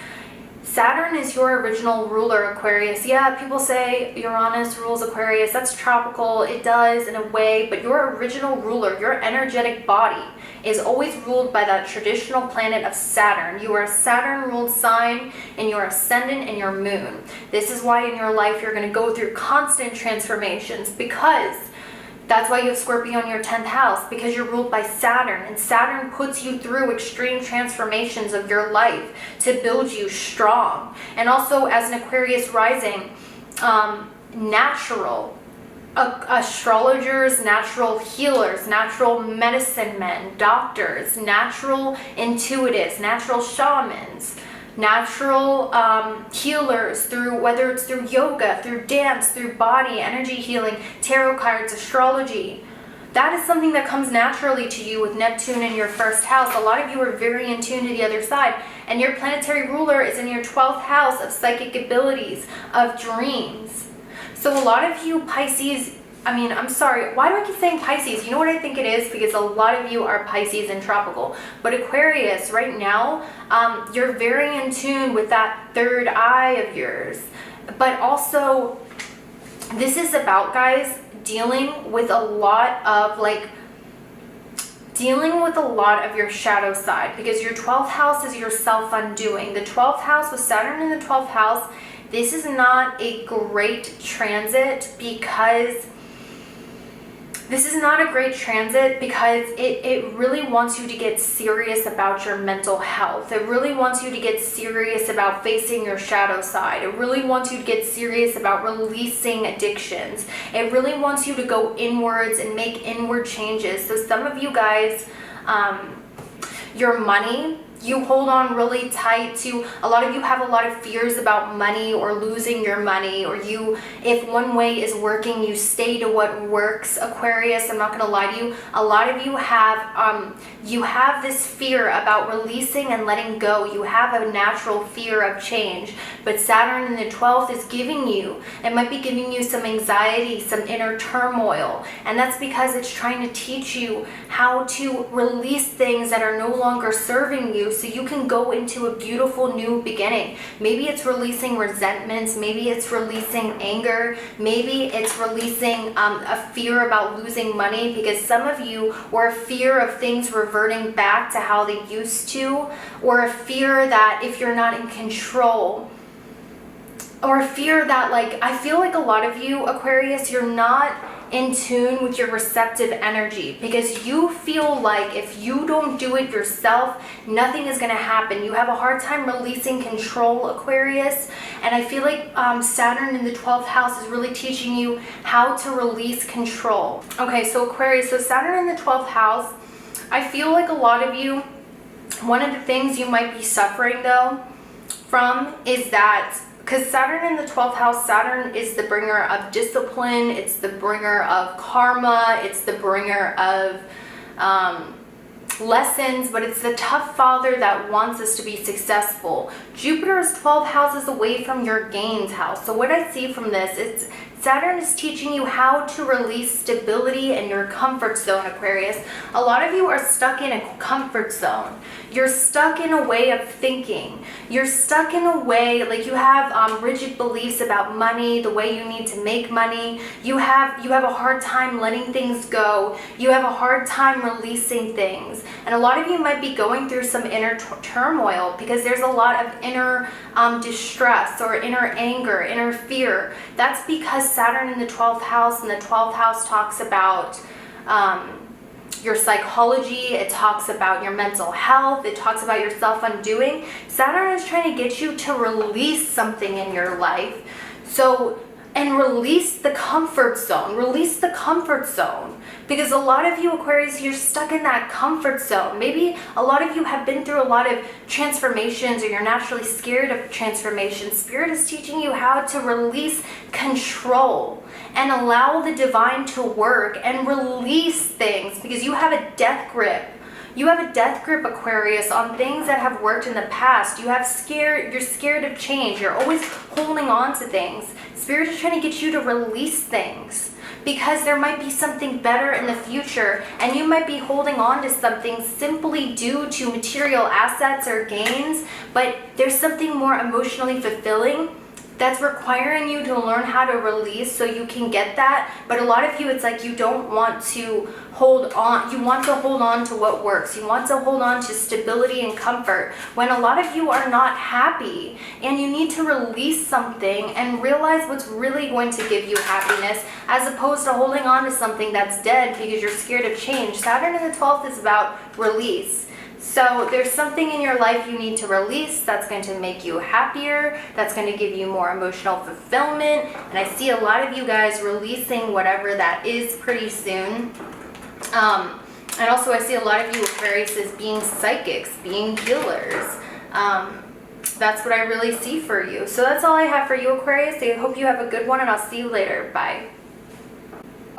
Saturn is your original ruler, Aquarius. Yeah, people say Uranus rules Aquarius. That's tropical. It does in a way, but your original ruler, your energetic body, is always ruled by that traditional planet of Saturn. You are a Saturn-ruled sign in your ascendant and your moon. This is why in your life you're going to go through constant transformations, because that's why you have Scorpio in your 10th house, because you're ruled by Saturn, and Saturn puts you through extreme transformations of your life to build you strong. And also as an Aquarius rising, natural astrologers, natural healers, natural medicine men, doctors, natural intuitives, natural shamans, natural healers, through whether it's through yoga, through dance, through body, energy healing, tarot cards, astrology. That is something that comes naturally to you with Neptune in your first house. A lot of you are very in tune to the other side, and your planetary ruler is in your 12th house of psychic abilities, of dreams. So a lot of you Pisces, why do I keep saying Pisces? You know what I think it is? Because a lot of you are Pisces and tropical. But Aquarius, right now, you're very in tune with that third eye of yours. But also, this is about, guys, dealing with a lot of your shadow side. Because your 12th house is your self-undoing. The 12th house, with Saturn in the 12th house, this is not a great transit because it really wants you to get serious about your mental health. It really wants you to get serious about facing your shadow side. It really wants you to get serious about releasing addictions. It really wants you to go inwards and make inward changes. So some of you guys, your money, You hold on really tight to, a lot of you have a lot of fears about money or losing your money, or you, if one way is working, you stay to what works, Aquarius. I'm not going to lie to you. A lot of you have this fear about releasing and letting go. You have a natural fear of change, but Saturn in the 12th is giving you, it might be giving you some anxiety, some inner turmoil, and that's because it's trying to teach you how to release things that are no longer serving you, so you can go into a beautiful new beginning. Maybe it's releasing resentments, maybe it's releasing anger, maybe it's releasing a fear about losing money, because some of you, or a fear of things reverting back to how they used to, or a fear that if you're not in control, or a fear that, like, I feel like a lot of you, Aquarius, you're not in tune with your receptive energy, because you feel like if you don't do it yourself, nothing is going to happen. You have a hard time releasing control, Aquarius, and I feel like Saturn in the 12th house is really teaching you how to release control. Okay, so Aquarius, so Saturn in the 12th house, I feel like a lot of you, one of the things you might be suffering though from is that, because Saturn in the 12th house, Saturn is the bringer of discipline, it's the bringer of karma, it's the bringer of lessons, but it's the tough father that wants us to be successful. Jupiter is 12 houses away from your gains house. So what I see from this, it's Saturn is teaching you how to release stability in your comfort zone, Aquarius. A lot of you are stuck in a comfort zone. You're stuck in a way of thinking. You're stuck in a way, like you have rigid beliefs about money, the way you need to make money. You have a hard time letting things go. You have a hard time releasing things. And a lot of you might be going through some inner turmoil, because there's a lot of inner distress or inner anger, inner fear. That's because Saturn in the 12th house, and the 12th house talks about your psychology, it talks about your mental health, it talks about your self-undoing. Saturn is trying to get you to release something in your life. So, and release the comfort zone. Release the comfort zone. Because a lot of you, Aquarius, you're stuck in that comfort zone. Maybe a lot of you have been through a lot of transformations, or you're naturally scared of transformation. Spirit is teaching you how to release control and allow the divine to work and release things, because you have a death grip. You have a death grip, Aquarius, on things that have worked in the past. You're scared of change. You're always holding on to things. Spirit is trying to get you to release things, because there might be something better in the future, and you might be holding on to something simply due to material assets or gains, but there's something more emotionally fulfilling that's requiring you to learn how to release so you can get that. But a lot of you, it's like you don't want to hold on. You want to hold on to what works. You want to hold on to stability and comfort, when a lot of you are not happy, and you need to release something and realize what's really going to give you happiness, as opposed to holding on to something that's dead because you're scared of change. Saturn in the 12th is about release. So there's something in your life you need to release that's going to make you happier, that's going to give you more emotional fulfillment. And I see a lot of you guys releasing whatever that is pretty soon. And also I see a lot of you, Aquarius, as being psychics, being healers. That's what I really see for you. So that's all I have for you, Aquarius. I hope you have a good one, and I'll see you later. Bye.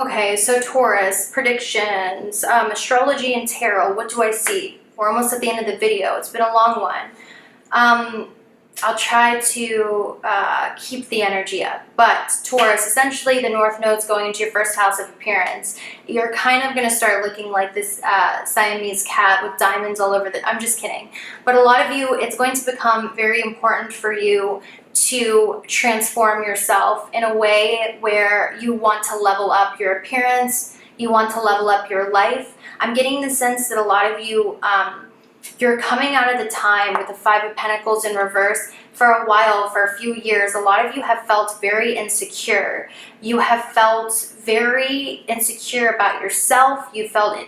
Okay, so Taurus, predictions, astrology and tarot. What do I see? We're almost at the end of the video. It's been a long one. I'll try to keep the energy up. But Taurus, essentially the North Node's going into your first house of appearance. You're kind of going to start looking like this Siamese cat with diamonds all over I'm just kidding. But a lot of you, it's going to become very important for you to transform yourself in a way where you want to level up your appearance, you want to level up your life. I'm getting the sense that a lot of you, you're coming out of the time with the 5 of Pentacles in reverse, for a while, for a few years, a lot of you have felt very insecure. You have felt very insecure about yourself. You felt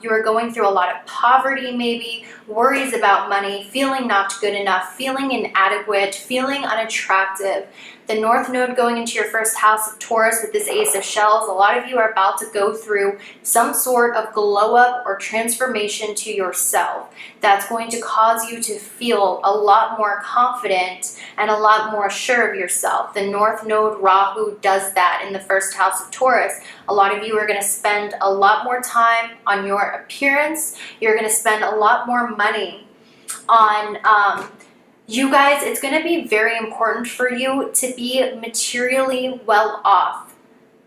you were going through a lot of poverty, maybe worries about money, feeling not good enough, feeling inadequate, feeling unattractive. The North Node going into your first house of Taurus with this Ace of Shells, a lot of you are about to go through some sort of glow up or transformation to yourself that's going to cause you to feel a lot more confident and a lot more sure of yourself. The North Node Rahu does that in the first house of Taurus. A lot of you are going to spend a lot more time on your appearance. You're going to spend a lot more money on you guys. It's going to be very important for you to be materially well off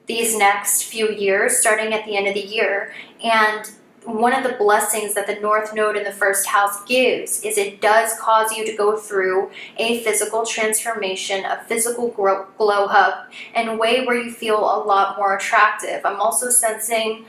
these next few years, starting at the end of the year. And one of the blessings that the North Node in the first house gives is it does cause you to go through a physical transformation, a physical glow up, in a way where you feel a lot more attractive. I'm also sensing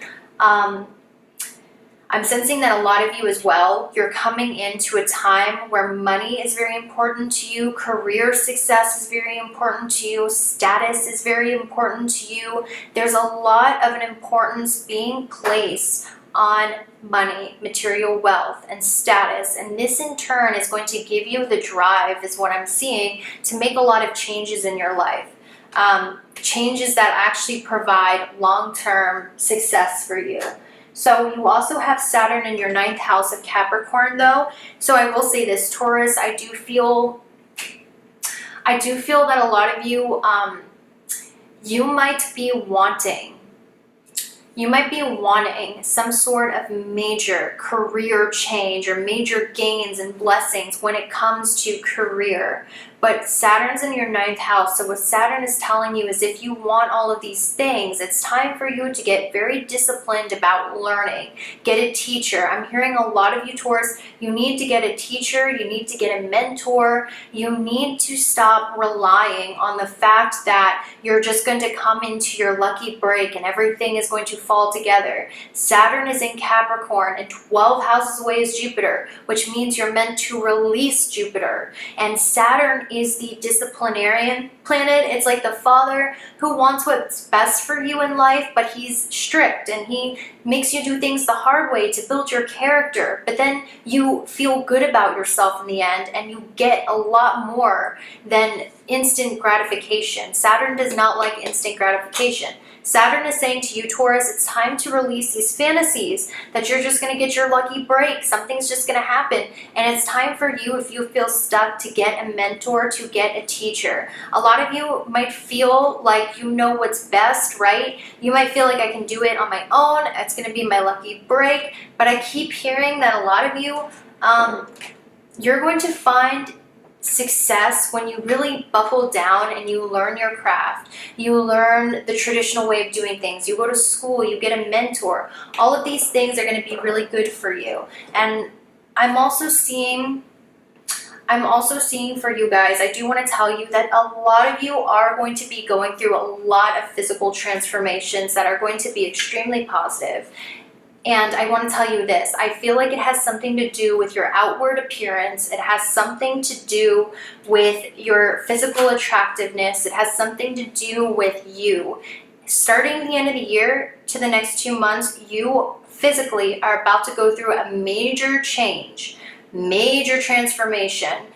that a lot of you as well, you're coming into a time where money is very important to you, career success is very important to you, status is very important to you. There's a lot of an importance being placed on money, material wealth, and status. And this in turn is going to give you the drive, is what I'm seeing, to make a lot of changes in your life. Changes that actually provide long-term success for you. So you also have Saturn in your 9th house of Capricorn though. So I will say this, Taurus, I do feel that a lot of you, you might be wanting some sort of major career change or major gains and blessings when it comes to career. But Saturn's in your 9th house, so what Saturn is telling you is if you want all of these things, it's time for you to get very disciplined about learning. Get a teacher. I'm hearing a lot of you, Taurus, you need to get a teacher, you need to get a mentor, you need to stop relying on the fact that you're just going to come into your lucky break and everything is going to fall together. Saturn is in Capricorn and 12 houses away is Jupiter, which means you're meant to release Jupiter. And Saturn is the disciplinarian planet. It's like the father who wants what's best for you in life, but he's strict and he makes you do things the hard way to build your character. But then you feel good about yourself in the end and you get a lot more than instant gratification. Saturn does not like instant gratification. Saturn is saying to you, Taurus, it's time to release these fantasies that you're just going to get your lucky break. Something's just going to happen. And it's time for you, if you feel stuck, to get a mentor, to get a teacher. A lot of you might feel like you know what's best, right? You might feel like I can do it on my own. It's going to be my lucky break. But I keep hearing that a lot of you, you're going to find success when you really buckle down and you learn your craft. You learn the traditional way of doing things. You go to school, you get a mentor. All of these things are going to be really good for you. And I'm also seeing for you guys, I do want to tell you that a lot of you are going to be going through a lot of physical transformations that are going to be extremely positive. And I want to tell you this, I feel like it has something to do with your outward appearance. It has something to do with your physical attractiveness. It has something to do with you. Starting the end of the year to the next 2 months, you physically are about to go through a major change, major transformation,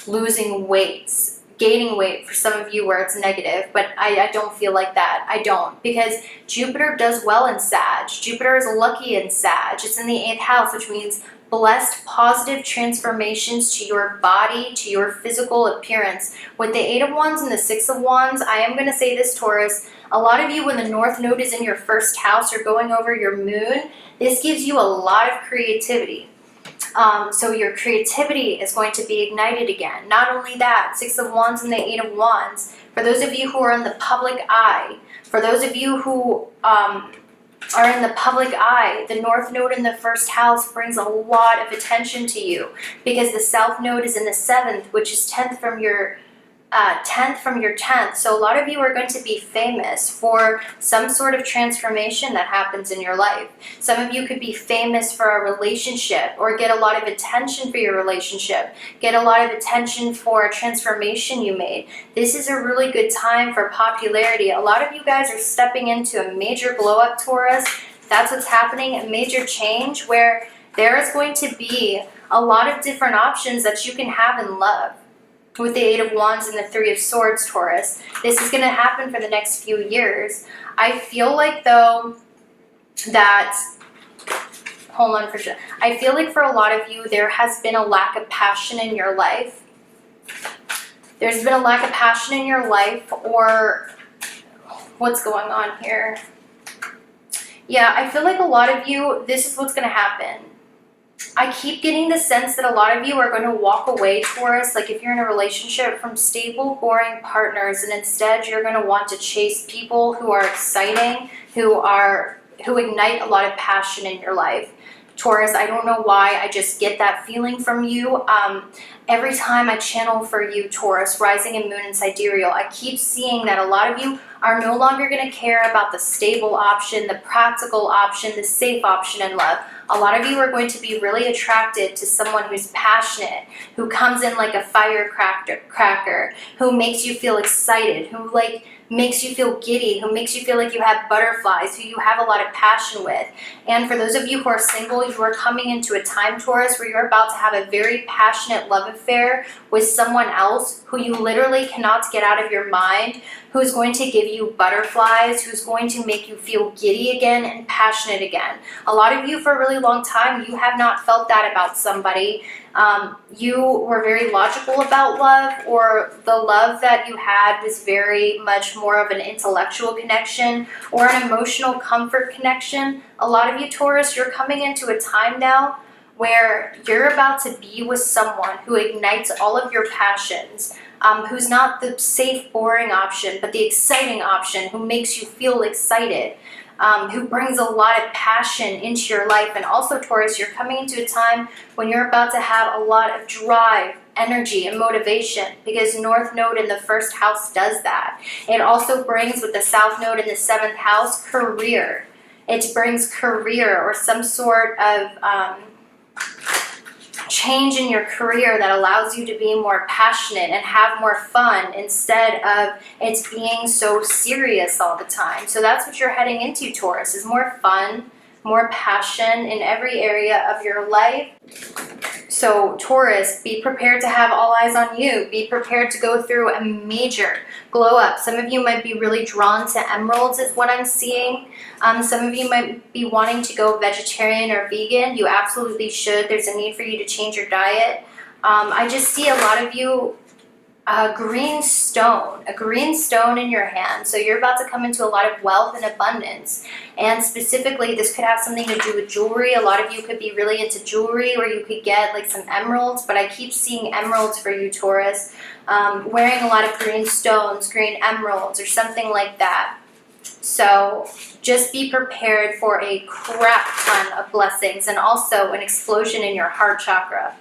losing weights, gaining weight for some of you where it's negative, but I don't feel like that. I don't, because Jupiter does well in Sag. Jupiter is lucky in Sag. It's in the 8th house, which means blessed, positive transformations to your body, to your physical appearance. With the 8 of Wands and the 6 of Wands, I am going to say this, Taurus, a lot of you, when the North Node is in your first house, you're going over your moon, this gives you a lot of creativity. So your creativity is going to be ignited again. Not only that, 6 of Wands and the 8 of Wands, for those of you who are in the public eye, for those of you who are in the public eye, the North Node in the first house brings a lot of attention to you because the South Node is in the 7th, which is 10th from your 10th from your 10th. So a lot of you are going to be famous for some sort of transformation that happens in your life. Some of you could be famous for a relationship, or get a lot of attention for your relationship, get a lot of attention for a transformation you made. This is a really good time for popularity. A lot of you guys are stepping into a major glow up, Taurus. That's what's happening, a major change where there is going to be a lot of different options that you can have in love. With the Eight of Wands and the Three of Swords, Taurus. This is going to happen for the next few years. I feel like, though, that, hold on for sure. I feel like for a lot of you, there has been a lack of passion in your life. There's been a lack of passion in your life, or what's going on here? Yeah, I feel like a lot of you, this is what's going to happen. I keep getting the sense that a lot of you are going to walk away, Taurus, like if you're in a relationship, from stable, boring partners, and instead you're going to want to chase people who are exciting, who ignite a lot of passion in your life. Taurus, I don't know why, I just get that feeling from you. Every time I channel for you, Taurus, rising and moon and sidereal, I keep seeing that a lot of you are no longer going to care about the stable option, the practical option, the safe option in love. A lot of you are going to be really attracted to someone who's passionate, who comes in like a firecracker, who makes you feel excited, who makes you feel giddy, who makes you feel like you have butterflies, who you have a lot of passion with. And for those of you who are single, you are coming into a time, Taurus, where you're about to have a very passionate love affair with someone else who you literally cannot get out of your mind, who's going to give you butterflies, who's going to make you feel giddy again and passionate again. A lot of you, for a really long time, you have not felt that about somebody. You were very logical about love, or the love that you had was very much more of an intellectual connection or an emotional comfort connection. A lot of you, Taurus, you're coming into a time now where you're about to be with someone who ignites all of your passions, who's not the safe, boring option, but the exciting option, who makes you feel excited, who brings a lot of passion into your life. And also, Taurus, you're coming into a time when you're about to have a lot of drive, energy, and motivation, because North Node in the first house does that. It also brings, with the South Node in the 7th house, career. It brings career or some sort of change in your career that allows you to be more passionate and have more fun instead of it's being so serious all the time. So that's what you're heading into, Taurus, is more fun, more passion in every area of your life. So Taurus, be prepared to have all eyes on you. Be prepared to go through a major glow up. Some of you might be really drawn to emeralds is what I'm seeing. Some of you might be wanting to go vegetarian or vegan. You absolutely should. There's a need for you to change your diet. I just see a lot of you a green stone in your hand. So you're about to come into a lot of wealth and abundance. And specifically, this could have something to do with jewelry. A lot of you could be really into jewelry, or you could get like some emeralds, but I keep seeing emeralds for you, Taurus. Wearing a lot of green stones, green emeralds, or something like that. So just be prepared for a crap ton of blessings, and also an explosion in your heart chakra.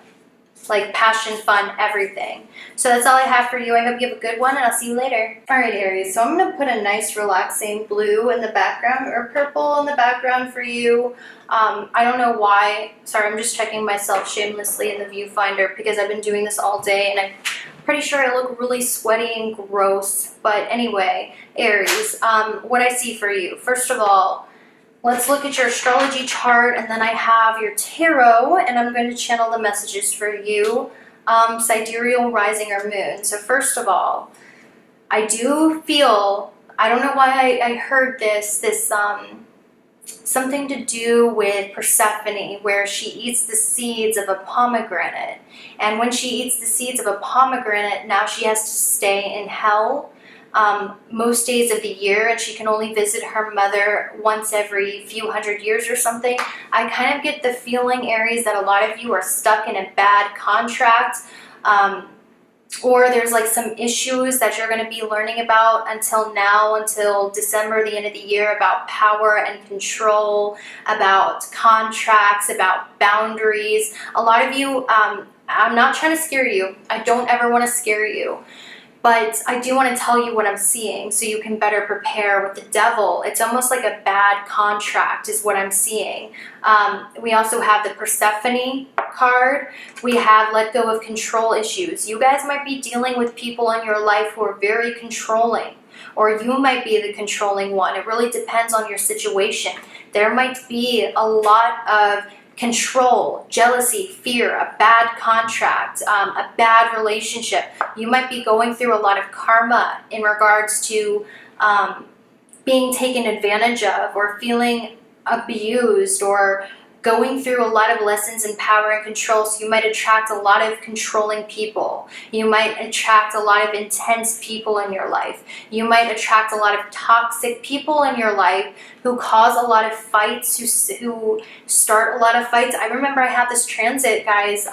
Like passion, fun, everything. So that's all I have for you. I hope you have a good one, and I'll see you later. Alright, Aries, so I'm going to put a nice relaxing blue in the background, or purple in the background for you. I don't know why. Sorry, I'm just checking myself shamelessly in the viewfinder because I've been doing this all day, and I'm pretty sure I look really sweaty and gross. But anyway, Aries, what I see for you. First of all, let's look at your astrology chart, and then I have your tarot, and I'm going to channel the messages for you, sidereal, rising, or moon. So first of all, I do feel, I don't know why I heard this something to do with Persephone, where she eats the seeds of a pomegranate. And when she eats the seeds of a pomegranate, now she has to stay in hell most days of the year, and she can only visit her mother once every few hundred years or something. I kind of get the feeling, Aries, that a lot of you are stuck in a bad contract, or there's like some issues that you're going to be learning about until December, the end of the year, about power and control, about contracts, about boundaries. A lot of you, I'm not trying to scare you. I don't ever want to scare you. But I do want to tell you what I'm seeing so you can better prepare. With the devil, it's almost like a bad contract is what I'm seeing. We also have the Persephone card. We have let go of control issues. You guys might be dealing with people in your life who are very controlling, or you might be the controlling one. It really depends on your situation. There might be a lot of control, jealousy, fear, a bad contract, a bad relationship. You might be going through a lot of karma in regards to being taken advantage of, or feeling abused, or going through a lot of lessons in power and control. So you might attract a lot of controlling people. You might attract a lot of intense people in your life. You might attract a lot of toxic people in your life who cause a lot of fights, who start a lot of fights. I remember I had this transit, guys,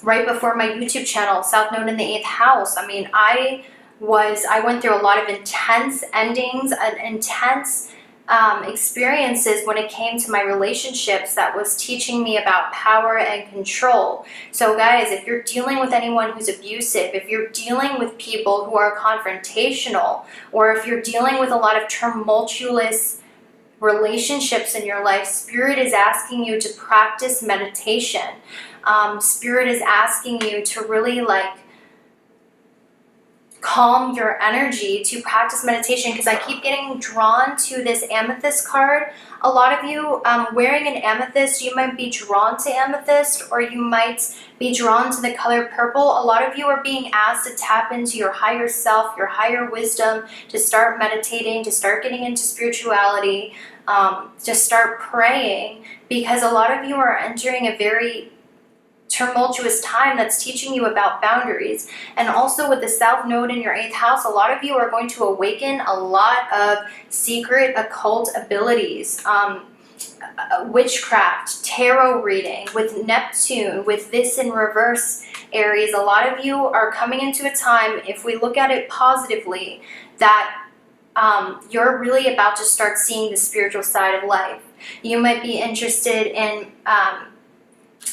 right before my YouTube channel, South Node in the 8th house. I mean, I went through a lot of intense endings and intense experiences when it came to my relationships that was teaching me about power and control. So guys, if you're dealing with anyone who's abusive, if you're dealing with people who are confrontational, or if you're dealing with a lot of tumultuous relationships in your life, Spirit is asking you to practice meditation. Spirit is asking you to really calm your energy, to practice meditation, because I keep getting drawn to this amethyst card. A lot of you wearing an amethyst, you might be drawn to amethyst, or you might be drawn to the color purple. A lot of you are being asked to tap into your higher self, your higher wisdom, to start meditating, to start getting into spirituality, to start praying, because a lot of you are entering a very tumultuous time that's teaching you about boundaries. And also with the South Node in your 8th house, a lot of you are going to awaken a lot of secret occult abilities, witchcraft, tarot reading, with Neptune, with this in reverse, Aries. A lot of you are coming into a time, if we look at it positively, that you're really about to start seeing the spiritual side of life. You might be interested in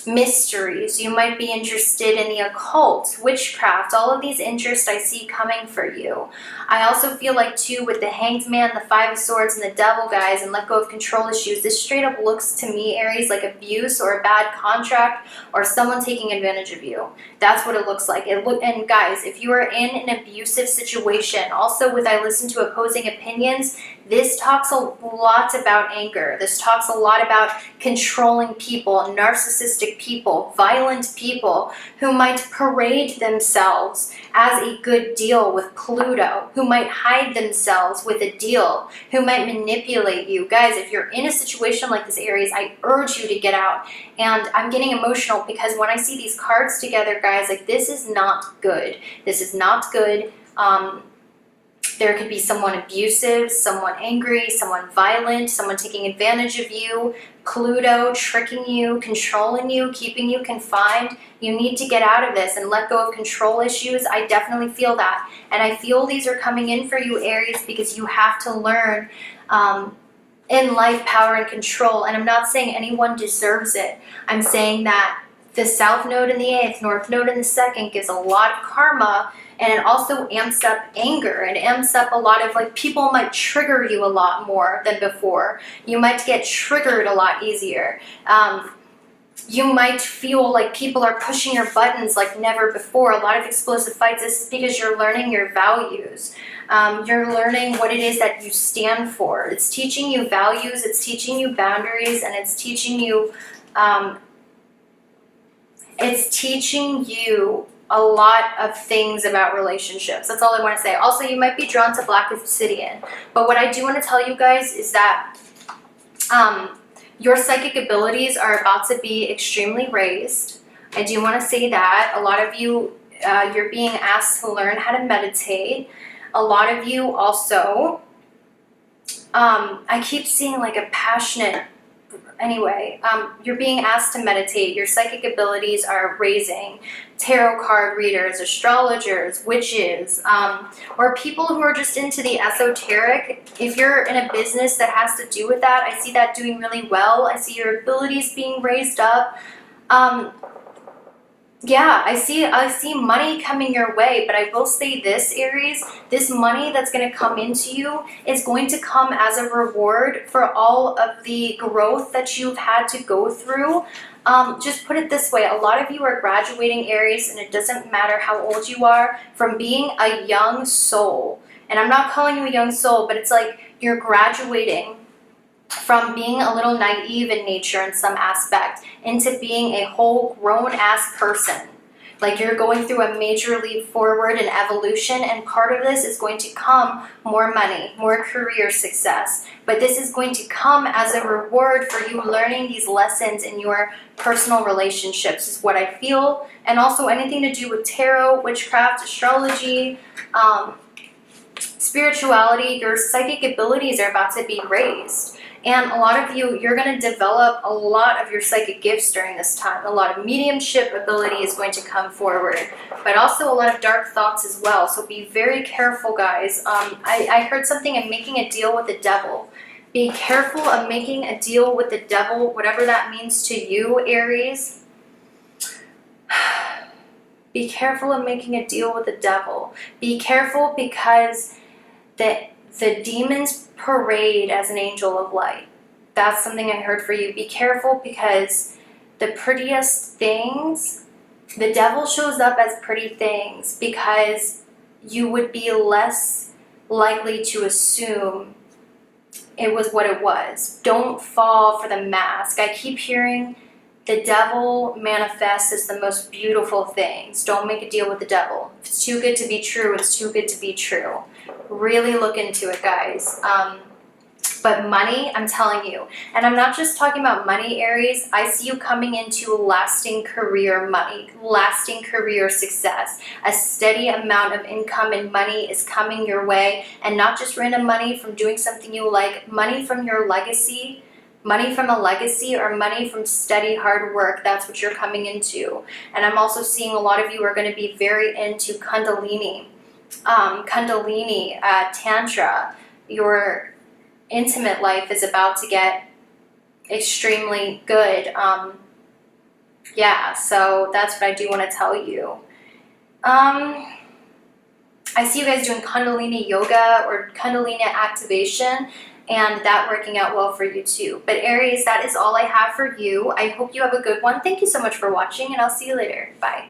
mysteries. You might be interested in the occult, witchcraft, all of these interests I see coming for you. I also feel like too, with the Hanged Man, the Five of Swords, and the Devil, guys, and let go of control issues, this straight up looks to me, Aries, like abuse or a bad contract or someone taking advantage of you. That's what it looks like. And guys, if you are in an abusive situation, also with I listen to opposing opinions, this talks a lot about anger. This talks a lot about controlling people, narcissistic people, violent people who might parade themselves as a good deal with Pluto, who might hide themselves with a deal, who might manipulate you. Guys, if you're in a situation like this, Aries, I urge you to get out. And I'm getting emotional because when I see these cards together, guys, like, this is not good. This is not good. There could be someone abusive, someone angry, someone violent, someone taking advantage of you, Pluto tricking you, controlling you, keeping you confined. You need to get out of this and let go of control issues. I definitely feel that. And I feel these are coming in for you, Aries, because you have to learn in life power and control. And I'm not saying anyone deserves it. I'm saying that the South Node in the 8th, North Node in the 2nd gives a lot of karma. And it also amps up anger, and amps up a lot of, like, people might trigger you a lot more than before. You might get triggered a lot easier. You might feel like people are pushing your buttons like never before. A lot of explosive fights. This is because you're learning your values. You're learning what it is that you stand for. It's teaching you values, it's teaching you boundaries, and it's teaching you a lot of things about relationships. That's all I want to say. Also, you might be drawn to black obsidian. But what I do want to tell you guys is that your psychic abilities are about to be extremely raised. I do want to say that. A lot of you, you're being asked to learn how to meditate. A lot of you also, I keep seeing like a passionate, anyway, you're being asked to meditate. Your psychic abilities are raising. Tarot card readers, astrologers, witches, or people who are just into the esoteric. If you're in a business that has to do with that, I see that doing really well. I see your abilities being raised up. Yeah, I see money coming your way, but I will say this, Aries, this money that's going to come into you is going to come as a reward for all of the growth that you've had to go through. Just put it this way, a lot of you are graduating, Aries, and it doesn't matter how old you are, from being a young soul. And I'm not calling you a young soul, but it's like you're graduating from being a little naive in nature in some aspect into being a whole grown-ass person. Like you're going through a major leap forward in evolution, and part of this is going to come more money, more career success. But this is going to come as a reward for you learning these lessons in your personal relationships, is what I feel. And also anything to do with tarot, witchcraft, astrology, spirituality, your psychic abilities are about to be raised. And a lot of you, you're going to develop a lot of your psychic gifts during this time. A lot of mediumship ability is going to come forward, but also a lot of dark thoughts as well. So be very careful, guys. I heard something of making a deal with the devil. Be careful of making a deal with the devil, whatever that means to you, Aries. Be careful of making a deal with the devil. Be careful because the demons parade as an angel of light. That's something I heard for you. Be careful because the prettiest things, the devil shows up as pretty things because you would be less likely to assume it was what it was. Don't fall for the mask. I keep hearing the devil manifests as the most beautiful things. Don't make a deal with the devil. If it's too good to be true, it's too good to be true. Really look into it, guys. But money, I'm telling you, and I'm not just talking about money, Aries. I see you coming into lasting career money, lasting career success. A steady amount of income and money is coming your way, and not just random money from doing something you like, money from your legacy. Money from a legacy or money from steady hard work. That's what you're coming into. And I'm also seeing a lot of you are going to be very into Kundalini, Tantra. Your intimate life is about to get extremely good. Yeah, so that's what I do want to tell you. I see you guys doing Kundalini yoga or Kundalini activation, and that working out well for you too. But Aries, that is all I have for you. I hope you have a good one. Thank you so much for watching, and I'll see you later. Bye.